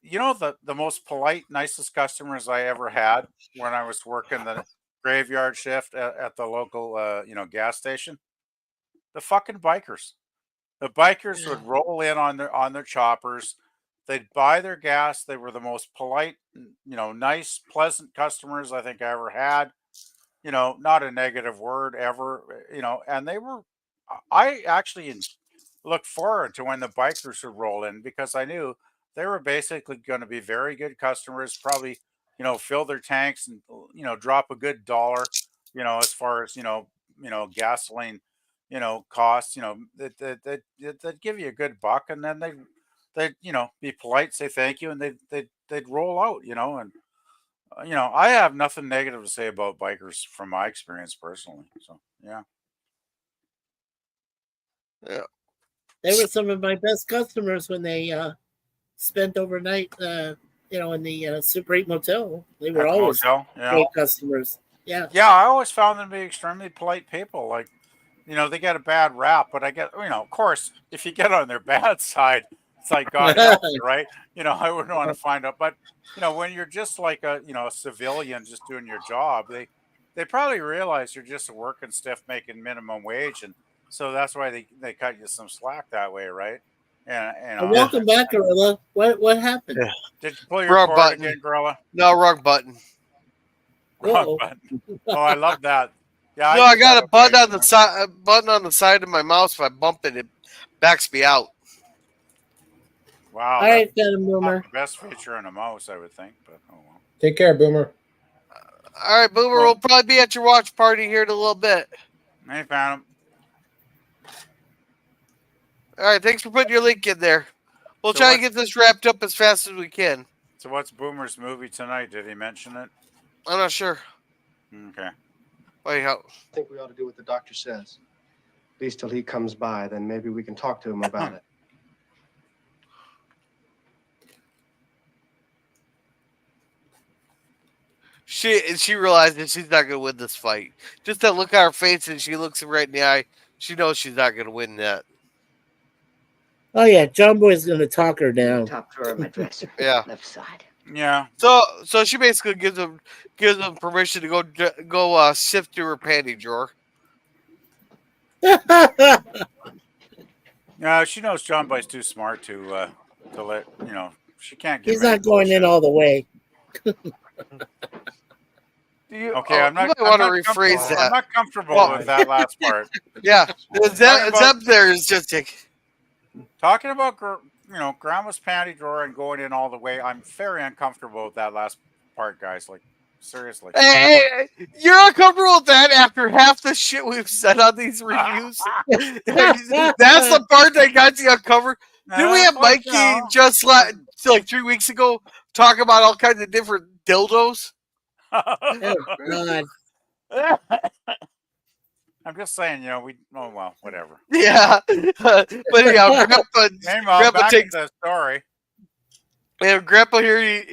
you know, the most polite, nicest customers I ever had when I was working the graveyard shift at the local, gas station, the fucking bikers. The bikers would roll in on their choppers. They'd buy their gas. They were the most polite, nice, pleasant customers I think I ever had. You know, not a negative word ever. And they were. I actually looked forward to when the bikers would roll in because I knew they were basically going to be very good customers. Probably, fill their tanks and drop a good dollar. As far as gasoline. Costs. They'd give you a good buck, and then they'd be polite, say thank you, and they'd roll out, and I have nothing negative to say about bikers from my experience personally. So yeah. They were some of my best customers when they spent overnight, in the Super 8 motel. They were always great customers. Yeah. Yeah, I always found them to be extremely polite people. Like, they get a bad rap, but I get, of course, if you get on their bad side, it's like God help you, right? I wouldn't want to find out. But, when you're just like a civilian just doing your job, they probably realize you're just a working stiff making minimum wage. And so that's why they cut you some slack that way, right? And welcome back, Gorilla. What happened? Yeah. Did you pull your cord again, Gorilla? No, wrong button. Wrong button. Oh, I love that. Yeah, I got a button on the side. Button on the side of my mouse. If I bump it, it backs me out. Wow. All right, Boomer. The best feature on a mouse, I would think. But oh well. Take care, Boomer. All right, Boomer. We'll probably be at your watch party here in a little bit. Hey, Phantom. All right. Thanks for putting your link in there. We'll try to get this wrapped up as fast as we can. So, what's Boomer's movie tonight? Did he mention it? I'm not sure. Okay. Wait, I think we ought to do what the doctor says. At least till he comes by, then maybe we can talk to him about it. She realizes she's not gonna win this fight. Just that look on her face, and she looks him right in the eye. She knows she's not gonna win that. Oh yeah, John Boy's gonna talk her down. Top drawer of my dresser. Yeah. Left side. Yeah. So she basically gives him permission to go sift through her panty drawer. Yeah, she knows John Boy's too smart to let she can't give. He's not going in all the way. Okay, I'm not. You might want to rephrase that. I'm not comfortable with that last part. Yeah, it's up there. It's just like talking about grandma's panty drawer and going in all the way. I'm very uncomfortable with that last part, guys. Like seriously. Hey, you're uncomfortable with that after half the shit we've said on these reviews. That's the part that got you uncovered. Didn't we have Mikey just like 3 weeks ago talk about all kinds of different dildos? Oh God. I'm just saying, whatever. Yeah, but anyhow, Grandpa takes the story. And Grandpa here,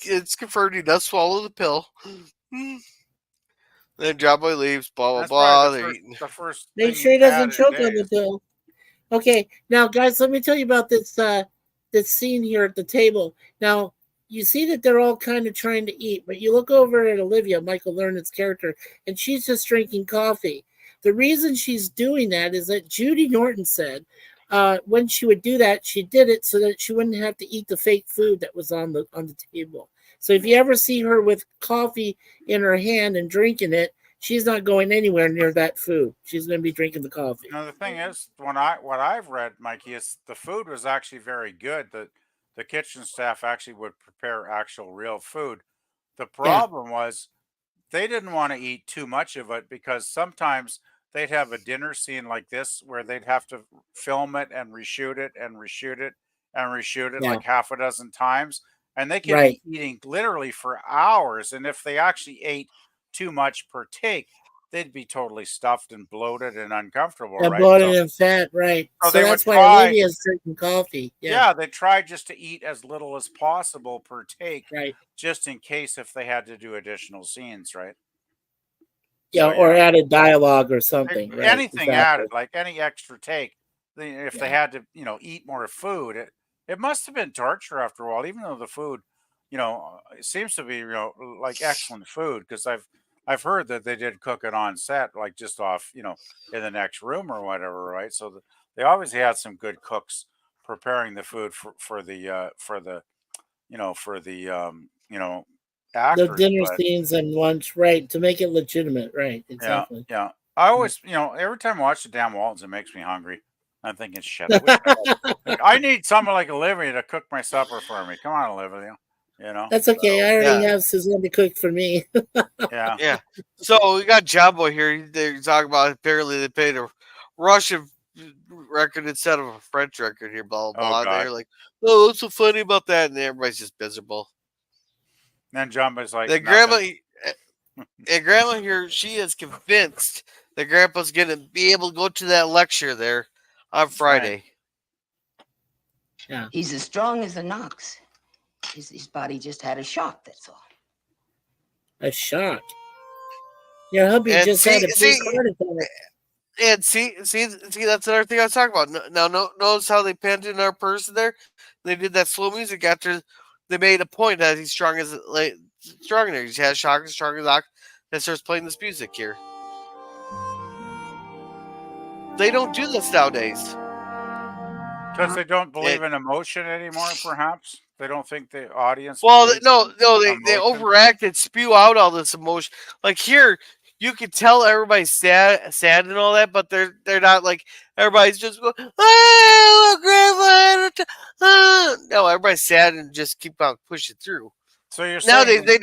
it's confirmed he does swallow the pill. Then John Boy leaves. Blah blah blah. The first Make sure he doesn't choke on the pill. Okay, now guys, let me tell you about this scene here at the table. Now, you see that they're all kind of trying to eat, but you look over at Olivia, Michael Lernon's character, and she's just drinking coffee. The reason she's doing that is that Judy Norton said when she would do that, she did it so that she wouldn't have to eat the fake food that was on the table. So if you ever see her with coffee in her hand and drinking it, she's not going anywhere near that food. She's going to be drinking the coffee. Now the thing is, what I've read, Mikey, is the food was actually very good. The kitchen staff actually would prepare actual real food. The problem was they didn't want to eat too much of it because sometimes they'd have a dinner scene like this where they'd have to film it and reshoot it and reshoot it and reshoot it like half a dozen times. And they could be eating literally for hours. And if they actually ate too much per take, they'd be totally stuffed and bloated and uncomfortable. Yeah, bloated and fat, right. So that's why Olivia's drinking coffee. Yeah, they tried just to eat as little as possible per take, right? Just in case if they had to do additional scenes, right? Yeah, or added dialogue or something. Right? Anything added, like any extra take. If they had to, eat more food, it must have been torture after a while, even though the food, it seems to be, like excellent food, because I've heard that they did cook it on set, like just off, in the next room or whatever, right? So they obviously had some good cooks preparing the food for the actors. The dinner scenes and lunch, right, to make it legitimate, right? Exactly. Yeah. I always, every time I watch the damn Waltons, it makes me hungry. I'm thinking, shit, I need someone like Olivia to cook my supper for me. Come on, Olivia. That's okay. I already have Suzanne to cook for me. Yeah. So we got John Boy here. They're talking about apparently they paid a Russian record instead of a French record here. Blah blah blah. They're like, "Oh, what's so funny about that?" And everybody's just miserable. And then John Boy's like, Grandma here, she is convinced that Grandpa's gonna be able to go to that lecture there on Friday. Yeah. He's as strong as an ox. His body just had a shock, that's all. A shock? Your hubby just had a big heart attack. And see, that's another thing I was talking about. Now, notice how they panned in our person there? They did that slow music after they made a point that he's strong as strong there. He has shock as strong as ox that starts playing this music here. They don't do this nowadays. Because they don't believe in emotion anymore, perhaps? They don't think the audience... Well, they overact and spew out all this emotion. Like here, you can tell everybody's sad and all that, but they're not like... Everybody's just going, oh, Grandma! No, everybody's sad and just keep on pushing through. So you're saying they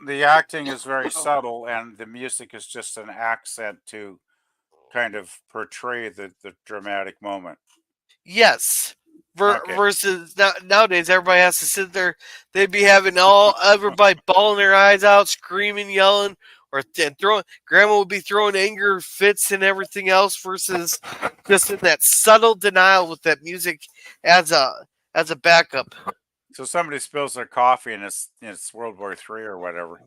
the acting is very subtle and the music is just an accent to kind of portray the dramatic moment. Yes. Versus nowadays, everybody has to sit there. They'd be having everybody bawling their eyes out, screaming, yelling, or grandma would be throwing anger fits and everything else versus just in that subtle denial with that music as a backup. So somebody spills their coffee and it's World War III or whatever.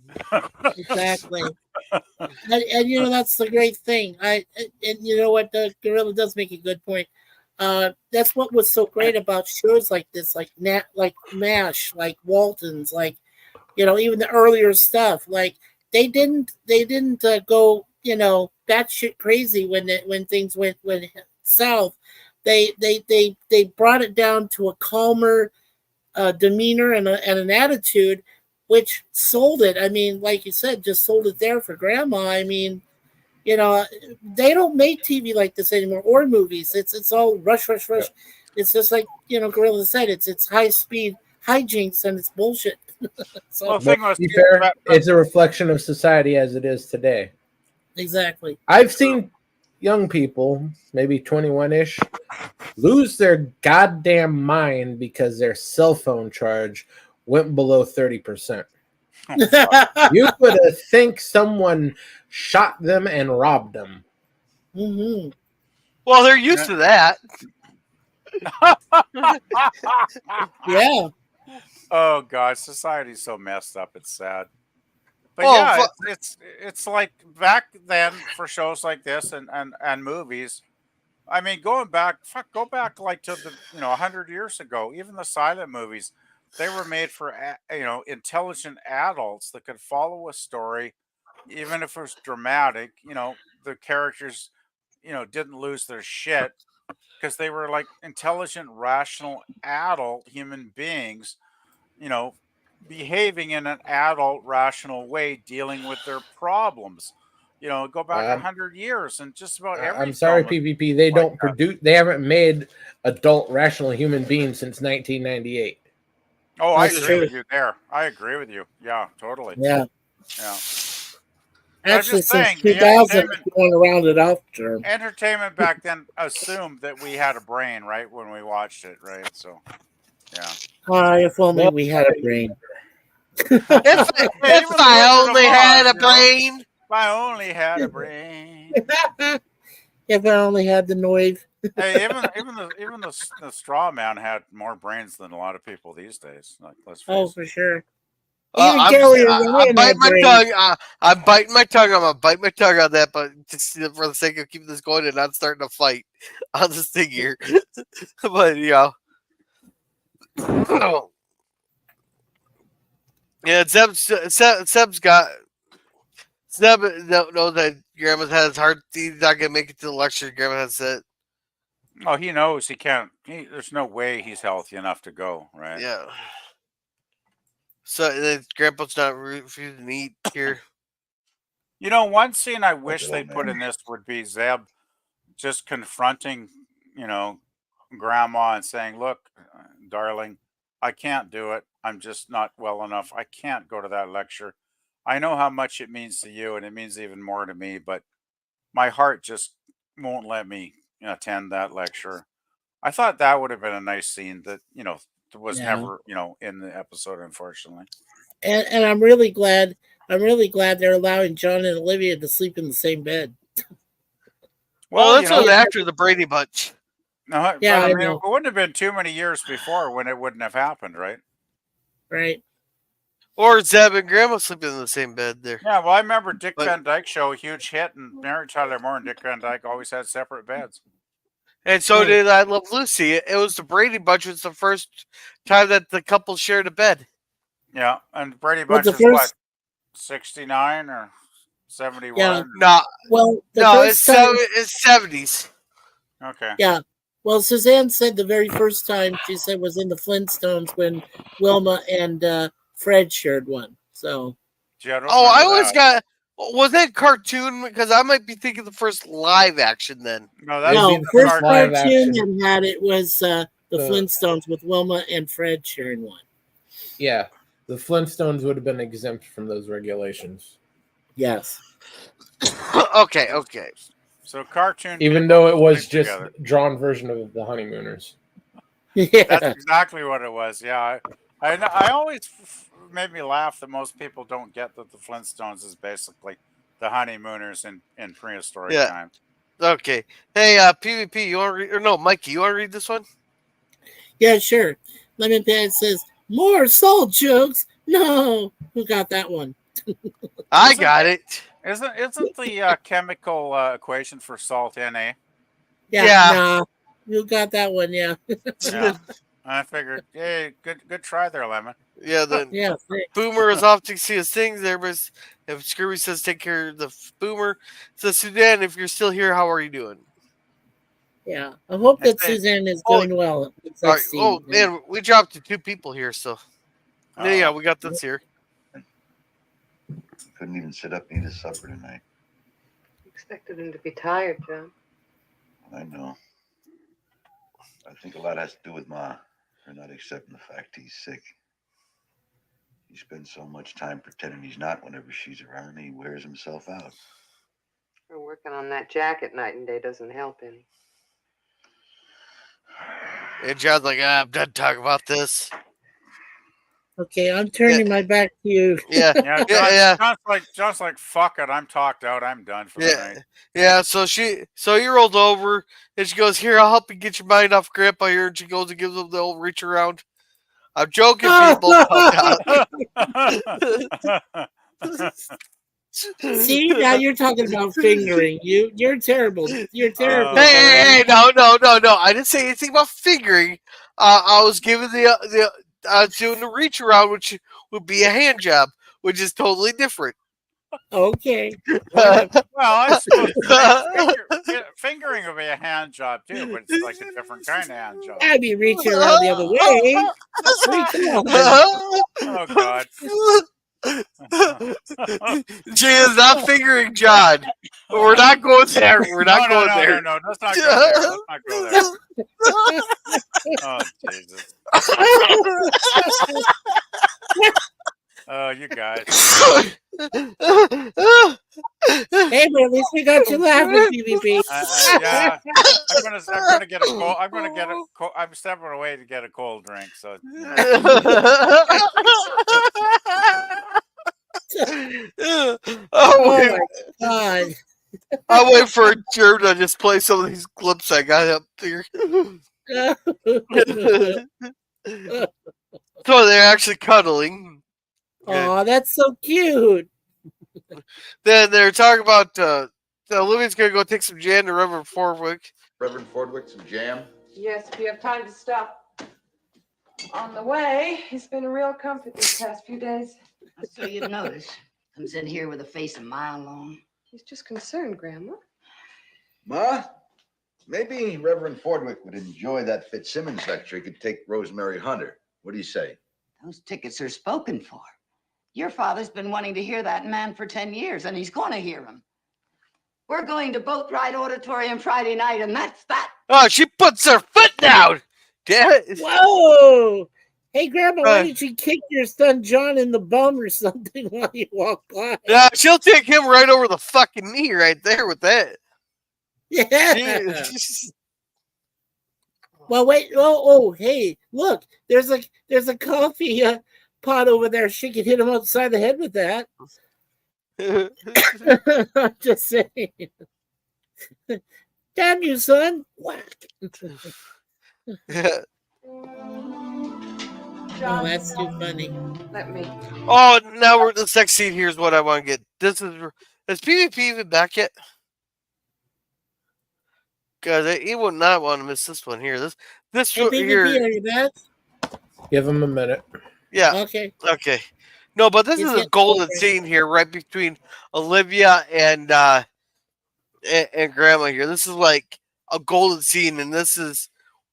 Exactly. And you know, that's the great thing. And you know what, the Gorilla does make a good point. That's what was so great about shows like this, like MASH, like Waltons, like, you know, even the earlier stuff. Like they didn't go, you know, batshit crazy when things went south. They brought it down to a calmer demeanor and an attitude, which sold it. I mean, like you said, just sold it there for grandma. I mean, you know, they don't make TV like this anymore, or movies. It's all rush. Yeah. It's just like, you know, Gorilla said, it's high speed hijinks and it's bullshit. So, well, to be fair, it's a reflection of society as it is today. Exactly. I've seen young people, maybe 21-ish, lose their goddamn mind because their cell phone charge went below 30%. You would think someone shot them and robbed them. Mm-hmm. Well, they're used to that. Yeah. Oh God, society's so messed up. It's sad. But yeah, it's like back then for shows like this and movies. I mean, go back like to the 100 years ago. Even the silent movies, they were made for intelligent adults that could follow a story, even if it was dramatic. The characters didn't lose their shit because they were like intelligent, rational, adult human beings. Behaving in an adult, rational way, dealing with their problems. Go back 100 years and just about every. I'm sorry, PvP. They don't produce. They haven't made adult, rational human beings since 1998. Oh, I agree with you there. I agree with you. Yeah, totally. Yeah. Yeah. Actually, since 2000, if you want to round it off, term. Entertainment back then assumed that we had a brain, right, when we watched it, right? So, yeah. If only we had a brain. If I only had a brain. If I only had a brain. If I only had the noise. Hey, even the straw man had more brains than a lot of people these days. Like, let's face for sure. I'm biting my tongue. I'm biting my tongue. I'm gonna bite my tongue on that, but just for the sake of keeping this going and not starting a fight on this thing here. But yeah, Seb's got. Seb don't know that Grandma's had his heart. He's not gonna make it to the lecture. Grandma has said. Oh, he knows he can't. There's no way he's healthy enough to go, right? Yeah. So Grandpa's not refusing to eat here. One scene I wish they put in this would be Zeb just confronting, Grandma and saying, "Look, darling, I can't do it. I'm just not well enough. I can't go to that lecture. I know how much it means to you, and it means even more to me, but my heart just won't let me attend that lecture." I thought that would have been a nice scene that, was never, in the episode, unfortunately. And I'm really glad they're allowing John and Olivia to sleep in the same bed. Well, that's what after the Brady Bunch. No, yeah, I mean, it wouldn't have been too many years before when it wouldn't have happened, right? Right. Or Zeb and Grandma sleeping in the same bed there. Yeah, well, I remember Dick Van Dyke Show, a huge hit, and Mary Tyler Moore and Dick Van Dyke always had separate beds. And so did I Love Lucy. It was the Brady Bunch. Was the first time that the couple shared a bed. Yeah, and Brady Bunch is what, 69 or 71? Yeah. No. Well, it's 70s. Okay. Yeah. Well, Suzanne said the very first time she said was in the Flintstones when Wilma and Fred shared one. So. I always got. Was that cartoon? Because I might be thinking the first live action then. No, first cartoon and had it was the Flintstones with Wilma and Fred sharing one. Yeah, the Flintstones would have been exempt from those regulations. Yes. Okay. So cartoon, even though it was just a drawn version of the Honeymooners. Yeah, that's exactly what it was. Yeah, I always made me laugh that most people don't get that the Flintstones is basically the honeymooners in prehistoric Yeah. times. Okay. Hey, PvP, you want to read? Or no, Mikey, you want to read this one? Yeah, sure. Lemon Pad says, more salt jokes. No. Who got that one? I got it. Isn't the chemical equation for salt Na? Yeah. Nah. Who got that one? Yeah. Yeah. I figured, hey, good try there, Lemon. Yeah, the Yeah. Boomer is off to see his things. Everybody's, if Scrooby says take care of the Boomer, says Sudan, if you're still here, how are you doing? Yeah. I hope that Suzanne is doing well. All right. Oh man, we dropped to 2 people here, so yeah, we got this here. Couldn't even sit up and eat his supper tonight. Expected him to be tired, John. I know. I think a lot has to do with Ma, her not accepting the fact he's sick. He spends so much time pretending he's not whenever she's around, he wears himself out. We're working on that jacket night and day doesn't help any. And John's like, I'm done talking about this. Okay, I'm turning my back to you. Yeah. John's like, fuck it, I'm talked out, I'm done for the night. Yeah, so he rolled over and she goes, here, I'll help you get your mind off Grandpa here. And she goes and gives him the old reach around. I'm joking, people. See, now you're talking about fingering. You're terrible. You're terrible. Hey, no. I didn't say anything about fingering. I was giving doing the reach around, which would be a hand job, which is totally different. Okay. Well, I suppose fingering would be a hand job too, but it's like a different kind of hand job. I'd be reaching around the other way. Oh God. She is not fingering John. We're not going there. We're not going there. No, let's not go there. Let's not go there. Oh Jesus. Oh, you guys. Hey, but at least we got you laughing, PvP. Yeah, I'm gonna get a cold. I'm stepping away to get a cold drink. So. Oh my God! I'll wait for Jerm to just play some of these clips I got up here. So they're actually cuddling. Oh, that's so cute. Then they're talking about Olivia's gonna go take some jam to Reverend Fordwick. Reverend Fordwick, some jam? Yes, if you have time to stop on the way. He's been a real comfort these past few days. So you'd notice. Comes in here with a face a mile long. He's just concerned, Grandma. Ma, maybe Reverend Fordwick would enjoy that Fitzsimmons lecture. He could take Rosemary Hunter. What do you say? Those tickets are spoken for. Your father's been wanting to hear that man for 10 years, and he's going to hear him. We're going to Boatright Auditorium Friday night, and that's that. Oh, she puts her foot down. Whoa! Hey, Grandma, why did you kick your son John in the bum or something while you walk by? Yeah, she'll take him right over the fucking knee right there with that. Yeah. Well, wait. Oh, hey, look. There's a coffee pot over there. She could hit him upside the head with that. I'm just saying. Damn you, son. Whack. Oh, that's too funny. Let me. Oh, now we're the next scene. Here's what I want to get. Is PvP even back yet? Guys, he would not want to miss this one here. This Hey, here. PvP, are you back? Give him a minute. Yeah. Okay. No, but this is a golden scene here, right between Olivia and Grandma here. This is like a golden scene, and this is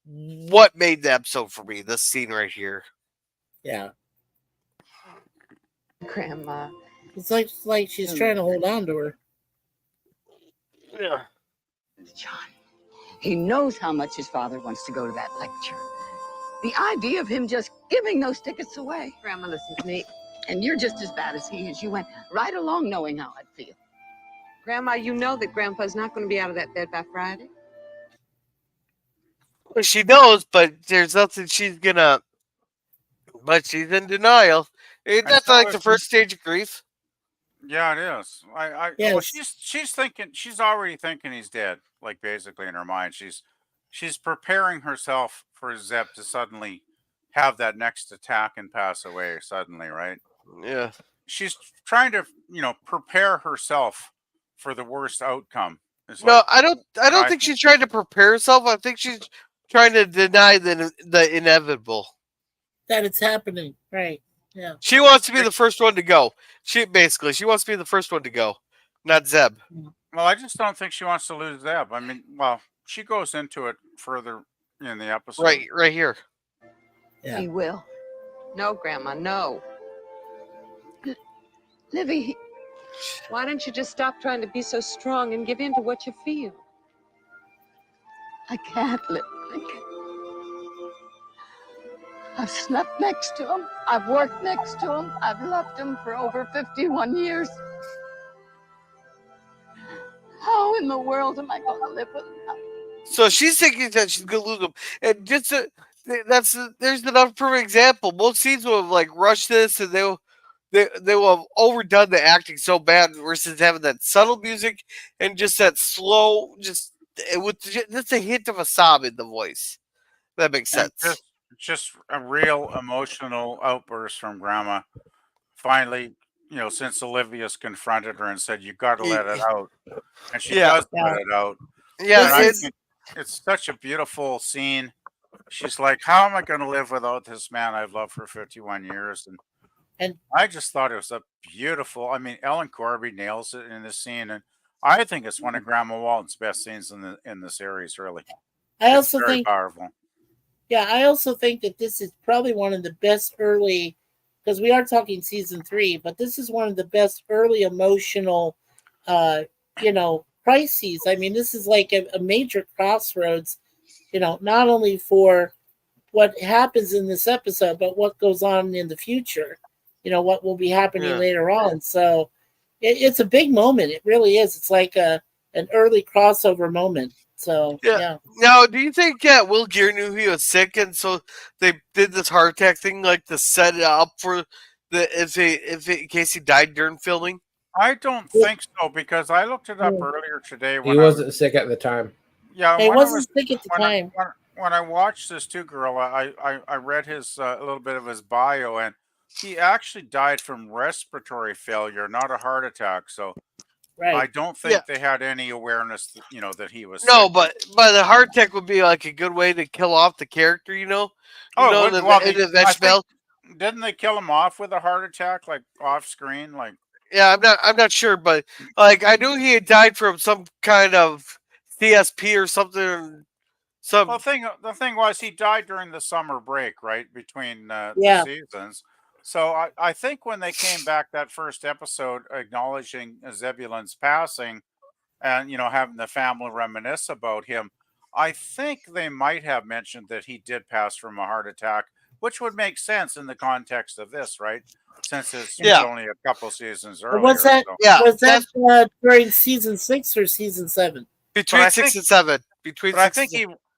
what made the episode for me. This scene right here. Yeah. Grandma. It's like she's trying to hold on to her. Yeah. John, he knows how much his father wants to go to that lecture. The idea of him just giving those tickets away. Grandma, listen to me. And you're just as bad as he is. You went right along knowing how I'd feel. Grandma, you know that Grandpa's not going to be out of that bed by Friday. Well, she knows, but there's nothing she's gonna. But she's in denial. That's like the first stage of grief. Yeah, it is. Well, Yes. she's thinking, she's already thinking he's dead. Like basically in her mind, she's preparing herself for Zeb to suddenly have that next attack and pass away suddenly, right? Yeah. She's trying to, prepare herself for the worst outcome. It's No, like I don't what I think think. she's trying to prepare herself. I think she's trying to deny the inevitable. That it's happening. Right. Yeah. She wants to be the first one to go. She wants to be the first one to go, not Zeb. Well, I just don't think she wants to lose Zeb. I mean, well, she goes into it further in the episode. Right here. Yeah. He will. No, Grandma, no. Livy, Why don't you just stop trying to be so strong and give in to what you feel? I can't live. I can't. I've slept next to him. I've worked next to him. I've loved him for over 51 years. How in the world am I going to live with him now? So she's thinking that she's gonna lose him, and there's another perfect example. Most scenes will have like rushed this, and they will have overdone the acting so bad versus having that subtle music and just that slow, with just a hint of a sob in the voice. That makes And sense. just a real emotional outburst from Grandma. Finally, since Olivia's confronted her and said, "You got to let it out," and she does let it out. Yeah, and I think it's such a beautiful scene. She's like, "How am I going to live without this man I've loved for 51 years?" And I just thought it was a beautiful. I mean, Ellen Corby nails it in this scene, and I think it's one of Grandma Walton's best scenes in the series. Really, I it's also very think, powerful. yeah, I also think that this is probably one of the best early, because we are talking season 3, but this is one of the best early emotional, crises. I mean, this is like a major crossroads, not only for what happens in this episode, but what goes on in the future, what will be happening later on. So it's a big moment. It really is. It's like an early crossover moment. So, yeah. Now, do you think Will Geer knew he was sick, and so they did this heart attack thing, like to set it up for in case he died during filming? I don't think so, because I looked it up earlier today. He wasn't sick at the time. Yeah, He wasn't sick at the time. When I watched this too, girl, I read his a little bit of his bio, and he actually died from respiratory failure, not a heart attack. So Right. I don't think they had any awareness, that he was No, sick. but the heart attack would be like a good way to kill off the character, Didn't they kill him off with a heart attack, like off screen, like? Yeah, I'm not sure, but like I knew he had died from some kind of CSP or something. Well, the thing was, he died during the summer break, right, between the seasons. So I think when they came back that first episode, acknowledging Zebulon's passing, and having the family reminisce about him, I think they might have mentioned that he did pass from a heart attack, which would make sense in the context of this, right? Since it's only a couple seasons earlier. Was that so. during season 6 or season 7? Between 6 and 7. I think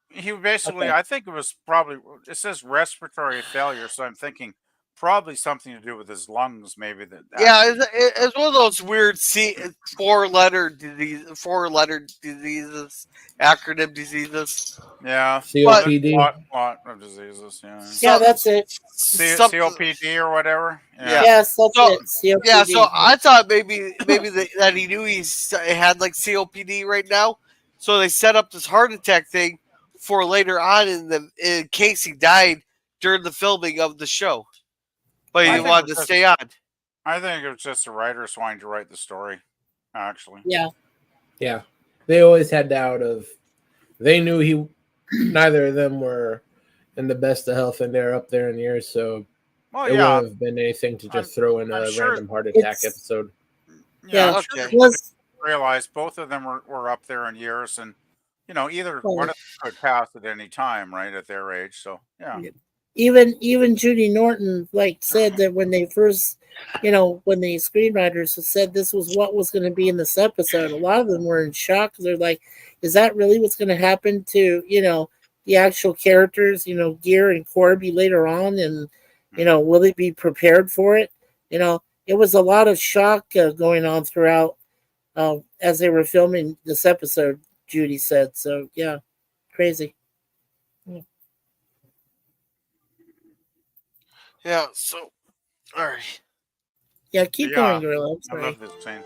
he basically, I think it was probably, it says respiratory failure, so I'm thinking probably something to do with his lungs, maybe. It's one of those weird four-letter diseases, acronym diseases. Yeah, COPD. Lot of diseases. Yeah, yeah, that's it. COPD or whatever. Yeah. Yes, that's it. COPD. Yeah, so I thought maybe that he knew he had like COPD right now, so they set up this heart attack thing for later on in case he died during the filming of the show. But he wanted to stay on. I think it was just the writers wanting to write the story, actually. Yeah. Yeah. They always had doubt of, they knew neither of them were in the best of health, and they're up there in years, so it wouldn't have been anything to just throw in a random heart attack episode. Yeah, I'm sure realized both of them were up there in years, and either one of them could pass at any time, right, at their age. So even Judy Norton said that when they first, when the screenwriters said this was what was going to be in this episode, a lot of them were in shock. They're like, "Is that really what's going to happen to the actual characters? Gear and Corby later on, and will they be prepared for it?" it was a lot of shock going on throughout as they were filming this episode. Judy said so. Yeah, crazy. Yeah. So, all right. Yeah, keep going, Gorilla. I love this scene.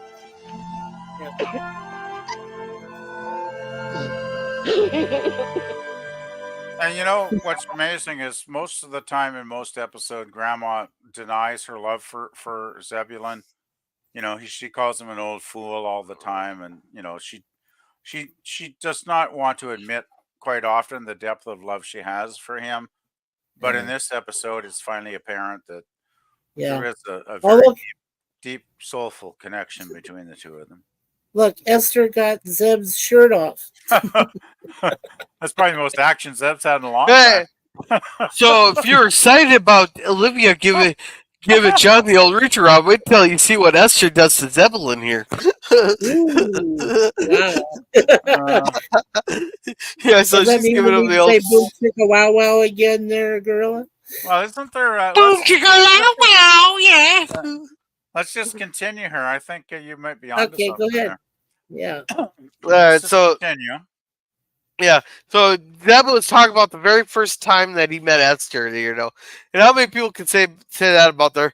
And you know what's amazing is most of the time in most episodes, Grandma denies her love for Zebulon. You know, she calls him an old fool all the time, and you know she does not want to admit quite often the depth of love she has for him. But in this episode, it's finally apparent that there is a very deep, soulful connection between the two of them. Look, Esther got Zeb's shirt off. That's probably the most action Zeb's had in a long time. So if you're excited about Olivia giving John the old reach around, wait till you see what Esther does to Zebulon here. Yeah, so does that she's mean giving we him need the to old. say boom chicka wow wow again there, Gorilla? Well, isn't there? Boom chicka wow wow, yeah. Let's just continue her. I think you might be onto Okay, something go ahead. there. Yeah. All right, so continue. Yeah, so Zebulon was talking about the very first time that he met Esther, you know, and how many people can say that about their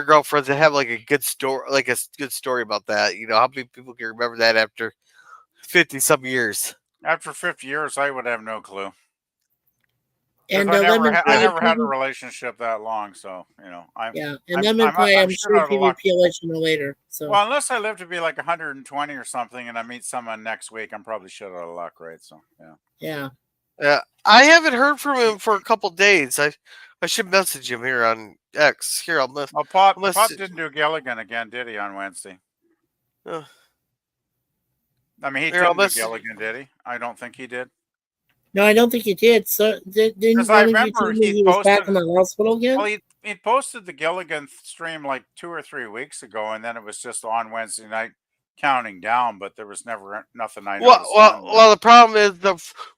girlfriends that have like a good story, about that, you know? How many people can remember that after 50 some years? After 50 years, I would have no clue. And I lemon never, pie. I never had a relationship that long, so you know. And lemon pie, I'm sure PvP will let you know later. So. Well, unless I live to be like 120 or something, and I meet someone next week, I'm probably shit out of luck, right? So yeah. I haven't heard from him for a couple days. I should message him here on X. Here, I'll message. Well, Pop didn't do Gilligan again, did he, on Wednesday? I mean, he didn't do Gilligan, did he? I don't think he did. No, I don't think he did. So didn't I remember he was back in the hospital again? Well, he posted the Gilligan stream like 2 or 3 weeks ago, and then it was just on Wednesday night counting down, but there was never nothing I noticed. Well, the problem is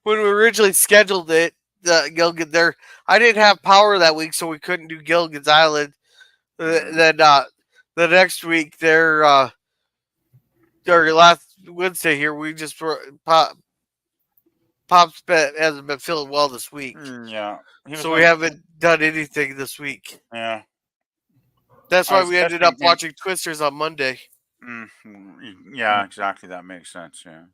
when we originally scheduled it, the Gilligan there, I didn't have power that week, so we couldn't do Gilligan's Island. Then the next week, their last Wednesday here, we just Pop's bet hasn't been feeling well this week. Yeah. So we haven't done anything this week. Yeah. That's why we ended up watching Twisters on Monday. Yeah, exactly. That makes sense. Yeah.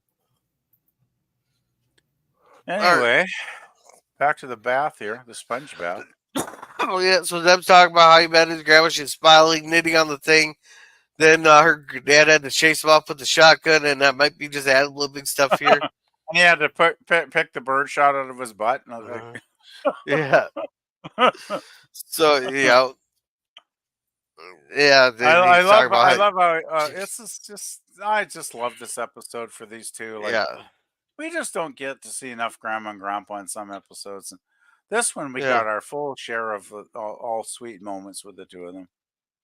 Anyway, back to the bath here, the sponge bath. Oh, yeah. So Zeb's talking about how he met his grandma. She's smiling, knitting on the thing. Then her dad had to chase him off with the shotgun, and that might be just ad-libbing stuff here. And he had to pick the bird shot out of his butt. And I was like, yeah. So, you know. Yeah. I love how I just love this episode for these two. Like, we just don't get to see enough Grandma and Grandpa in some episodes. And this one, we got our full share of all sweet moments with the two of them.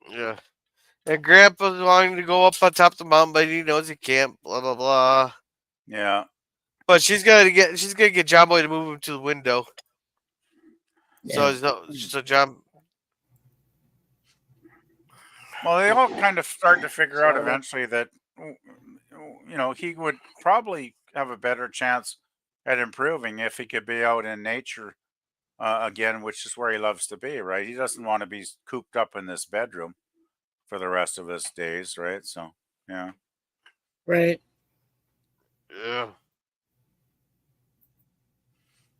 Yeah. And Grandpa's wanting to go up on top of the mountain, but he knows he can't. Blah blah blah. Yeah. But she's gonna get John Boy to move him to the window. Yeah. So John. Well, they all kind of start to figure out eventually that, you know, he would probably have a better chance at improving if he could be out in nature again, which is where he loves to be, right? He doesn't want to be cooped up in this bedroom for the rest of his days, right? So, yeah. Right. Yeah.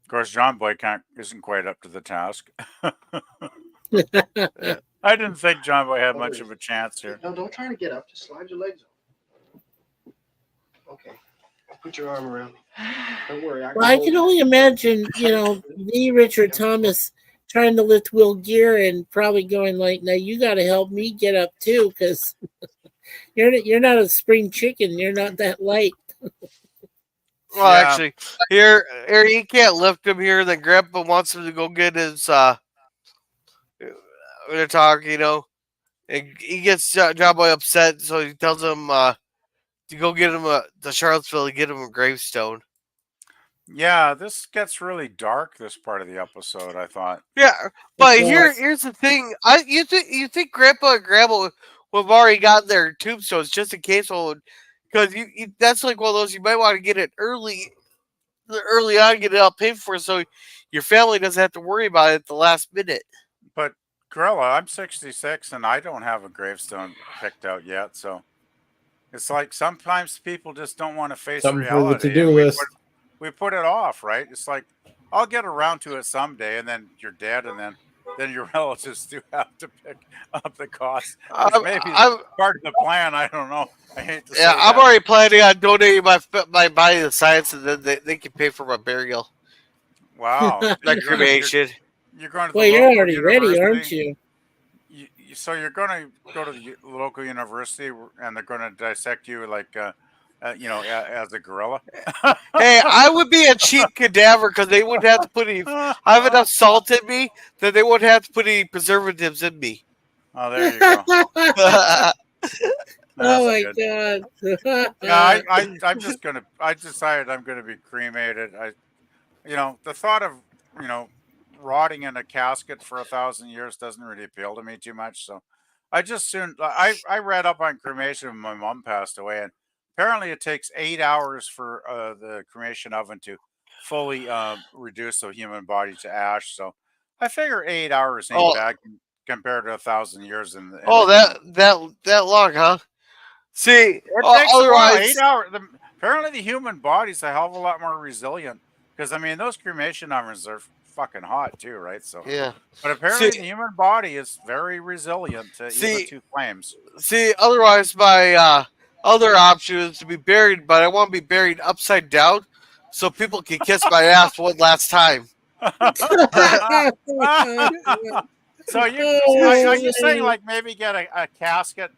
Of course, John Boy isn't quite up to the task. I didn't think John Boy had much of a chance here. No, don't try to get up. Just slide your legs up. Okay. Put your arm around me. Don't worry. I can only imagine, you know, me, Richard Thomas, trying to lift Will Gear and probably going like, "Now you got to help me get up too, because you're not a spring chicken. You're not that light." Well, actually, here he can't lift him here. Then Grandpa wants him to go get his. They're talking, you know, and he gets John Boy upset, so he tells him to go get him to Charlottesville to get him a gravestone. Yeah, this gets really dark. This part of the episode, I thought. Yeah, but does. here's the thing. You think Grandpa and Grandma would have already got their tombstones just in case one, because that's like one of those you might want to get it early on, get it all paid for, so your family doesn't have to worry about it at the last minute. But Gorilla, I'm 66 and I don't have a gravestone picked out yet. So it's like sometimes people just don't want to face Something for the reality, to-do and list. we put it off, right? It's like I'll get around to it someday, and then you're dead, and then your relatives do have to pick up the cost. Which maybe I'm, part of the plan. I don't know. I hate to say yeah, I'm that. already planning on donating my body to science, and then they can pay for my burial, Wow. my You're gonna cremation. you're going to the Well, you're local already ready, aren't university. you? So you're going to go to the local university, and they're going to dissect you like, as a gorilla. Hey, I would be a cheap cadaver because they wouldn't have to put any. I have enough salt in me that they wouldn't have to put any preservatives in me. Oh, there you go. Oh That's my good. god. No, I'm just gonna. I decided I'm gonna be cremated. The thought of rotting in a casket for 1,000 years doesn't really appeal to me too much. So I just soon. I read up on cremation when my mom passed away, and apparently it takes 8 hours for the cremation oven to fully reduce the human body to ash. So I figure 8 hours ain't oh, bad compared to 1,000 years oh, that long, huh? See, It takes a while. otherwise, 8 hours. Apparently, the human body's a hell of a lot more resilient. Because I mean, those cremation ovens are fucking hot too, right? So, yeah. but See, apparently, the human body is very resilient to even see, to flames. otherwise, my other option is to be buried, but I want to be buried upside down, so people can kiss my ass one last time. So are you saying like maybe get a casket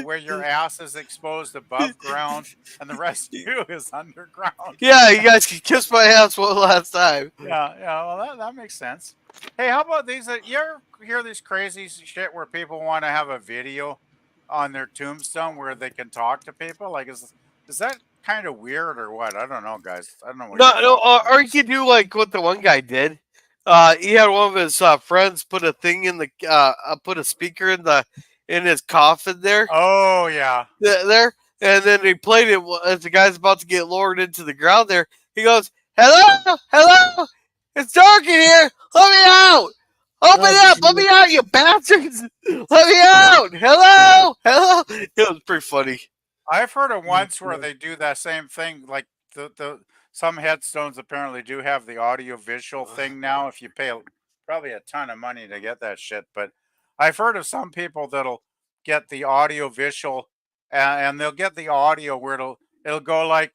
where your ass is exposed above ground and the rest of you is underground? Yeah, you guys can kiss my ass one last time. Yeah. Well, that makes sense. Hey, how about these? You ever hear this crazy shit where people want to have a video on their tombstone where they can talk to people? Like, is that kind of weird or what? I don't know, guys. I don't know what No, your no, thoughts or you can do like what the one guy did. He had one of his friends put a thing in the put a speaker in his coffin there, are. Oh yeah. there, and then he played it as the guy's about to get lowered into the ground. There, he goes, "Hello, hello, it's dark in here. Let me out. Open up. Let me out, you bastards. Let me out. Hello, hello." It was pretty funny. I've heard of once where they do that same thing. Like the some headstones apparently do have the audio visual thing now. If you pay probably a ton of money to get that shit, but I've heard of some people that'll get the audio visual, and they'll get the audio where it'll go like,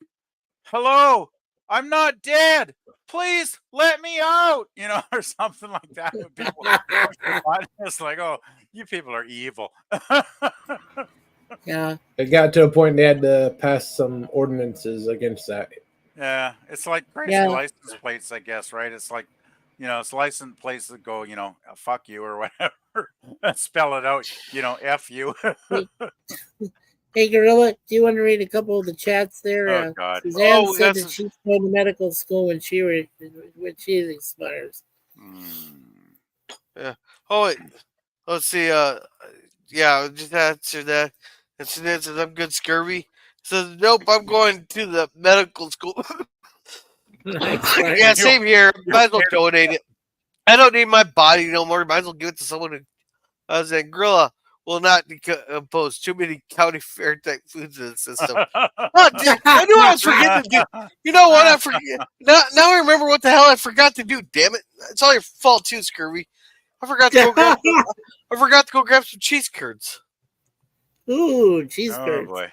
"Hello, I'm not dead. Please let me out," or something like that. When people push the button, it's like, "Oh, you people are evil." Yeah. It got to a point they had to pass some ordinances against that. Yeah, it's like crazy Yeah. license plates, I guess, right? It's like, it's license plates that go, fuck you or whatever. Spell it out, F you. Hey, Gorilla, do you want to read a couple of the chats there? Oh, God. Suzanne Oh, said that's that she's going to medical school when she expires. yeah. Oh, wait. Let's see. Yeah, just answer that. And Suzanne says, "I'm good, scurvy." Says, "Nope, I'm going to the medical school." Yeah, same here. Might as well donate it. I don't need my body no more. Might as well give it to someone who. I was saying, Grilla will not impose too many county fair type foods in the system. Oh, dude, I knew I was forgetting to do. You know what? I forget. Now I remember what the hell I forgot to do. Damn it! It's all your fault too, Scurvy. I forgot to go grab some cheese curds. Ooh, cheese Oh, curds. boy.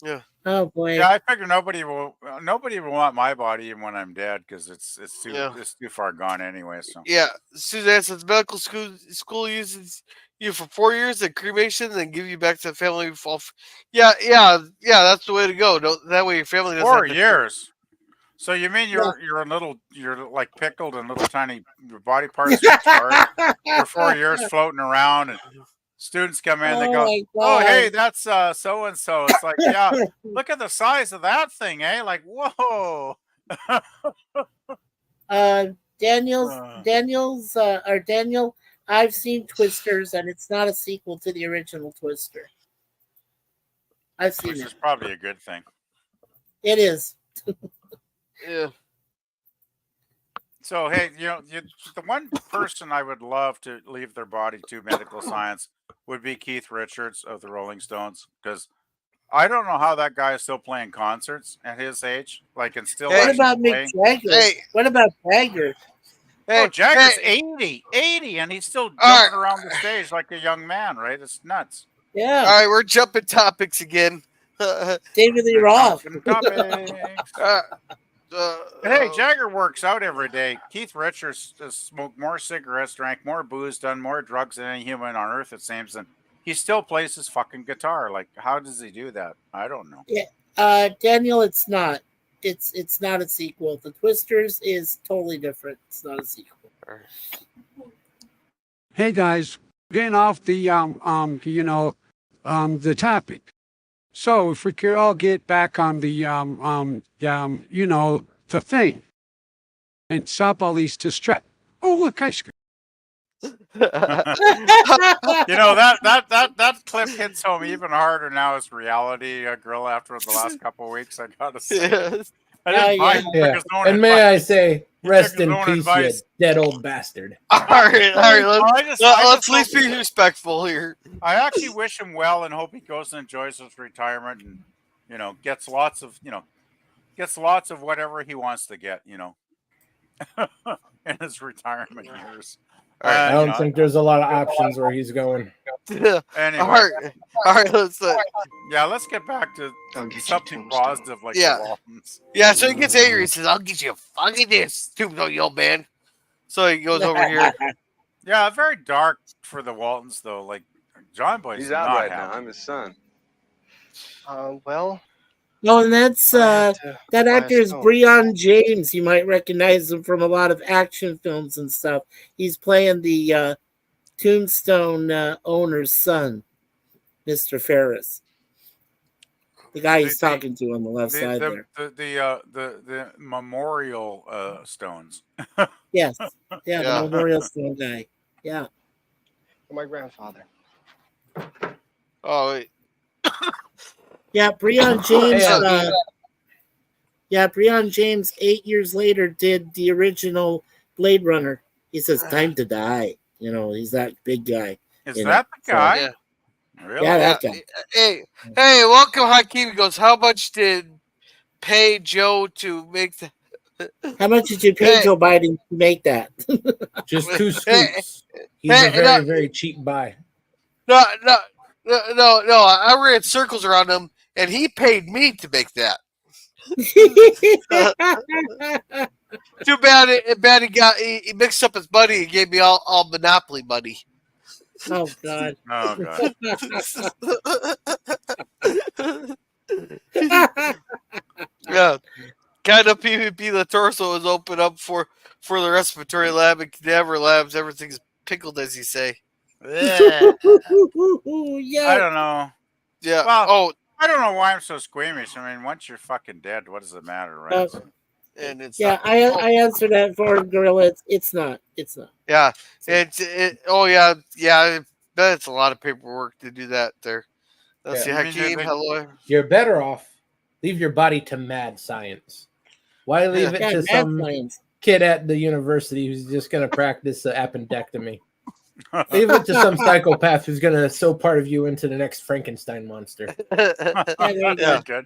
Yeah. Oh boy. Yeah, I figure nobody will want my body even when I'm dead because it's too far gone anyway. So Yeah, Suzanne says medical school uses you for 4 years at cremation, then give you back to the family. Yeah. That's the way to go. That way your family doesn't. 4 years. So you mean you're like pickled and little tiny your body parts are charred for 4 years floating around, and students come in, they go, "Oh, hey, that's so and so." It's like, yeah, look at the size of that thing, eh? Like, whoa, Daniel, I've seen Twisters, and it's not a sequel to the original Twister. I've seen Which it. is probably a good thing. It is. Yeah. So, hey, the one person I would love to leave their body to medical science would be Keith Richards of the Rolling Stones, because I don't know how that guy is still playing concerts at his age, and still. What actually about Mick playing. Jagger? What about Jagger? Oh, Jagger's 80, and he's still jumping around the stage like a young man, right? It's nuts. Yeah. All right, we're jumping topics again. David Lee Roth. Hey, Jagger works out every day. Keith Richards has smoked more cigarettes, drank more booze, done more drugs than any human on earth, it seems, and he still plays his fucking guitar. How does he do that? I don't know. Yeah, Daniel, it's not. It's not a sequel. The Twisters is totally different. It's not a sequel. Hey guys, getting off the the topic. So if we could all get back on the the thing, and stop all these distract. Oh look, ice cream. That clip hits home even harder now as reality, Grill, after the last couple of weeks. I gotta say. Yes. And may I say, rest in peace, you dead old bastard. All right. Let's at least be respectful here. I actually wish him well and hope he goes and enjoys his retirement and gets lots of whatever he wants to get in his retirement years. I don't think there's a lot of options where he's going. Anyway. All right. Let's get back to something positive like the Waltons. Yeah, so he gets angry. He says, "I'll get you fucking this, stupid old man." So he goes over here. Yeah, very dark for the Waltons though. John Boy's he's out not right happy. now. I'm his son. Well. No, and that's that actor is Breon James. You might recognize him from a lot of action films and stuff. He's playing the Tombstone owner's son, Mr. Ferris. The guy he's talking to on the left side there. The memorial stones. Yes. Yeah, the memorial stone guy. Yeah. My grandfather. Oh wait. Yeah, Breon James. Breon James 8 years later did the original Blade Runner. He says, "Time to die." He's that big guy. Is that the guy? Yeah. Really? Yeah, that guy. Hey, welcome, Hakeem. He goes, "How much did pay Joe to make the?" How much did you pay Joe Biden to make that? Just 2 scoops. He's a very, very cheap buy. No. I ran circles around him, and he paid me to make that. Too bad. He mixed up his money and gave me all Monopoly money. Oh God. Oh God. Yeah. Kind of PvP. The torso is open up for the respiratory lab and cadaver labs. Everything's pickled, as you say. Yeah. I don't know. Yeah. Well, I don't know why I'm so squeamish. I mean, once you're fucking dead, what does it matter, right? And it's I answered that for him, Gorilla. It's not. Yeah. It's a lot of paperwork to do that there. Let's see, Hakeem, hello. You're better off. Leave your body to mad science. Why leave it to some kid at the university who's just going to practice appendectomy? Leave it to some psychopath who's going to sew part of you into the next Frankenstein monster. Yeah. Good.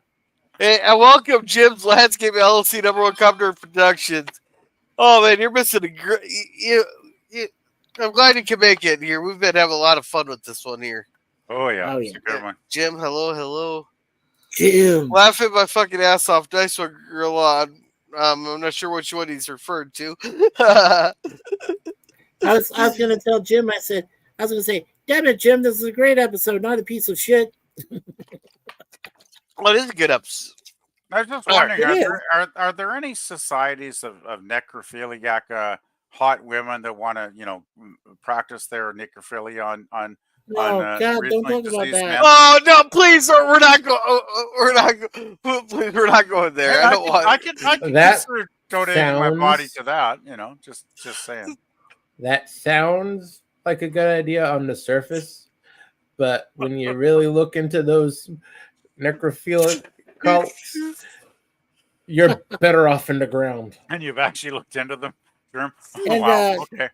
Hey, and welcome Jim's Landscape LLC #1 Computer Productions. Oh man, you're missing a great. I'm glad you can make it here. We've been having a lot of fun with this one here. Oh yeah, it's a good one. Jim, hello. Jim, laughing my fucking ass off. Nice one, Gorilla. I'm not sure which one he's referred to. I was going to tell Jim. I was going to say, "Damn it, Jim! This is a great episode, not a piece of shit." Well, it is a good episode. I was just wondering, are there any societies of necrophiliac hot women that want to, practice their necrophilia on No, God, don't recently talk about deceased that. men. Oh no! Please, we're not going. We're not. Please, we're not going there. Hey, I don't want. I can That consider donating my body sounds- to that. Just saying. That sounds like a good idea on the surface, but when you really look into those necrophilic cults, you're better off in the ground. And you've actually looked into them, Germ? And, Wow. Okay.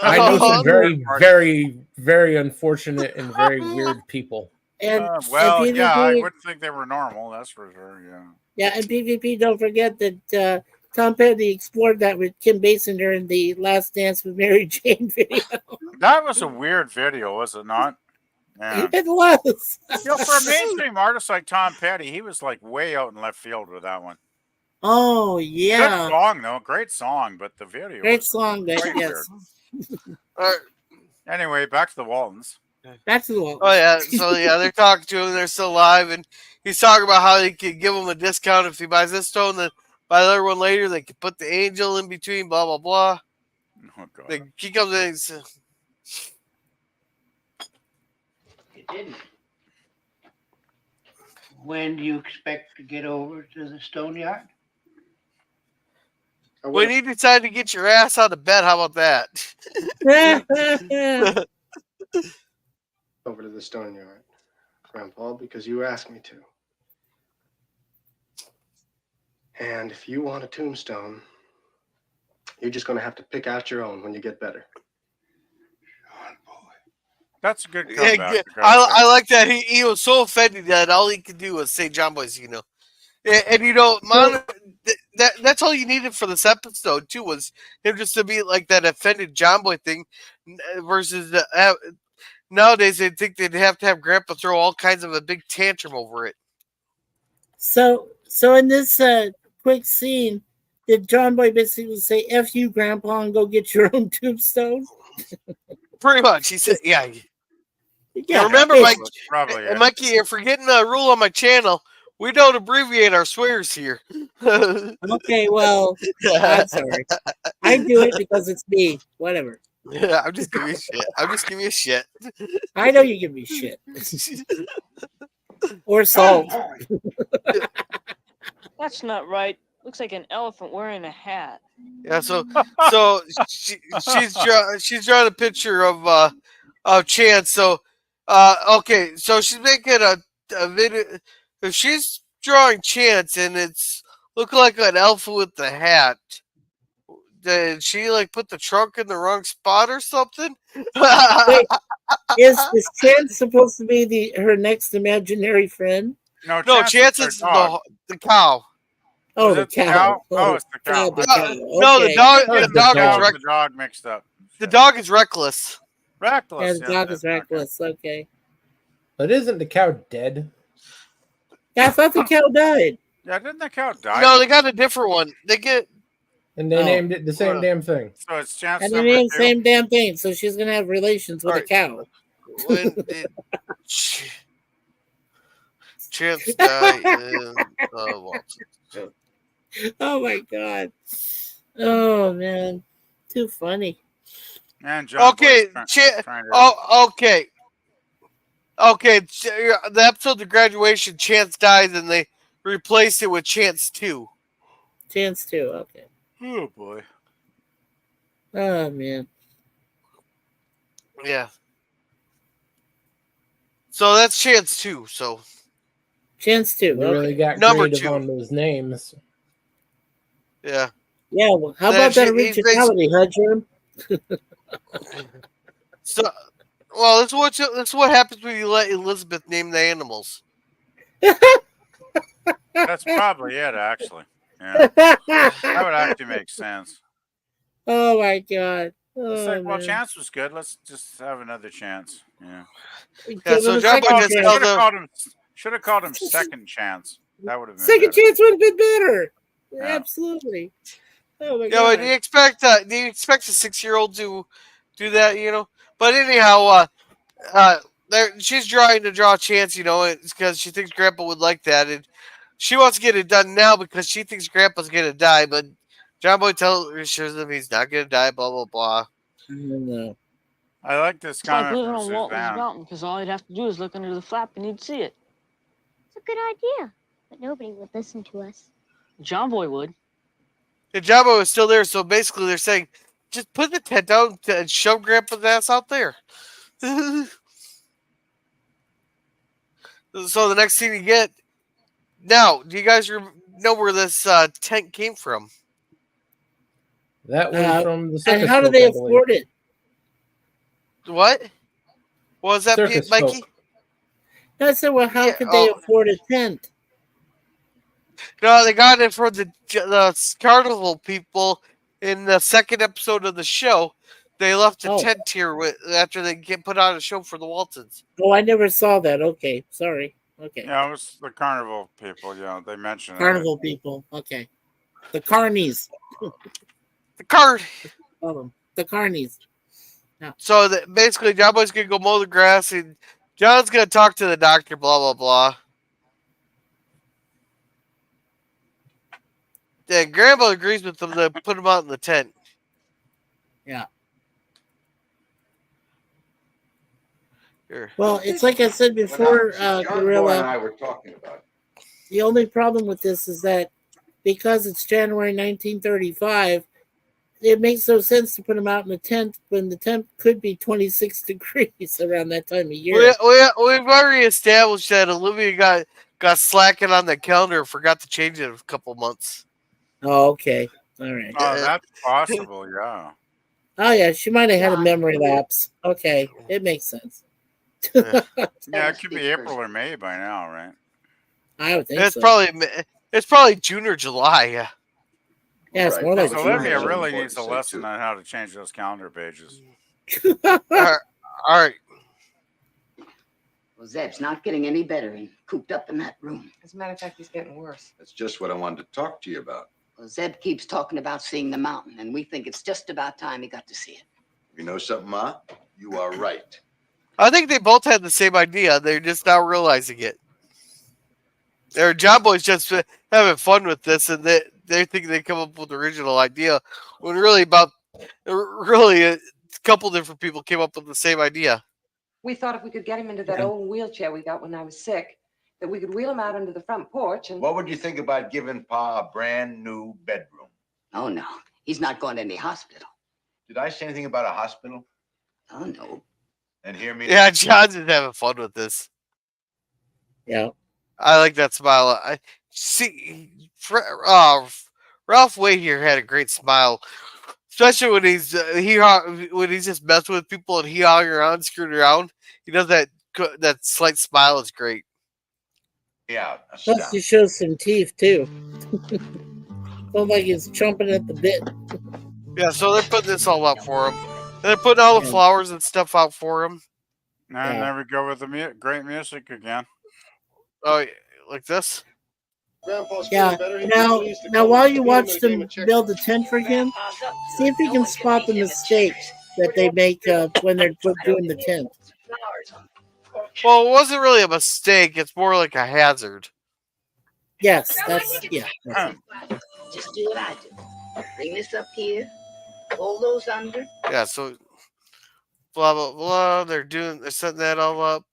I know some very, very, very unfortunate and very weird people. And well, and yeah, I PvP wouldn't think they were normal. That's for sure. Yeah. Yeah, and PvP, don't forget that Tom Petty explored that with Kim Basinger in the Last Dance with Mary Jane video. That was a weird video, was it not? Yeah. It was. For a mainstream artist like Tom Petty, he was like way out in left field with that one. Oh, yeah. Good song, though. Great song, but the video. Great was song, but quite yes. weird. Anyway, back to the Waltons. Back to the Waltons. Oh yeah, so yeah, they're talking to him. They're still alive, and he's talking about how they could give him a discount if he buys this stone. Then buy the other one later. They could put the angel in between. Blah blah blah. Oh God. He comes in. And says, You didn't. When do you expect to get over to the stone yard? when you decide to get your ass out of bed, how about that? Over to the stone yard, Grandpa, because you asked me to. And if you want a tombstone, you're just going to have to pick out your own when you get better. That's a good Yeah, comeback. I like that. He was so offended that all he could do was say John Boy's, And that's all you needed for this episode too, was him just to be like that offended John Boy thing, versus nowadays they'd think they'd have to have Grandpa throw all kinds of a big tantrum over it. So in this quick scene, did John Boy basically say "F you, Grandpa" and go get your own tombstone? Pretty much, he said, "Yeah." Yeah. Remember, probably. Yeah. Mikey, you're forgetting a rule on my channel. We don't abbreviate our swears here. Okay, well, I'm sorry. I do it because it's me. Whatever. Yeah, I'm just giving you shit. I know you give me shit. Or salt. That's not right. Looks like an elephant wearing a hat. Yeah, so she's drawing a picture of Chance. So okay, so she's making a video. If she's drawing Chance and it's looking like an elephant with the hat, did she like put the trunk in the wrong spot or something? Wait, is Chance supposed to be her next imaginary friend? No, Chance is the cow. Oh, the cow. Oh, it's the cow. No, the dog. The dog is the dog mixed up. The dog is reckless. Reckless. Yeah, the dog is reckless. Okay. But isn't the cow dead? Yeah, I thought the cow died. Yeah, didn't the cow die? No, they got a different one. And they named it the same damn thing. So it's Chance. And they named the same damn thing. So she's gonna have relations with a cow. When did Chance die in Waltons? Oh my god. Oh man. Too funny. And John okay, okay. The episode of graduation, Chance dies and they replaced it with Chance 2. Chance 2, okay. Oh boy. Oh man. Yeah. So that's Chance 2. So Chance 2. We really got Number creative 2 on those names. Yeah. Yeah. Well, how about that originality, huh, Jim? So, well, that's what happens when you let Elizabeth name the animals. That's probably it, actually. Yeah. That would actually make sense. Oh my god. It's like, well, man. Chance was good. Let's just have another chance. Yeah. Yeah, so John Boy just should have called him Second Chance. That would have been Second better. Chance would have been better. Yeah. Absolutely. Oh my Yeah, god. but do you expect a 6-year-old to do that? But anyhow, she's trying to draw Chance, it's because she thinks Grandpa would like that, and she wants to get it done now because she thinks Grandpa's gonna die. But John Boy tells him he's not gonna die. Blah blah blah. No. I like this It's like comment living from on Walton's Suzanne. Mountain, because all you'd have to do is look under the flap and you'd see it. It's a good idea, but nobody would listen to us. John Boy would. The Jabba is still there, so basically they're saying, just put the tent down and shove Grandpa's ass out there. So the next scene you get, now, do you guys know where this tent came from? That was from the circus. And how do folk, they I believe. afford it? What? What was that, Circus Mikey? folk. I said, well, how could they afford a tent? No, they got it from the carnival people in the second episode of the show. They left a tent here after they put on a show for the Waltons. Oh, I never saw that. Okay, sorry. Okay. Yeah, it was the carnival people. Yeah, they mentioned Carnival people. Okay. The carnies. The card. The carnies. Yeah. So basically, John Boy's going to go mow the grass, and John's going to talk to the doctor, blah, blah, blah. Yeah, Grandma agrees with them to put him out in the tent. Yeah. Here. Well, it's like I said before, John Boy Gorilla. and I were talking about. The only problem with this is that because it's January 1935, it makes no sense to put him out in a tent when the temp could be 26 degrees around that time of year. We've already established that Olivia got slacking on the calendar and forgot to change it a couple months. Oh, okay. All right. Oh, that's possible, yeah. Oh, yeah. She might have had a memory lapse. Okay. It makes sense. Yeah, it could be April or May by now, right? I would think It's so. probably June or July. Yeah. Yeah, it's more like So Olivia really needs a lesson on how to change those calendar pages. All right. Well, Zeb's not getting any better and cooped up in that room. As a matter of fact, he's getting worse. That's just what I wanted to talk to you about. Well, Zeb keeps talking about seeing the mountain, and we think it's just about time he got to see it. You know something, Ma? You are right. I think they both had the same idea. They're just now realizing it. Their John Boy's just having fun with this, and they think they come up with the original idea, when really a couple different people came up with the same idea. We thought if we could get him into that old wheelchair we got when I was sick, that we could wheel him out into the front porch and... What would you think about giving Pa a brand new bedroom? Oh, no. He's not going to any hospital. Did I say anything about a hospital? Oh, no. And hear me? Yeah, John's just having fun with this. Yeah. I like that smile. I see. Ralph Way here had a great smile, especially when he's just messing with people and he hung around, screwing around. He does that slight smile is great. Yeah. Plus, he shows some teeth too. Looks like he's chomping at the bit. Yeah, so they're putting this all out for him. And they're putting all the flowers and stuff out for him. And there we go with the great music again. Oh, like this? Yeah. Now, while you watch them build the tent for him, see if you can spot the mistakes that they make when they're doing the tent. Well, it wasn't really a mistake. It's more like a hazard. Yes, that's. Just do what I do. Bring this up here. Hold those under. Yeah, so blah blah blah. They're setting that all up.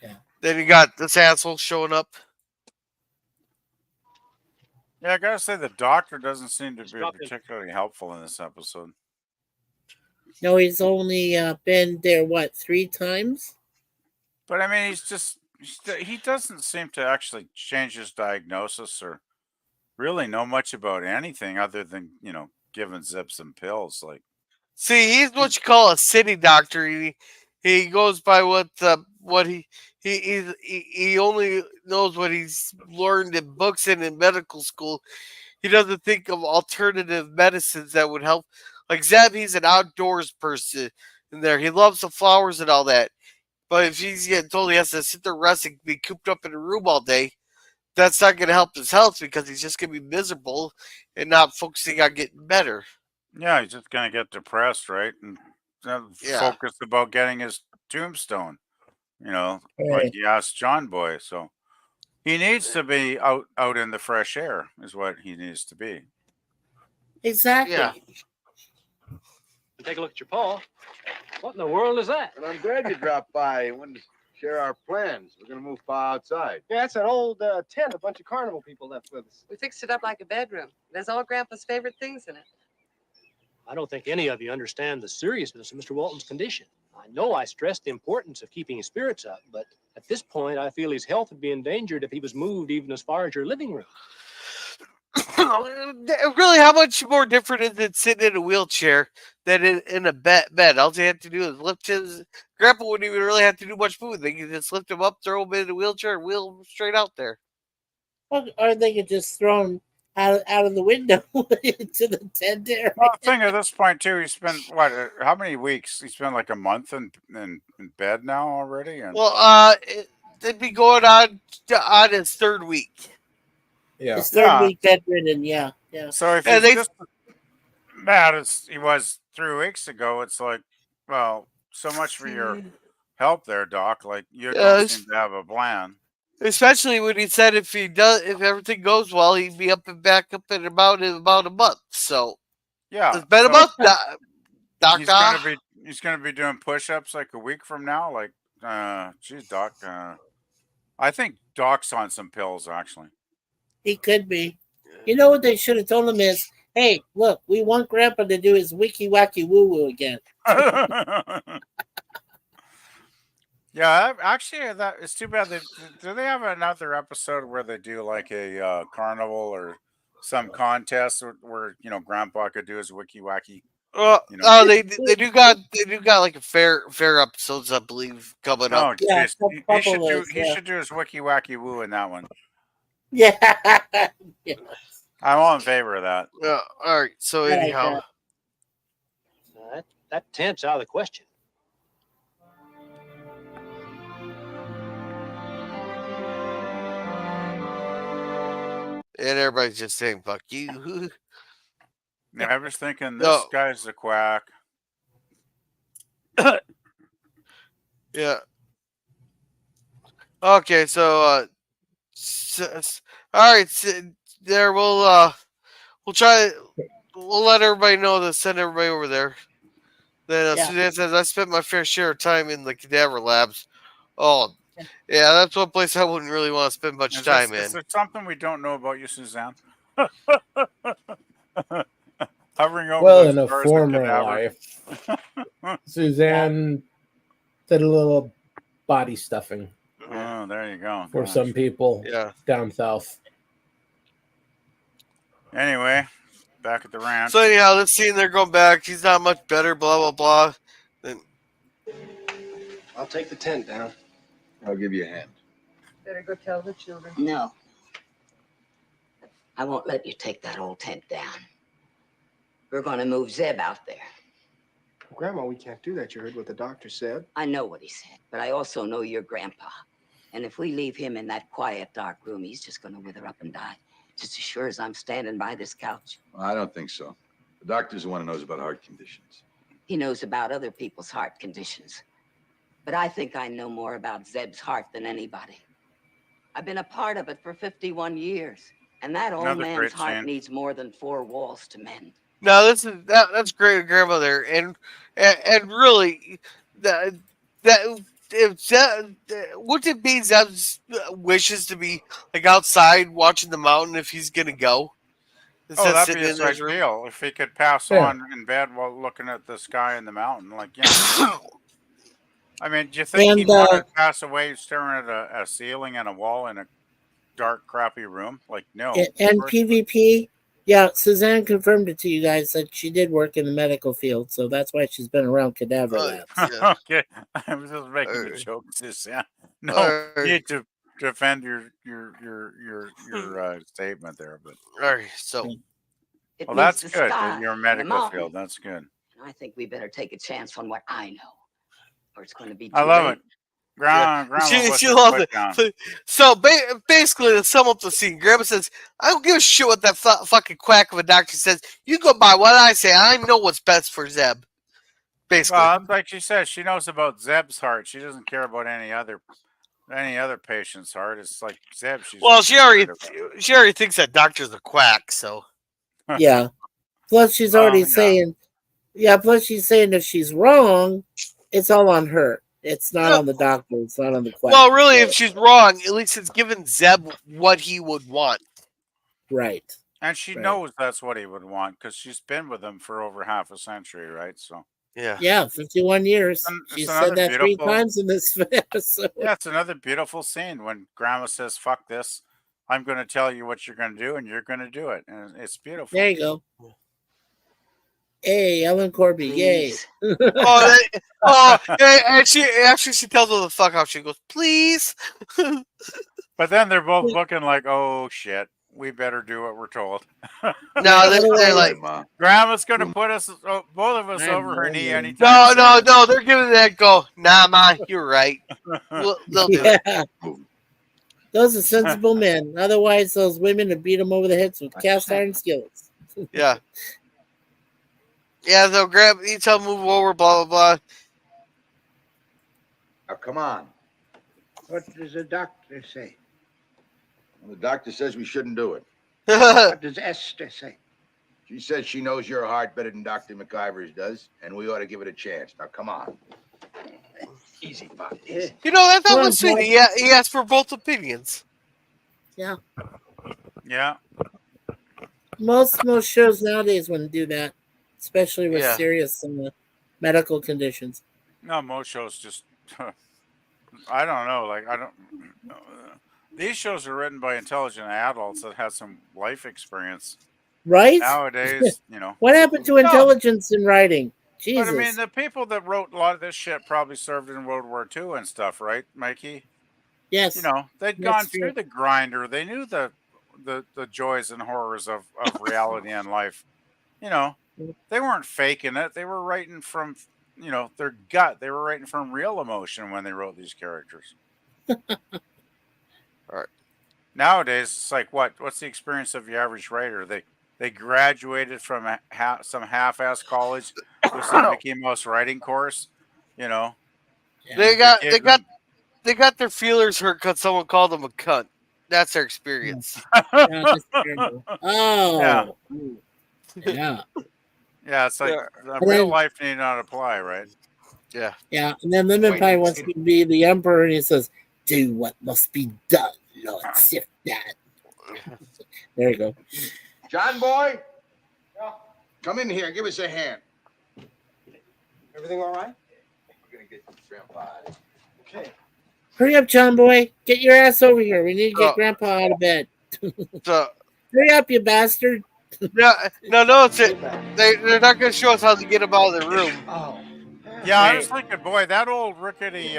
Yeah. Then you got this asshole showing up. Yeah, I gotta say the doctor doesn't seem to be particularly helpful in this episode. No, he's only been there, 3 times? But I mean, he doesn't seem to actually change his diagnosis or really know much about anything other than, giving Zeb some pills. Like, see, he's what you call a city doctor. He goes by what he only knows what he's learned in books and in medical school. He doesn't think of alternative medicines that would help. Like Zeb, he's an outdoors person in there. He loves the flowers and all that. But if he's getting told he has to sit there resting, be cooped up in a room all day, that's not going to help his health because he's just going to be miserable and not focusing on getting better. Yeah, he's just going to get depressed, right? And focused about getting his tombstone, like he asked John Boy. So he needs to be out in the fresh air is what he needs to be. Exactly. Yeah. and take a look at your paw. What in the world is that? And I'm glad you dropped by and wanted to share our plans. We're going to move far outside. Yeah, it's an old tent a bunch of carnival people left with us. We fixed it up like a bedroom. It has all Grandpa's favorite things in it. I don't think any of you understand the seriousness of Mr. Walton's condition. I know I stressed the importance of keeping his spirits up, but at this point, I feel his health would be endangered if he was moved even as far as your living room. Really, how much more different is it sitting in a wheelchair than in a bed? All he had to do is lift his. Grandpa wouldn't even really have to do much moving. They could just lift him up, throw him in a wheelchair, and wheel him straight out there. Or they could just throw him out of the window into the tent area. Well, the thing at this point too, he spent how many weeks? He spent like a month in bed now already. And... Well, they'd be going on his third week. Yeah, his third week bedridden. Yeah. So if he's just bad as he was 3 weeks ago, it's like, well, so much for your help there, Doc. Like you don't seem to have a plan. Especially when he said if everything goes well, he'd be up and back up in about a month. So yeah, it's been a month. Doc. He's gonna be doing push-ups like a week from now. Like, geez, Doc. I think Doc's on some pills actually. He could be. You know what they should have told him is, hey, look, we want Grandpa to do his wiki wacky woo woo again. Yeah, actually, that it's too bad. Do they have another episode where they do like a carnival or some contest where Grandpa could do his wiki wacky? They do got like a fair episodes, I believe, coming up. Yeah, he should do his wiki wacky woo in that one. Yeah. I'm all in favor of that. All right. So anyhow, that tent's out of the question. and everybody's just saying "fuck you." Yeah, I was thinking this guy's a quack. Yeah. Okay, so all right, there we'll try. We'll let everybody know to send everybody over there. Then Suzanne says I spent my fair share of time in the cadaver labs. Oh, yeah, that's one place I wouldn't really want to spend much time in. Is there something we don't know about you, Suzanne? Hovering over in a former life, Suzanne did a little body stuffing. Oh, there you go. For some people down south. Anyway, back at the ranch. So anyhow, this scene they're going back. He's not much better, blah, blah, blah. Then I'll take the tent down. I'll give you a hand. Better go tell the children. No. I won't let you take that old tent down. We're going to move Zeb out there. Grandma, we can't do that. You heard what the doctor said. I know what he said, but I also know your grandpa. And if we leave him in that quiet, dark room, he's just going to wither up and die. Just as sure as I'm standing by this couch. Well, I don't think so. The doctor's the one who knows about heart conditions. He knows about other people's heart conditions. But I think I know more about Zeb's heart than anybody. I've been a part of it for 51 years. And that old man's heart needs more than 4 walls to mend. No, that's great, Grandma there, and really, would it be Zeb's wishes to be like outside watching the mountain if he's gonna go? That'd be his ideal if he could pass on in bed while looking at the sky and the mountain. Like, I mean, do you think he'd want to pass away staring at a ceiling and a wall in a dark, crappy room? Like, no. And PvP. Yeah, Suzanne confirmed it to you guys that she did work in the medical field, so that's why she's been around cadaver labs. Okay, I was just making a joke, Suzanne. No need to defend your statement there, but all right. So, well, that's good. In your medical field, that's good. I think we better take a chance on what I know, or it's going to be. I love it. Grandma she loves it. So basically, to sum up the scene, Grandma says, I don't give a shit what that fucking quack of a doctor says. You go by what I say. I know what's best for Zeb. Basically. Well, like she says, she knows about Zeb's heart. She doesn't care about any other patient's heart. It's like Zeb. She already thinks that doctor's a quack, so. Yeah. Plus, she's already saying Yeah, plus she's saying if she's wrong, it's all on her. It's not on the doctor. It's not on the quack. Well, really, if she's wrong, at least it's given Zeb what he would want. Right. And she knows that's what he would want because she's been with him for over half a century, right? So yeah, 51 years. She said that 3 times in this episode. Yeah, it's another beautiful scene when Grandma says, "Fuck this! I'm going to tell you what you're going to do, and you're going to do it." And it's beautiful. There you go. Hey, Ellen Corby, yay! And she tells her the fuck out. She goes, "Please." But then they're both looking like, "Oh shit, we better do what we're told." No, they're like, Grandma's going to put us, both of us, over her knee anytime. No, they're giving that go. Nah, Ma, you're right. They'll do it. Those are sensible men. Otherwise, those women would beat them over the heads with cast iron skillets. Yeah. Yeah, they'll grab each other, move over, blah, blah, blah. Now, come on. What does the doctor say? Well, the doctor says we shouldn't do it. What does Esther say? She says she knows your heart better than Dr. McIvors does, and we ought to give it a chance. Now, come on. Easy, Bob. You know, that was sweet. He asked for both opinions. Yeah. Yeah. Most shows nowadays wouldn't do that, especially with serious medical conditions. No, most shows just, I don't know. Like, these shows are written by intelligent adults that have some life experience. Right? Nowadays, What happened to intelligence in writing? Jesus. But I mean, the people that wrote a lot of this shit probably served in World War II and stuff, right, Mikey? Yes. They'd gone through the grinder. They knew the joys and horrors of reality and life. They weren't faking it. They were writing from, their gut. They were writing from real emotion when they wrote these characters. All right. Nowadays, it's like, what's the experience of the average writer? They graduated from some half-ass college with some Mickey Mouse writing course, They got their feelers hurt because someone called them a cunt. That's their experience. Oh. Yeah. Yeah, it's like real life need not apply, right? Yeah. Yeah, and then Lemon Pie wants to be the emperor, and he says, "Do what must be done, Lord Sif that." There you go. John boy, come in here. Give us a hand. Everything all right? We're gonna get Grandpa. Okay. Hurry up, John boy. Get your ass over here. We need to get Grandpa out of bed. Hurry up, you bastard. No, it's it. They're not going to show us how to get him out of the room. Yeah, I was thinking, boy, that old rickety,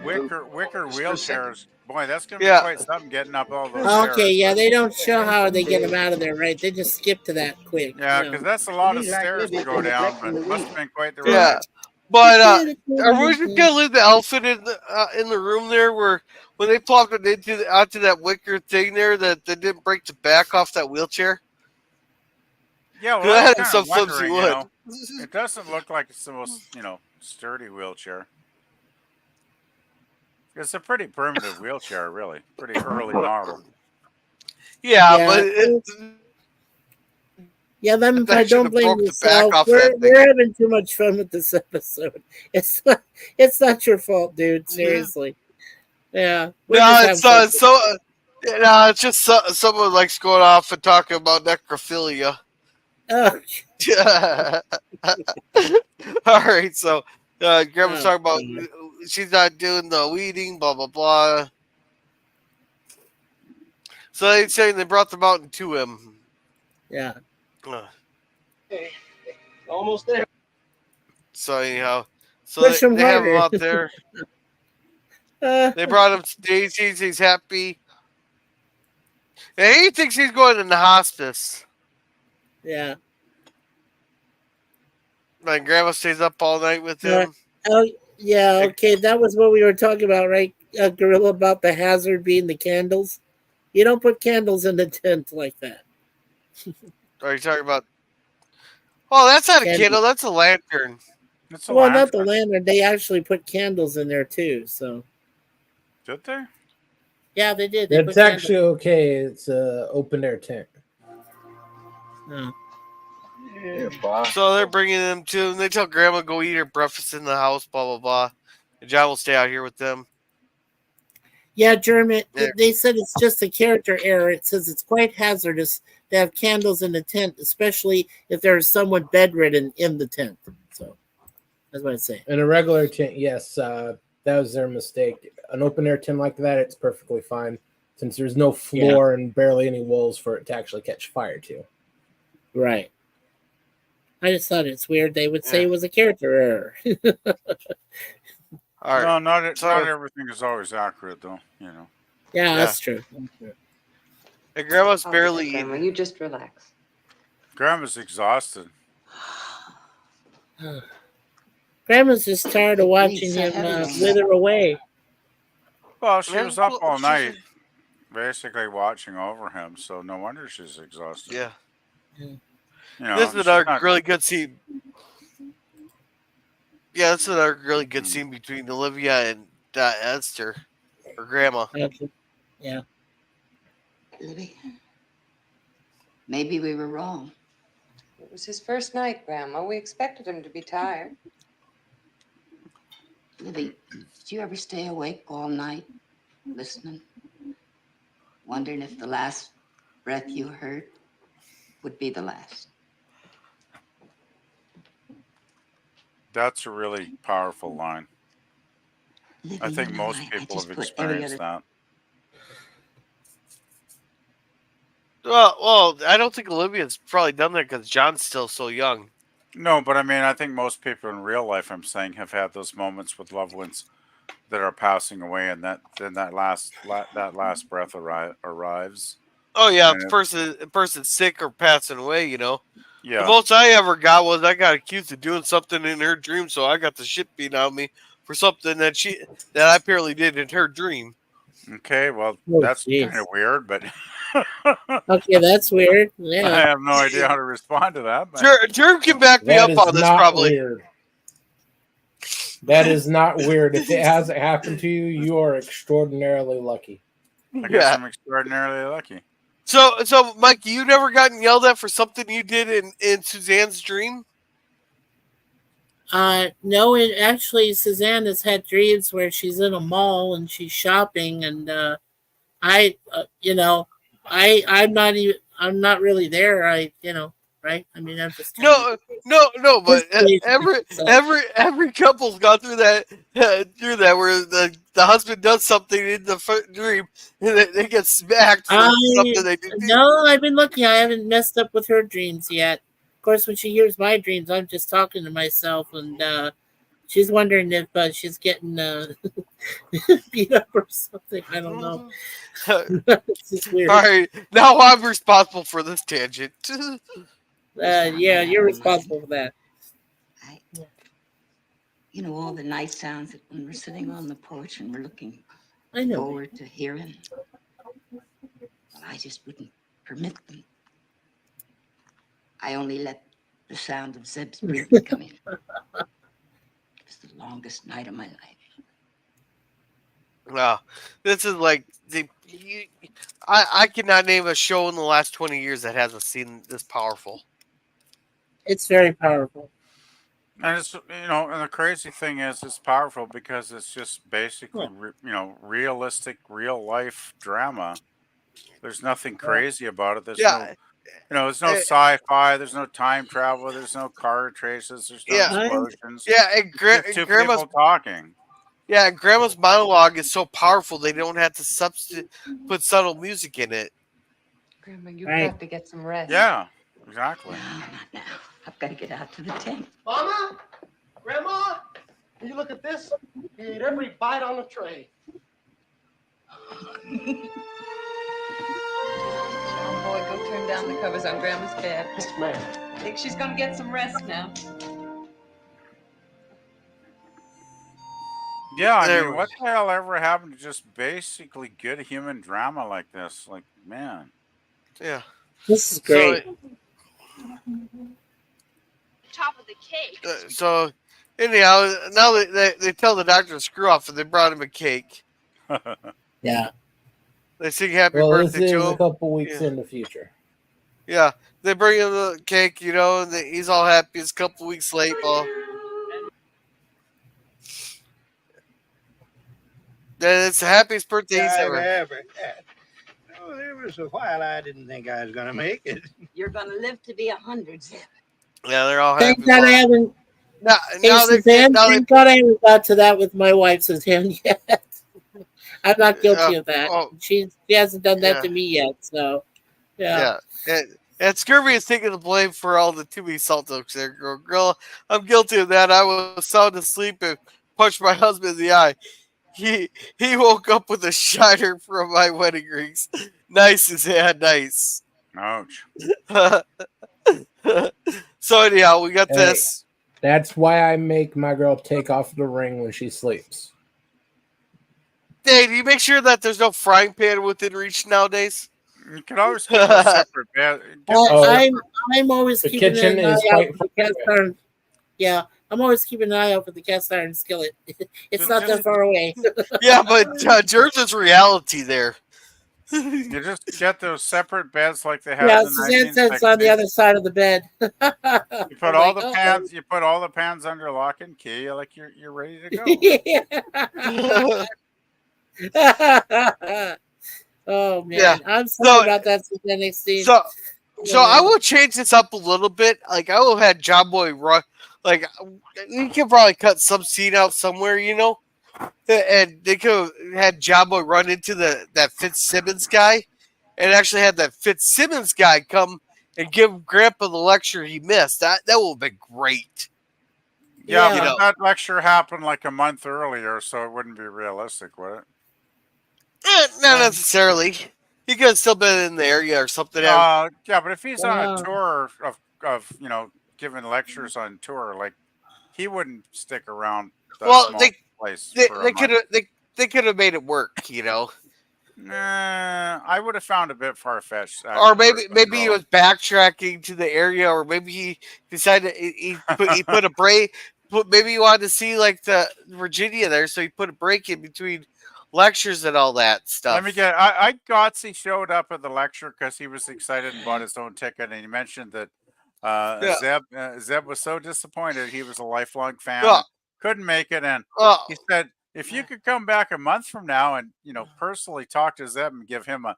wicker wheelchairs. Boy, that's going to be quite something getting up all those stairs. Okay, yeah, they don't show how they get him out of there, right? They just skip to that quick. Yeah, because that's a lot of stairs to go down, but it must have been quite the ride. Yeah, but are we just going to leave the elephant in the room there where when they plopped it onto that wicker thing there that they didn't break the back off that wheelchair? Yeah, well, I was some kind of flips you wondering, would. It doesn't look like it's the most, sturdy wheelchair. It's a pretty primitive wheelchair, really. Pretty early model. Yeah, but Lemon Pie, don't blame yourself. We're having too much fun with this episode. It's not your fault, dude. Seriously. Yeah. It's just someone likes going off and talking about necrophilia. Oh. All right, so Grandma's talking about she's not doing the weeding, blah blah blah. So they're saying they brought the mountain to him. Yeah. Hey, almost there. So anyhow, Push they him have him harder. out there. They brought him to Daisy's. He's happy. And he thinks he's going in the hospice. Yeah. My grandma stays up all night with him. Oh, yeah, okay. That was what we were talking about, right, Gorilla, about the hazard being the candles? You don't put candles in the tent like that. Are you talking about? Oh, that's not a candle. That's a lantern. Not the lantern. They actually put candles in there, too, so. Did they? Yeah, they did. It's actually okay. It's an open air tent. Oh. So they're bringing them to, and they tell Grandma go eat her breakfast in the house, blah blah blah. And John will stay out here with them. Yeah, German. They said it's just a character error. It says it's quite hazardous to have candles in the tent, especially if there's someone bedridden in the tent. So that's what I say. In a regular tent, yes, that was their mistake. An open air tent like that, it's perfectly fine, since there's no floor and barely any walls for it to actually catch fire to. Right. I just thought it's weird they would say it was a character error. All right. No, not everything is always accurate, though. You know. Yeah, that's true. And Grandma's barely eating. Grandma, you just relax. Grandma's exhausted. Grandma's just tired of watching him wither away. Well, she was up all night, basically watching over him. So no wonder she's exhausted. Yeah. You know, This is another really good scene. Yeah, this is another really good scene between Olivia and Esther, her grandma. Yeah. Libby, maybe we were wrong. It was his first night, Grandma. We expected him to be tired. Libby, did you ever stay awake all night, listening? Wondering if the last breath you heard would be the last? That's a really powerful line. I think most people have experienced that. Well, I don't think Olivia's probably done that because John's still so young. No, but I mean, I think most people in real life, I'm saying, have had those moments with loved ones that are passing away, and that last breath arrives. Oh yeah, the person's sick or passing away, you know. Yeah. The most I ever got was I got accused of doing something in her dream, so I got the shit beat out of me for something that I apparently did in her dream. Okay, well, that's kind of weird, but okay, that's weird. Yeah, I have no idea how to respond to that. But Germ can back me up on this, probably. Weird. That is not weird. If it hasn't happened to you, you are extraordinarily lucky. I guess I'm extraordinarily lucky. So, Mikey, you never gotten yelled at for something you did in Suzanne's dream? No, actually, Suzanne has had dreams where she's in a mall and she's shopping, and I'm not really there. Right? I mean, I'm just no, but every couple's gone through that where the husband does something in the dream and they get smacked for something they did. No, I've been lucky. I haven't messed up with her dreams yet. Of course, when she hears my dreams, I'm just talking to myself, and she's wondering if she's getting beat up or something. I don't know. It's just weird. All right, now I'm responsible for this tangent. Yeah, you're responsible for that. You know, all the nice sounds that when we're sitting on the porch and we're looking I know. forward to hearing. Well, I just wouldn't permit them. I only let the sound of Zeb's breathing come in. It was the longest night of my life. Wow, this is like I cannot name a show in the last 20 years that has a scene this powerful. It's very powerful. And it's, and the crazy thing is, it's powerful because it's just basically, realistic, real life drama. There's nothing crazy about it. There's there's no sci-fi. There's no time travel. There's no car chases. There's no explosions. Yeah, and two people talking. Yeah, and Grandma's monologue is so powerful they don't have to put subtle music in it. Grandma, you've got to get some rest. Yeah, exactly. No, not now. I've got to get out to the tent. Mama? Grandma? Can you look at this? He ate every bite on the tray. Oh, boy, go turn down the covers on Grandma's bed. Yes, ma'am. I think she's going to get some rest now. Yeah, I mean, what the hell ever happened to just basically good human drama like this? Like, man. Yeah. This is great. Top of the cake. So, anyhow, now they tell the doctor to screw off, and they brought him a cake. Yeah. They sing happy birthday this to is him. a couple weeks in the future. Yeah, they bring him the cake, you know, and he's all happy. It's a couple weeks late. Well, it's the happiest birthday he's I've ever. ever had. Oh, there was a while I didn't think I was going to make it. You're going to live to be 100, Zeb. Yeah, they're all happy. Thank God I haven't. Now Suzanne, they thank God I haven't got to that with my wife, Suzanne, yet. I'm not guilty of that. She hasn't done that to me yet, so, yeah. And Scurvy is taking the blame for all the too many salt jokes there. Girl, I'm guilty of that. I was sound asleep and punched my husband in the eye. He woke up with a shiner from my wedding rings. Nice as had nice. Ouch. So anyhow, we got Hey, this. That's why I make my girl take off the ring when she sleeps. Dave, do you make sure that there's no frying pan within reach nowadays? You can always keep a separate bed. I'm always The keeping kitchen an eye is out quite for the cast iron. Yeah, I'm always keeping an eye out for the cast iron skillet. It's not that far away. Yeah, but George is reality there. You just get those separate beds like they had Yeah, in the Suzanne said it's 1960s. on the other side of the bed. You put all the pans. You put all the pans under lock and key. Like you're ready to go. Oh man, Yeah. I'm sorry about that, Suzanne 16. So I will change this up a little bit. Like I will have had John Boy run. Like you could probably cut some scene out somewhere, you know, and they could have had John Boy run into that Fitzsimmons guy, and actually had that Fitzsimmons guy come and give Grandpa the lecture he missed. That would have been great. Yeah, You but know. that lecture happened like a month earlier, so it wouldn't be realistic, would it? Not necessarily. He could have still been in the area or something. Yeah, but if he's on a tour of giving lectures on tour, like he wouldn't stick around that small place for a month. They could have made it work, you know. Nah, I would have found it a bit far fetched. Or maybe he was backtracking to the area, or maybe he decided he put a break. Maybe he wanted to see like the Virginia there, so he put a break in between lectures and all that stuff. Let me get. I Gotsy showed up at the lecture because he was excited and bought his own ticket, and he mentioned that Zeb was so disappointed. He was a lifelong fan, and couldn't make it, and he said, if you could come back a month from now and personally talk to Zeb and give him a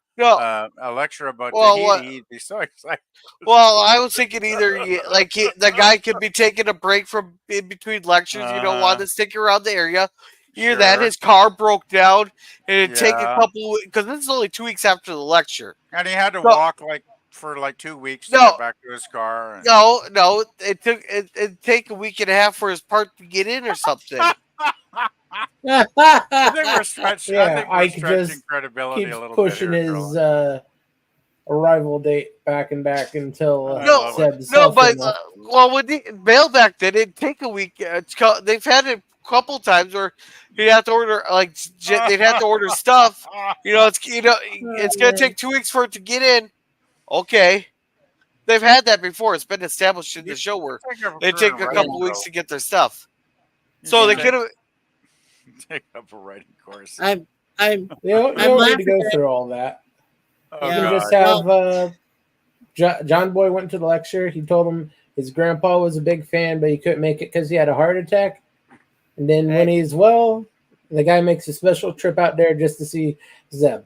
lecture about Tahiti, he'd be so excited. Well, I was thinking either the guy could be taking a break from in between lectures. You don't want to stick around the area. Either that, his car broke down, and it'd take a couple, because this is only 2 weeks after the lecture, and he had to walk for 2 weeks to get back to his car. And... No, it'd take a week and a half for his part to get in or something. I think we're stretching. Yeah, I think we're Ike stretching credibility keeps a little pushing bit here, his arrival date back and back until when the mail back then, it'd take a week. They've had it a couple times where you'd have to order they'd have to order stuff. It's gonna take 2 weeks for it to get in. Okay, they've had that before. It's been established in the show where they take a couple weeks to get their stuff. So they could have take up a writing course. You don't need to go through all that. You can just have John Boy went to the lecture. He told him his grandpa was a big fan, but he couldn't make it because he had a heart attack. And then when he's well, the guy makes a special trip out there just to see Zeb.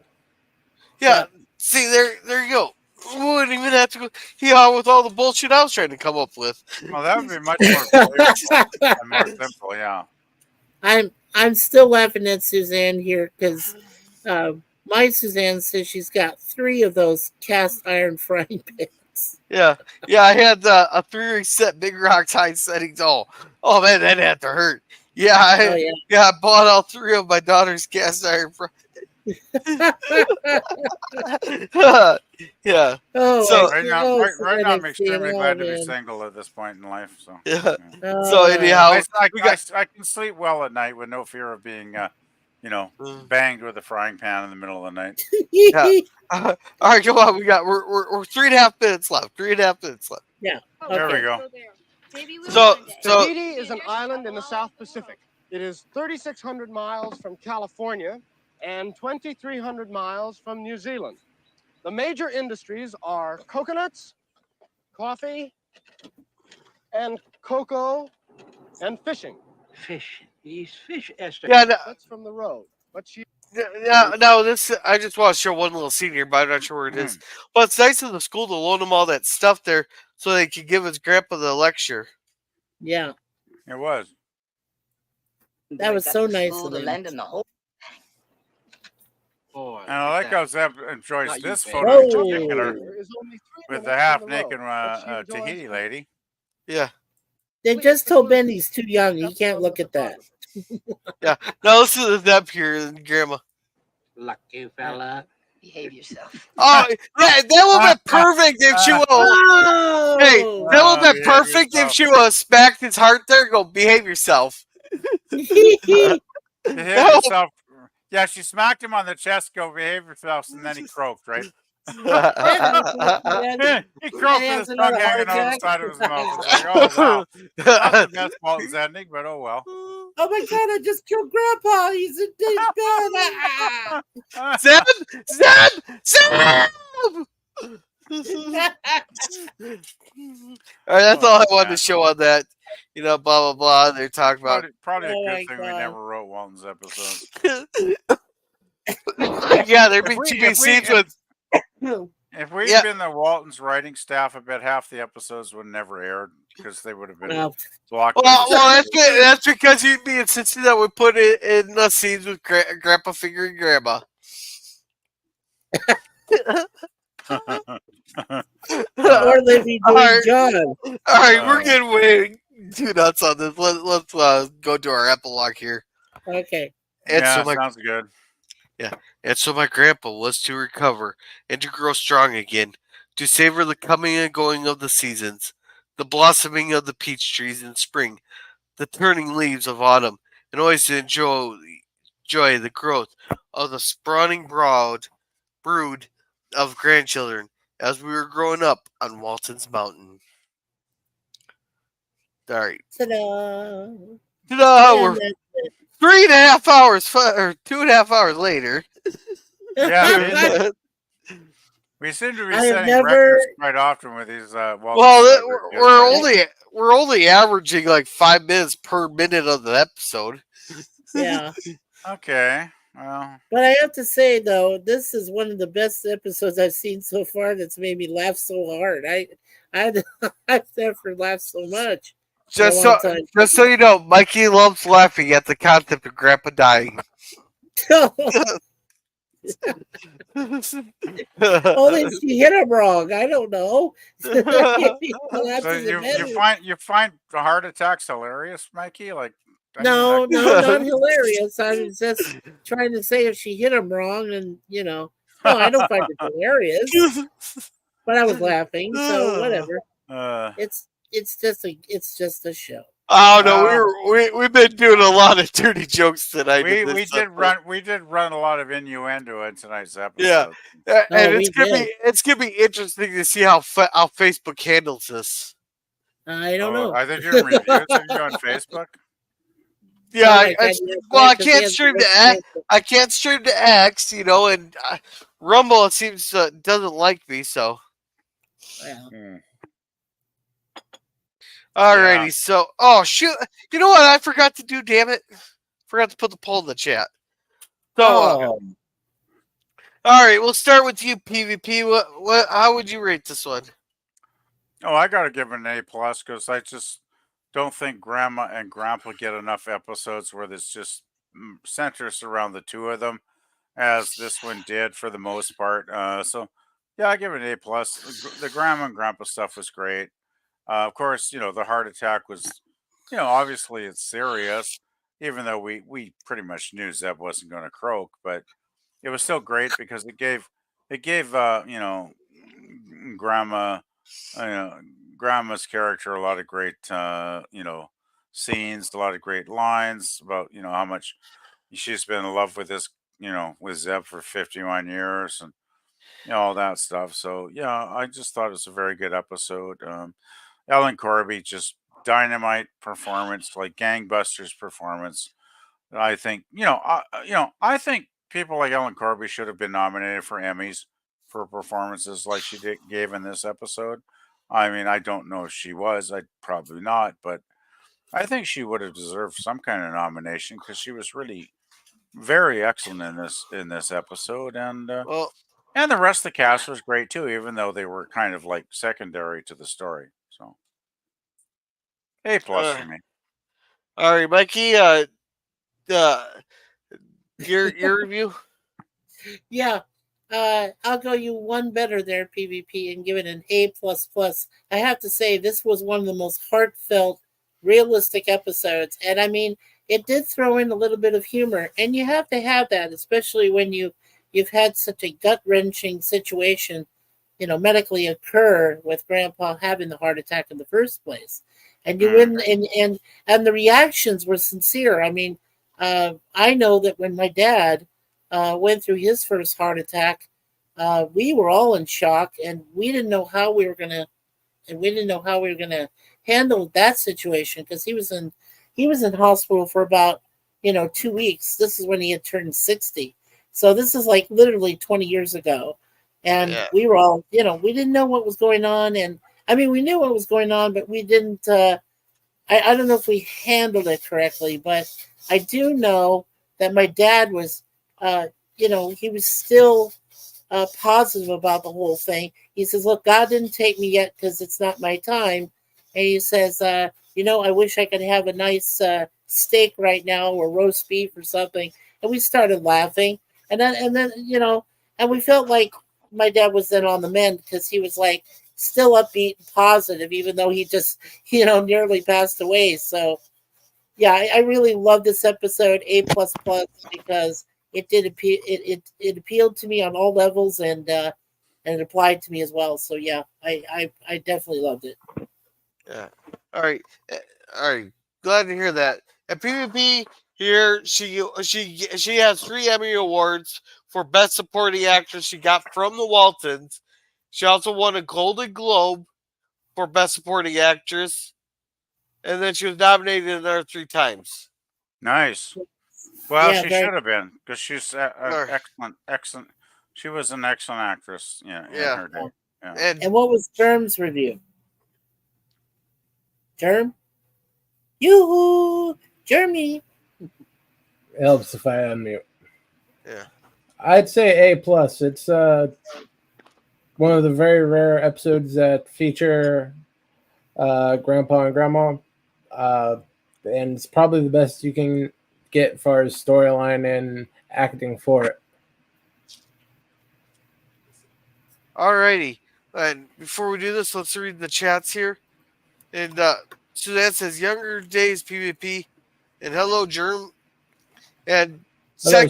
Yeah. See, there you go. We wouldn't even have to go with all the bullshit I was trying to come up with. Well, that would be much more simple, yeah. I'm still laughing at Suzanne here because my Suzanne says she's got 3 of those cast iron frying pans. Yeah. I had a 3-ring set Big Rock's high settings. Oh man, that had to hurt. Yeah, I bought all 3 of my daughter's cast iron frying. Yeah. Right now, I'm extremely glad to be single at this point in life. So yeah. So anyhow, I can sleep well at night with no fear of being, banged with a frying pan in the middle of the night. Yeah. All right, come on. We're 3.5 minutes left. 3.5 minutes left. Yeah. Okay. There we go. Tahiti is an island in the South Pacific. It is 3,600 miles from California and 2,300 miles from New Zealand. The major industries are coconuts, coffee, and cocoa, and fishing. Fish. He's fish, Esther. Yeah, no, That's from the road. But she. no, this I just want to show one little scene here, but I'm not sure where it is. But it's nice of the school to loan him all that stuff there so they could give his grandpa the lecture. Yeah. It was. That was so nice of them. The whole. Boy, And I like how Zeb enjoys Not you, this baby. photo in Whoa. particular with the half-naked road. Tahiti lady. Yeah. They just told Ben he's too young. He can't look at that. Yeah. Now listen to the depth here, Grandma. Lucky fella. Behave yourself. Oh, yeah, that would have been perfect if she would Oh! Hey, that would have been perfect if she would have smacked his heart there and go, behave yourself. Behave yourself. Yeah, she smacked him on the chest, go, behave yourself, and then he croaked, right? He croaked with his tongue hanging out the side of his mouth. It's like, oh, wow. Not the best Waltons ending, but oh, well. Oh, my God, I just killed Grandpa. He's in bed. Zeb! All right, that's all I wanted to show on that. You know, blah, blah, blah. They're talking about. Probably a good thing we never wrote Waltons episodes. Yeah, there'd be too many scenes with. If we'd been the Waltons writing staff, I bet half the episodes would never aired because they would have been blocked. Well, that's because you'd be insisting that we put it in the scenes with Grandpa fingering Grandma. Or Livy doing John. All right, we're getting way too nuts on this. Let's go to our epilogue here. Okay. And sounds good. Yeah, and so my grandpa was to recover and to grow strong again, to savor the coming and going of the seasons, the blossoming of the peach trees in spring, the turning leaves of autumn, and always to enjoy the growth of the spawning brood of grandchildren as we were growing up on Walton's Mountain. All right. Ta-da! We're 3.5 hours, or 2.5 hours later. Yeah, we seem to be setting records quite often with these. We're only averaging like 5 minutes per minute of the episode. Yeah. Okay. Well, but I have to say though, this is one of the best episodes I've seen so far. That's made me laugh so hard. I've never laughed so much. Just so you know, Mikey loves laughing at the concept of Grandpa dying. Only she hit him wrong. I don't know. So you find the heart attacks hilarious, Mikey? Like no, not hilarious. I was just trying to say if she hit him wrong, and no, I don't find it hilarious. But I was laughing, so whatever. It's just a show. Oh no, we've been doing a lot of dirty jokes tonight. We did run a lot of innuendo in tonight's episode. Yeah, and it's gonna be interesting to see how Facebook handles this. I don't know. Are they doing reviews of you on Facebook? Yeah, I can't stream to I can't stream to X, and Rumble it seems doesn't like me, so. Well. Alrighty, so shoot, you know what I forgot to do? Damn it, forgot to put the poll in the chat. So, all right, we'll start with you, PvP. What? How would you rate this one? Oh, I gotta give it an A+ because I just don't think Grandma and Grandpa get enough episodes where this just centers around the two of them, as this one did for the most part. So, yeah, I give it an A+. The Grandma and Grandpa stuff was great. Of course, the heart attack was, obviously it's serious, even though we pretty much knew Zeb wasn't going to croak, but it was still great because it gave Grandma's character a lot of great, scenes, a lot of great lines about, how much she's been in love with this, with Zeb for 51 years and, all that stuff. So, yeah, I just thought it was a very good episode. Ellen Corby, just dynamite performance, like gangbusters performance. I think, I think people like Ellen Corby should have been nominated for Emmys for performances like she gave in this episode. I mean, I don't know if she was. I'd probably not, but I think she would have deserved some kind of nomination because she was really very excellent in this episode, and Well, the rest of the cast was great too, even though they were kind of like secondary to the story. So A+ for me. All right, Mikey. Your review. Yeah, I'll go you one better there, PvP, and give it an A++. I have to say, this was one of the most heartfelt, realistic episodes, and I mean, it did throw in a little bit of humor, and you have to have that, especially when you've had such a gut-wrenching situation, medically occur with Grandpa having the heart attack in the first place, and you win, and the reactions were sincere. I mean, I know that when my dad went through his first heart attack, we were all in shock, and we didn't know how we were gonna handle that situation because he was in hospital for about 2 weeks. This is when he had turned 60, so this is like literally 20 years ago, and we were all we didn't know what was going on, and I mean we knew what was going on, but we didn't. I don't know if we handled it correctly, but I do know that my dad was, he was still positive about the whole thing. He says, look, God didn't take me yet because it's not my time. And he says, I wish I could have a nice steak right now or roast beef or something. And we started laughing. And then, and we felt like my dad was then on the mend because he was like still upbeat and positive, even though he just, nearly passed away. So, yeah, I really love this episode, A++, because it did appeal. It appealed to me on all levels, and it applied to me as well. So yeah, I definitely loved it. Yeah. All right. Glad to hear that. At PvP here, she has 3 Emmy awards for Best Supporting Actress. She got from the Waltons. She also won a Golden Globe for Best Supporting Actress, and then she was nominated another 3 times. Nice. Well, she should have been because she's excellent. She was an excellent actress. In her day. Yeah. And what was Germ's review? Germ? Yoo-hoo! Germany! It helps if I unmute. Yeah. I'd say A+. It's one of the very rare episodes that feature Grandpa and Grandma. And it's probably the best you can get as far as storyline and acting for it. Alrighty. And before we do this, let's read the chats here. And Suzanne says, younger days PvP. And hello, Germ. And Hello,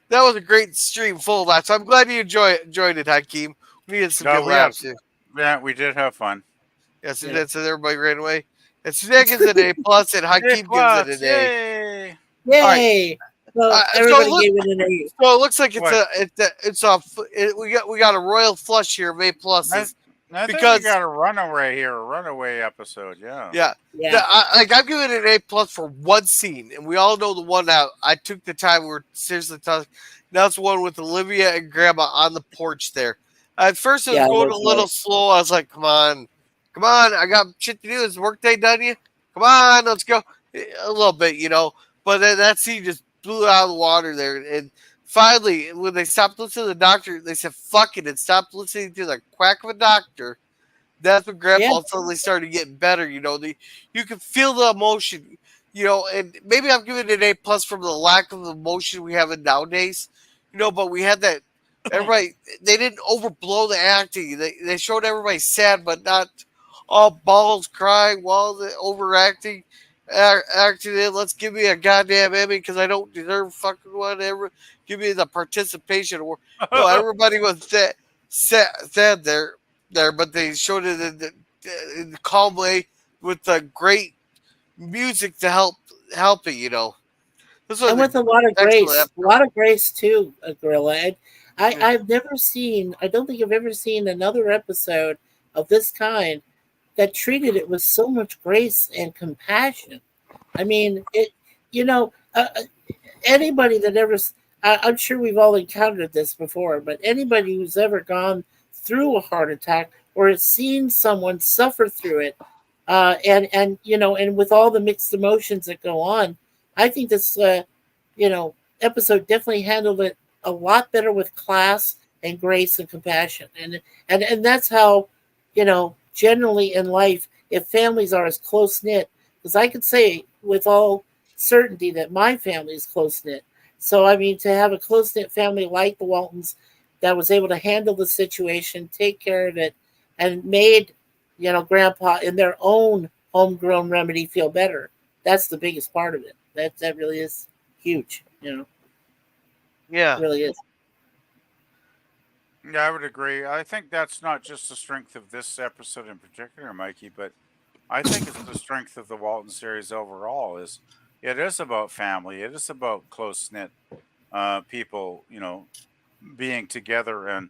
that was a great stream full of laughs. So I'm glad you enjoyed it, Hakeem. We needed some good laughs here. Yeah, we did have fun. Yeah, Suzanne said everybody ran away. And Suzanne gives it an A+, and Hakeem gives it an A. Yay! Well, everybody gave it an A. So it looks like we got a royal flush here of A+. I think we got a runaway episode. Yeah. I'm giving it an A+ for one scene, and we all know the one out. I took the time. We were seriously talking. Now it's the one with Olivia and Grandma on the porch there. At first, it was going a little slow. I was like, come on, I got shit to do. Is the workday done yet? Come on, let's go. A little bit, But then that scene just blew out of the water there. And finally, when they stopped listening to the doctor, they said, fuck it, and stopped listening to the quack of a doctor. That's when Grandpa suddenly started getting better. You can feel the emotion, and maybe I'm giving it an A+ from the lack of emotion we have in nowadays, but we had that. Everybody, they didn't overblow the acting. They showed everybody sad, but not all balls crying while the overacting. Acting in, let's give me a goddamn Emmy because I don't deserve fucking whatever. Give me the participation award. No, everybody was sad there, but they showed it in the calm way with the great music to help it. And with a lot of grace too, Gorilla. I've never seen. I don't think I've ever seen another episode of this kind that treated it with so much grace and compassion. I mean, anybody that ever, I'm sure we've all encountered this before, but anybody who's ever gone through a heart attack or has seen someone suffer through it, and with all the mixed emotions that go on, I think this episode definitely handled it a lot better with class and grace and compassion, and that's how generally in life, if families are as close knit, because I could say with all certainty that my family is close knit. So, I mean, to have a close knit family like the Waltons that was able to handle the situation, take care of it, and made, Grandpa in their own homegrown remedy feel better. That's the biggest part of it. That really is huge. Yeah. It really is. Yeah, I would agree. I think that's not just the strength of this episode in particular, Mikey, but I think it's the strength of the Walton series overall. It is about family. It is about close knit people, being together and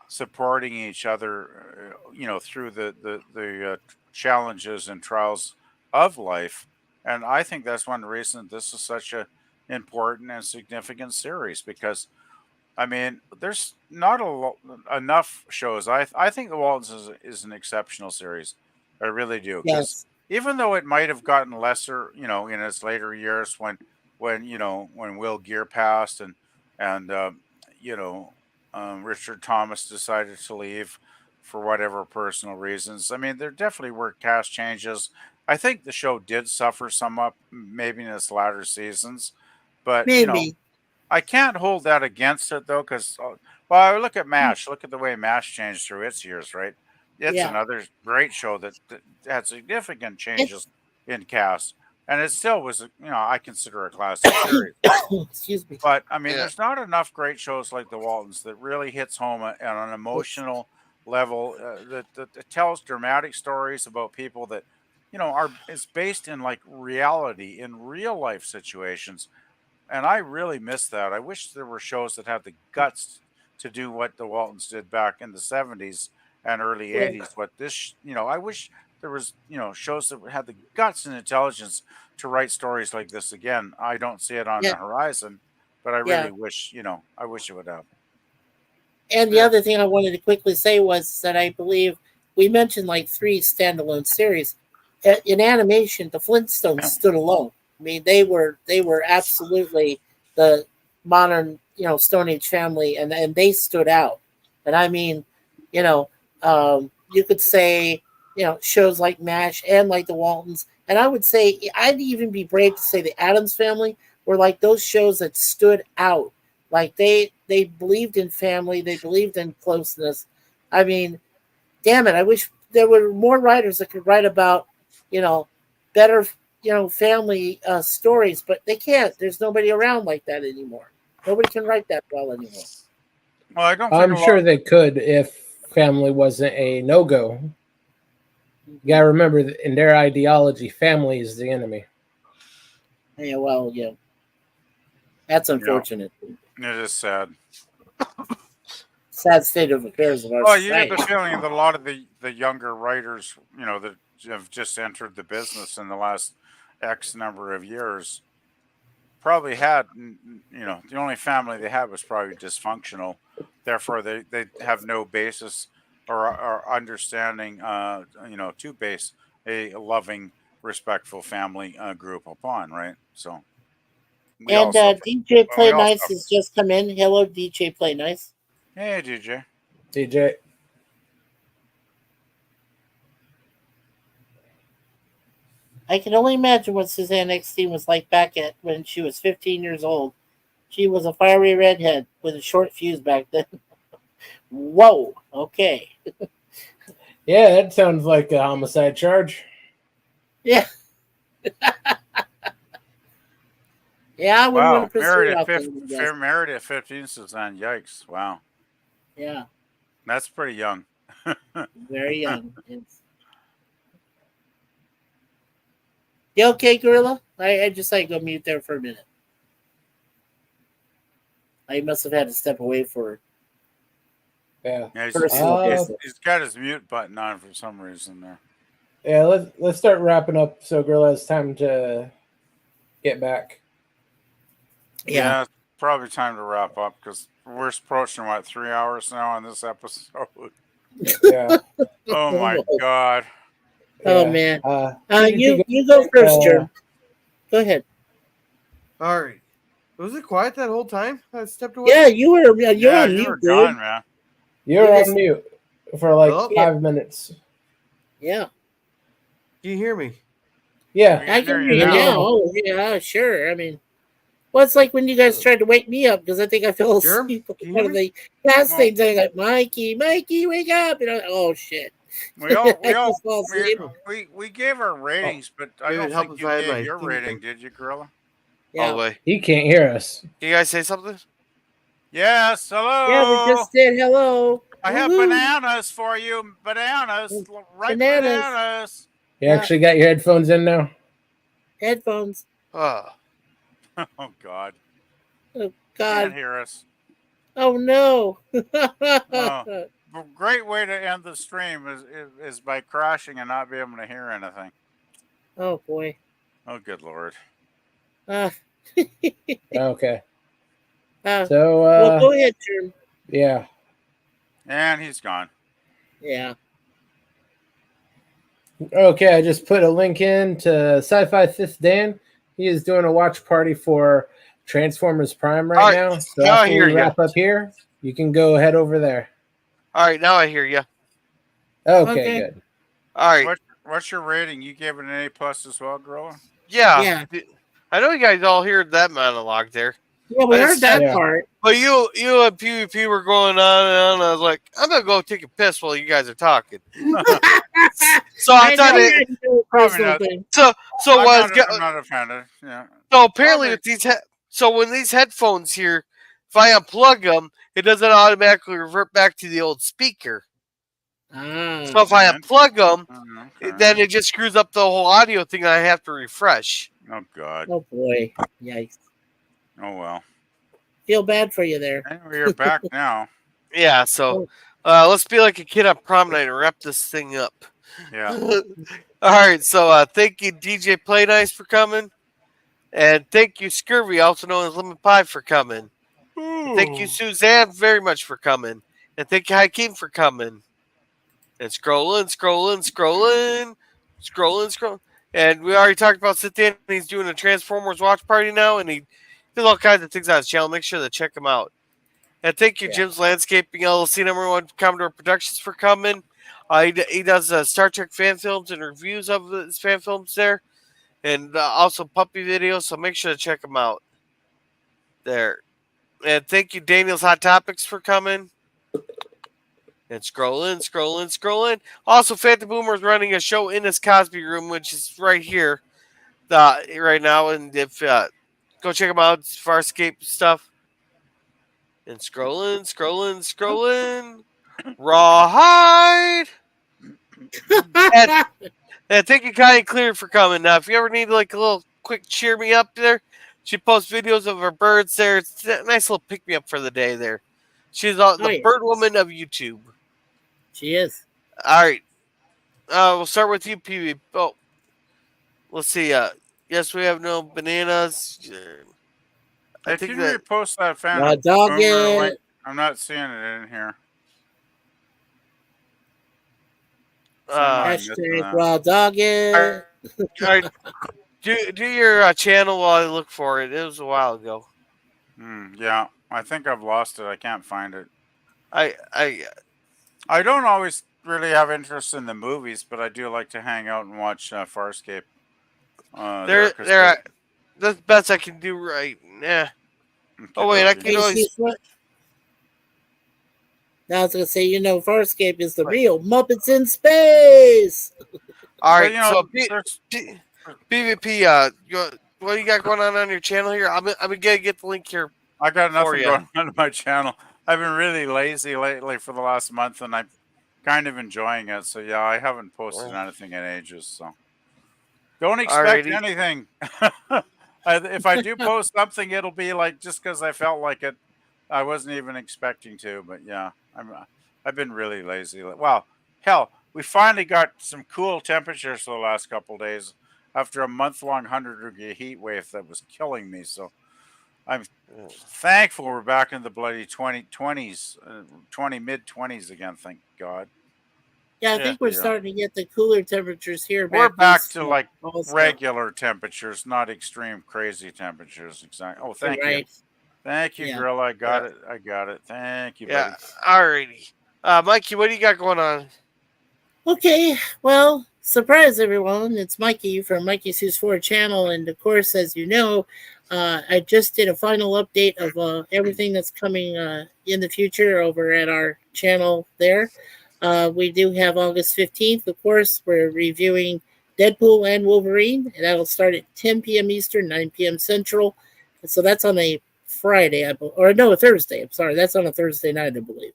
supporting each other, through the challenges and trials of life. And I think that's one reason this is such a important and significant series because I mean, there's not enough shows. I think The Waltons is an exceptional series. I really do because Yes. even though it might have gotten lesser, in its later years when Will Gear passed and Richard Thomas decided to leave for whatever personal reasons. I mean, there definitely were cast changes. I think the show did suffer somewhat, maybe in its latter seasons, but Maybe. I can't hold that against it though, because I look at MASH. Look at the way MASH changed through its years, right? It's Yeah. another great show that had significant It's changes in cast, and it still was, I consider a classic series. excuse me. But I mean, Yeah. there's not enough great shows like The Waltons that really hits home on an emotional level that tells dramatic stories about people that is based in like reality in real life situations, and I really miss that. I wish there were shows that had the guts to do what the Waltons did back in the 70s and early Yeah. 80s. But I wish there was, shows that had the guts and intelligence to write stories like this again. I don't see it on Yeah. the horizon, but I Yeah. really wish, I wish it would have. And the Yeah. other thing I wanted to quickly say was that I believe we mentioned like 3 standalone series. In animation, the Flintstones stood alone. I mean, they were absolutely the modern, Stone Age family, and they stood out. And I mean, you could say, shows like MASH and like the Waltons, and I would say I'd even be brave to say the Addams Family were like those shows that stood out. Like they believed in family, they believed in closeness. I mean, damn it, I wish there were more writers that could write about, you know, better, family stories, but they can't. There's nobody around like that anymore. Nobody can write that well anymore. Well, I don't think I'm sure they could if family wasn't a no-go. You gotta remember that in their ideology, family is the enemy. Yeah, well, yeah. That's unfortunate. It is sad. Sad state of affairs of our Well, you get society. the feeling that a lot of the younger writers, that have just entered the business in the last X number of years, probably had, the only family they had was probably dysfunctional. Therefore, they have no basis or understanding, to base a loving, respectful family group upon, right? So we all And suffer. DJ We Play all Nice suffer. has just come in. Hello, DJ Play Nice. Hey, DJ. DJ. I can only imagine what Suzanne Eckstein was like back at when she was 15 years old. She was a fiery redhead with a short fuse back then. Whoa. Okay. Yeah, that sounds like a homicide charge. Yeah. Yeah, I wouldn't want Wow, to pursue it out there. married at 15, Suzanne. Yikes! Wow, Yeah, that's pretty young. very young. Yes. You okay, Gorilla? I just like go mute there for a minute. I must have had to step away for. Yeah. He's got his mute button on for some reason there. Yeah, let's start wrapping up so Gorilla has time to get back. Yeah. probably time to wrap up because we're approaching 3 hours now on this episode. Yeah. Oh my God. Oh Yeah. man. You go first, Germ. Go ahead. All right. Was it quiet that whole time? I stepped away. Yeah, you're on mute, you were dude. gone, man. You're on mute for like Oh. 5 minutes. Yeah. Can you hear me? Yeah. I can hear you now. Oh, yeah, sure. I mean, well, it's like when you guys tried to wake me up because I think I fell asleep on one of the last things. I like, Mikey, wake up! And I'm like, oh shit. We all we gave our Oh, ratings, but I don't think you gave your rating, did you, Gorilla? Yeah. Oh, wait. He can't hear us. Can you guys say something? Yes, hello. Yeah, we just said hello. I have bananas for you. Bananas. Ripe bananas. You actually got your headphones in now? Headphones. Oh. Oh God. Oh God. Can't hear us. Oh no. A great way to end the stream is by crashing and not be able to hear anything. Oh boy. Oh good Lord. Okay. So well, go ahead, Jim. Yeah. And he's gone. Yeah. Okay, I just put a link in to Sci-Fi Fifth Dan. He is doing a watch party for Transformers Prime right now. So now I after hear we wrap up here, you can go head over there. All right, now I hear you. Okay, good. All right. What's your rating? You gave it an A+ as well, Gorilla? Yeah. I know you guys all heard that monologue there. Yeah, we heard that part. But you and PvP were going on and on. I was like, I'm gonna go take a piss while you guys are talking. So I thought it. Probably not. I'm not offended. Yeah. So apparently with these so when these headphones here, if I unplug them, it doesn't automatically revert back to the old speaker. So if I unplug them, then it just screws up the whole audio thing. And I have to refresh. Oh God. Oh boy. Yikes. Oh well. Feel bad for you there. Anyway, you're back now. Yeah, so let's be like a kid on prom night and wrap this thing up. Yeah. All right, so thank you, DJ Play Nice, for coming. And thank you, Scurvy, also known as Lemon Pie, for coming. Thank you, Suzanne, very much for coming. And thank you, Hakeem, for coming. And scrolling. And we already talked about Cynthia. He's doing a Transformers watch party now, and he does all kinds of things on his channel. Make sure to check him out. And thank you, Jim's Landscaping LLC #1 Commodore Productions, for coming. He does Star Trek fan films and reviews of his fan films there, and also puppy videos. So make sure to check him out there. And thank you, Daniel's Hot Topics, for coming. And scrolling. Also, Phantom Boomer's running a show in his Cosby room, which is right here, right now. And if go check him out, it's Farscape stuff. And scrolling. Rawhide. and thank you, Kai Clear, for coming. Now, if you ever need like a little quick cheer me up there, she posts videos of her birds there. It's a nice little pick me up for the day there. She's the bird woman of YouTube. She is. All right. We'll start with you, PB. Oh, let's see. Yes, we have no bananas. I think you repost that fan. link. I'm not seeing it in here. Hashtag raw doggy. All right. Do your channel while I look for it. It was a while ago. Yeah, I think I've lost it. I can't find it. I don't always really have interest in the movies, but I do like to hang out and watch Farscape. That's the best I can do right now. Oh wait, I can always. Now I was gonna say, Farscape is the real Muppets in space. All right, so PvP, what do you got going on your channel here? I'm gonna get the link here. I got nothing going on my channel. I've been really lazy lately for the last month, and I'm kind of enjoying it. So yeah, I haven't posted anything in ages. So don't expect anything. If I do post something, it'll be like just because I felt like it. I wasn't even expecting to, but yeah, I've been really lazy. Well, hell, we finally got some cool temperatures for the last couple of days after a month-long 100-degree heat wave that was killing me. So I'm thankful we're back in the bloody 2020s, mid-20s again. Thank God. Yeah, I think we're starting to get the cooler temperatures here. We're back to east, like also. regular temperatures, not extreme crazy temperatures. Exactly. Oh, thank you. Thank you, Gorilla. I got it. I got it. Thank you, buddy. Alrighty. Mikey, what do you got going on? Okay, well, surprise everyone. It's Mikey from Mikey's Who's 4 channel. And of course, as you know, I just did a final update of everything that's coming in the future over at our channel there. We do have August 15th, of course. We're reviewing Deadpool and Wolverine, and that'll start at 10 p.m. Eastern, 9 p.m. Central. So that's on a Friday, a Thursday. I'm sorry, that's on a Thursday night, I believe.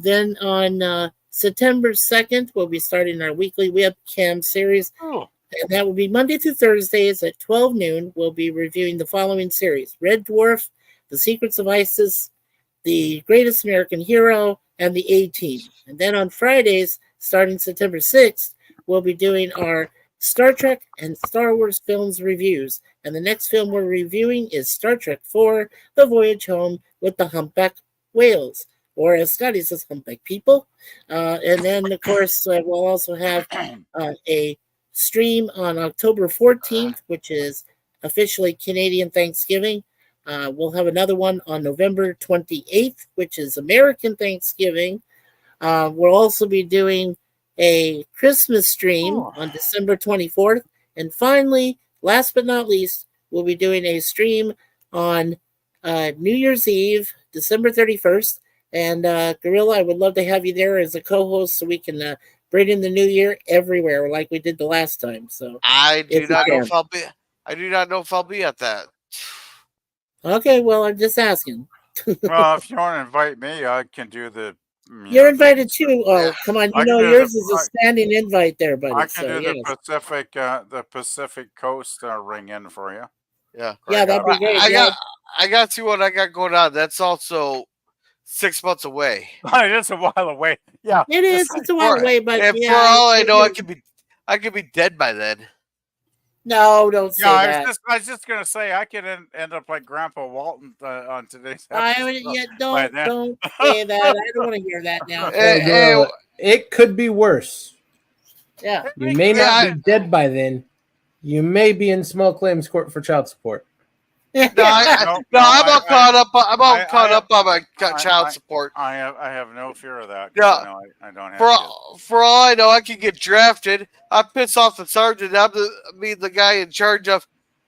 Then on September 2nd, we'll be starting our weekly webcam series. Oh. And that will be Monday through Thursdays at 12 noon. We'll be reviewing the following series: Red Dwarf, The Secrets of Isis, The Greatest American Hero, and The A-Team. And then on Fridays, starting September 6th, we'll be doing our Star Trek and Star Wars films reviews. And the next film we're reviewing is Star Trek IV, The Voyage Home with the Humpback Whales, or as Scotty says, humpback people. And then, of course, we'll also have a stream on October 14th, which is officially Canadian Thanksgiving. We'll have another one on November 28th, which is American Thanksgiving. We'll also be doing a Christmas stream on December 24th. And finally, last but not least, we'll be doing a stream on New Year's Eve, December 31st. And Gorilla, I would love to have you there as a co-host so we can bring in the new year everywhere like we did the last time. So I do not know if I'll be at that. Okay, well, I'm just asking. Well, if you want to invite me, I can do the. You're invited too. Oh, come on! You know yours is a standing invite there, buddy. I can do the Pacific Coast ring in for you. Yeah, that'd be great. I got to what I got going on. That's also 6 months away. It is a while away. Yeah, it is. It's a while away, but for all I know, I could be dead by then. No, don't say that. I was just gonna say I could end up like Grandpa Walton on today's episode. Don't say that. I don't want to hear that now. It could be worse. Yeah, you may not be dead by then. You may be in small claims court for child support. I'm all caught up. I'm all caught up on my child support. I have no fear of that. Yeah, I don't have. For all I know, I could get drafted. I piss off the sergeant. I'm the guy in charge of.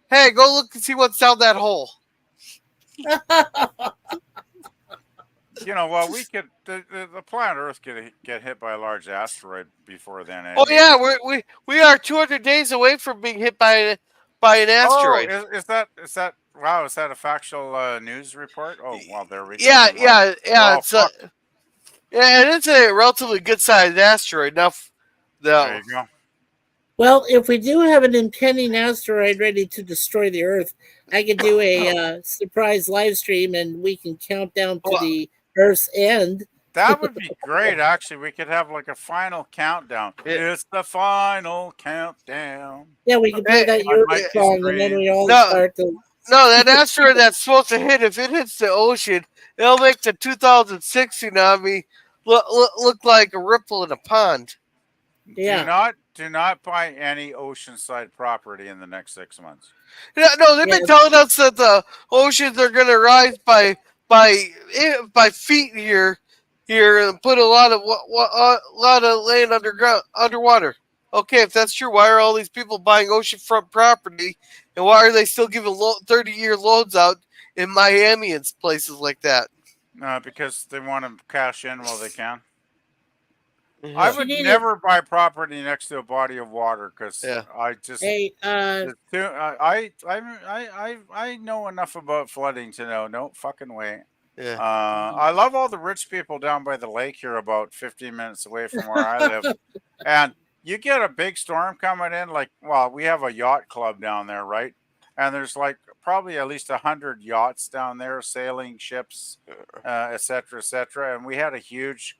Hey, go look and see what's down that hole. Well, we could. The planet Earth could get hit by a large asteroid before then. Oh yeah, we are 200 days away from being hit by an asteroid. Oh, is that? Wow, is that a factual news report? Oh, well, there we go. Yeah. Well, It is a relatively good-sized asteroid. There you go. Well, if we do have an impending asteroid ready to destroy the Earth, I could do a surprise live stream, and we can count down to the Earth's end. That would be great, actually. We could have like a final countdown. It's the final countdown. Yeah, we could play that Europe song, and then we all start to... No, that asteroid that's supposed to hit, if it hits the ocean, it'll make the 2006 tsunami look like a ripple in a pond. Yeah. Do not buy any oceanside property in the next 6 months. No, they've been telling us that the oceans are going to rise by feet here, and put a lot of land underwater. Okay, if that's true, why are all these people buying oceanfront property, and why are they still giving 30-year loans out in Miami and places like that? Because they want to cash in while they can. Mm-hmm. I would never buy property next to a body of water because I just I know enough about flooding to know no fucking way. Yeah. I love all the rich people down by the lake here, about 15 minutes away from where I live, and you get a big storm coming in. We have a yacht club down there, right? And there's like probably at least 100 yachts down there, sailing ships, et cetera, et cetera. And we had a huge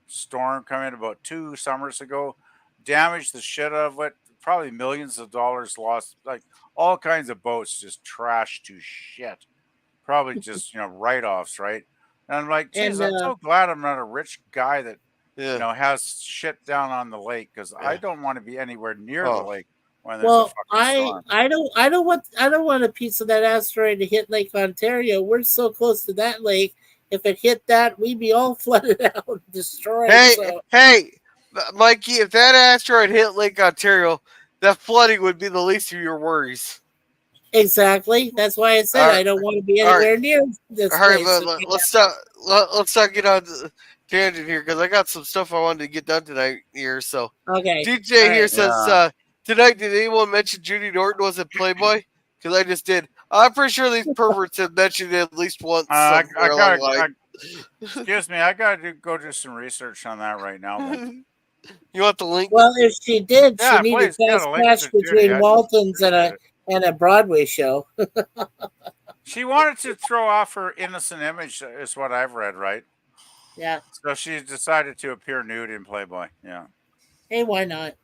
storm come in about 2 summers ago, damaged the shit out of it, probably millions of dollars lost, like all kinds of boats just trashed to shit. Probably just write-offs, right? And I'm like, geez, And I'm so glad I'm not a rich guy that Yeah. has shit down on the lake, because I don't want to be anywhere near the Oh. lake when there's a well, fucking storm. I don't want a piece of that asteroid to hit Lake Ontario. We're so close to that lake. If it hit that, we'd be all flooded out, destroyed. Hey, Mikey, if that asteroid hit Lake Ontario, that flooding would be the least of your worries. Exactly. That's why I said I don't want to be anywhere near this All right, place. but let's not get on the tangent here, because I got some stuff I wanted to get done tonight here. So Okay. DJ here says tonight, did anyone mention Judy Norton was in Playboy? Because I just did. I'm pretty sure these perverts have mentioned it at least once. Excuse me, I gotta go do some research on that right now. Then. You want the link? Well, if she did, she needed please, fast cash between Waltons and a Broadway show. She wanted to throw off her innocent image, is what I've read, right? Yeah. So she decided to appear nude in Playboy. Yeah. Hey, why not?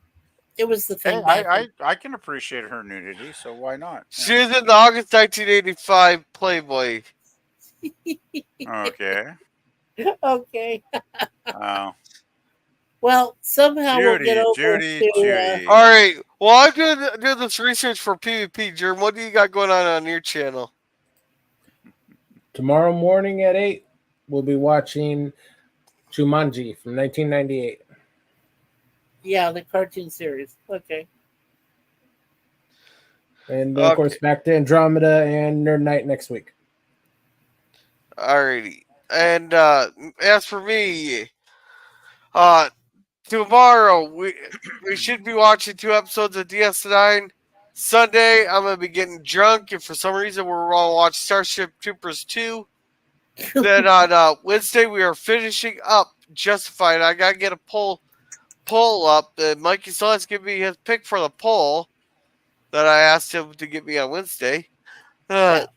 It was the thing. Hey, I can appreciate her nudity, so why not? Yeah. She was in the August 1985 Playboy. Okay. Okay. Oh. Well, somehow we'll get over Judy. All right. Well, I'm doing this research for PvP. Jerm, what do you got going on your channel? Tomorrow morning at 8, we'll be watching Jumanji from 1998. Yeah, the cartoon series. Okay. And of course, back to Andromeda and Nerd Night next week. Alrighty. And as for me, tomorrow we should be watching 2 episodes of DS9. Sunday, I'm gonna be getting drunk, and for some reason we're gonna watch Starship Troopers 2. Then on Wednesday we are finishing up Justified. I gotta get a poll up. Mikey still has to give me his pick for the poll that I asked him to get me on Wednesday. And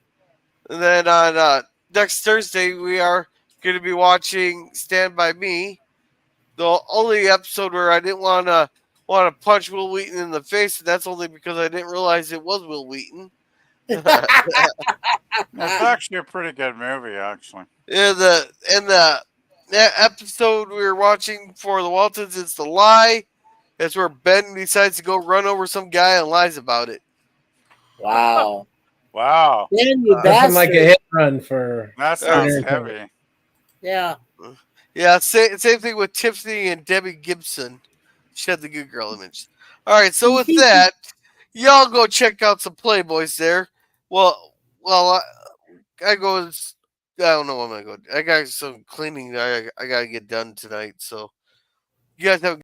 then on next Thursday we are going to be watching Stand By Me, the only episode where I didn't want to punch Will Wheaton in the face, and that's only because I didn't realize it was Will Wheaton. It's actually a pretty good movie, actually. Yeah, the episode we were watching for the Waltons is The Lie. That's where Ben decides to go run over some guy and lies about it. Wow. Wow. Ben, you Nothing like a hit run for. That sounds heavy. Yeah. Yeah, same thing with Tiffany and Debbie Gibson. She had the good girl image. All right, so with that, y'all go check out some Playboys there. Well, I go. I don't know what I'm gonna go. I got some cleaning I gotta get done tonight. So you guys have.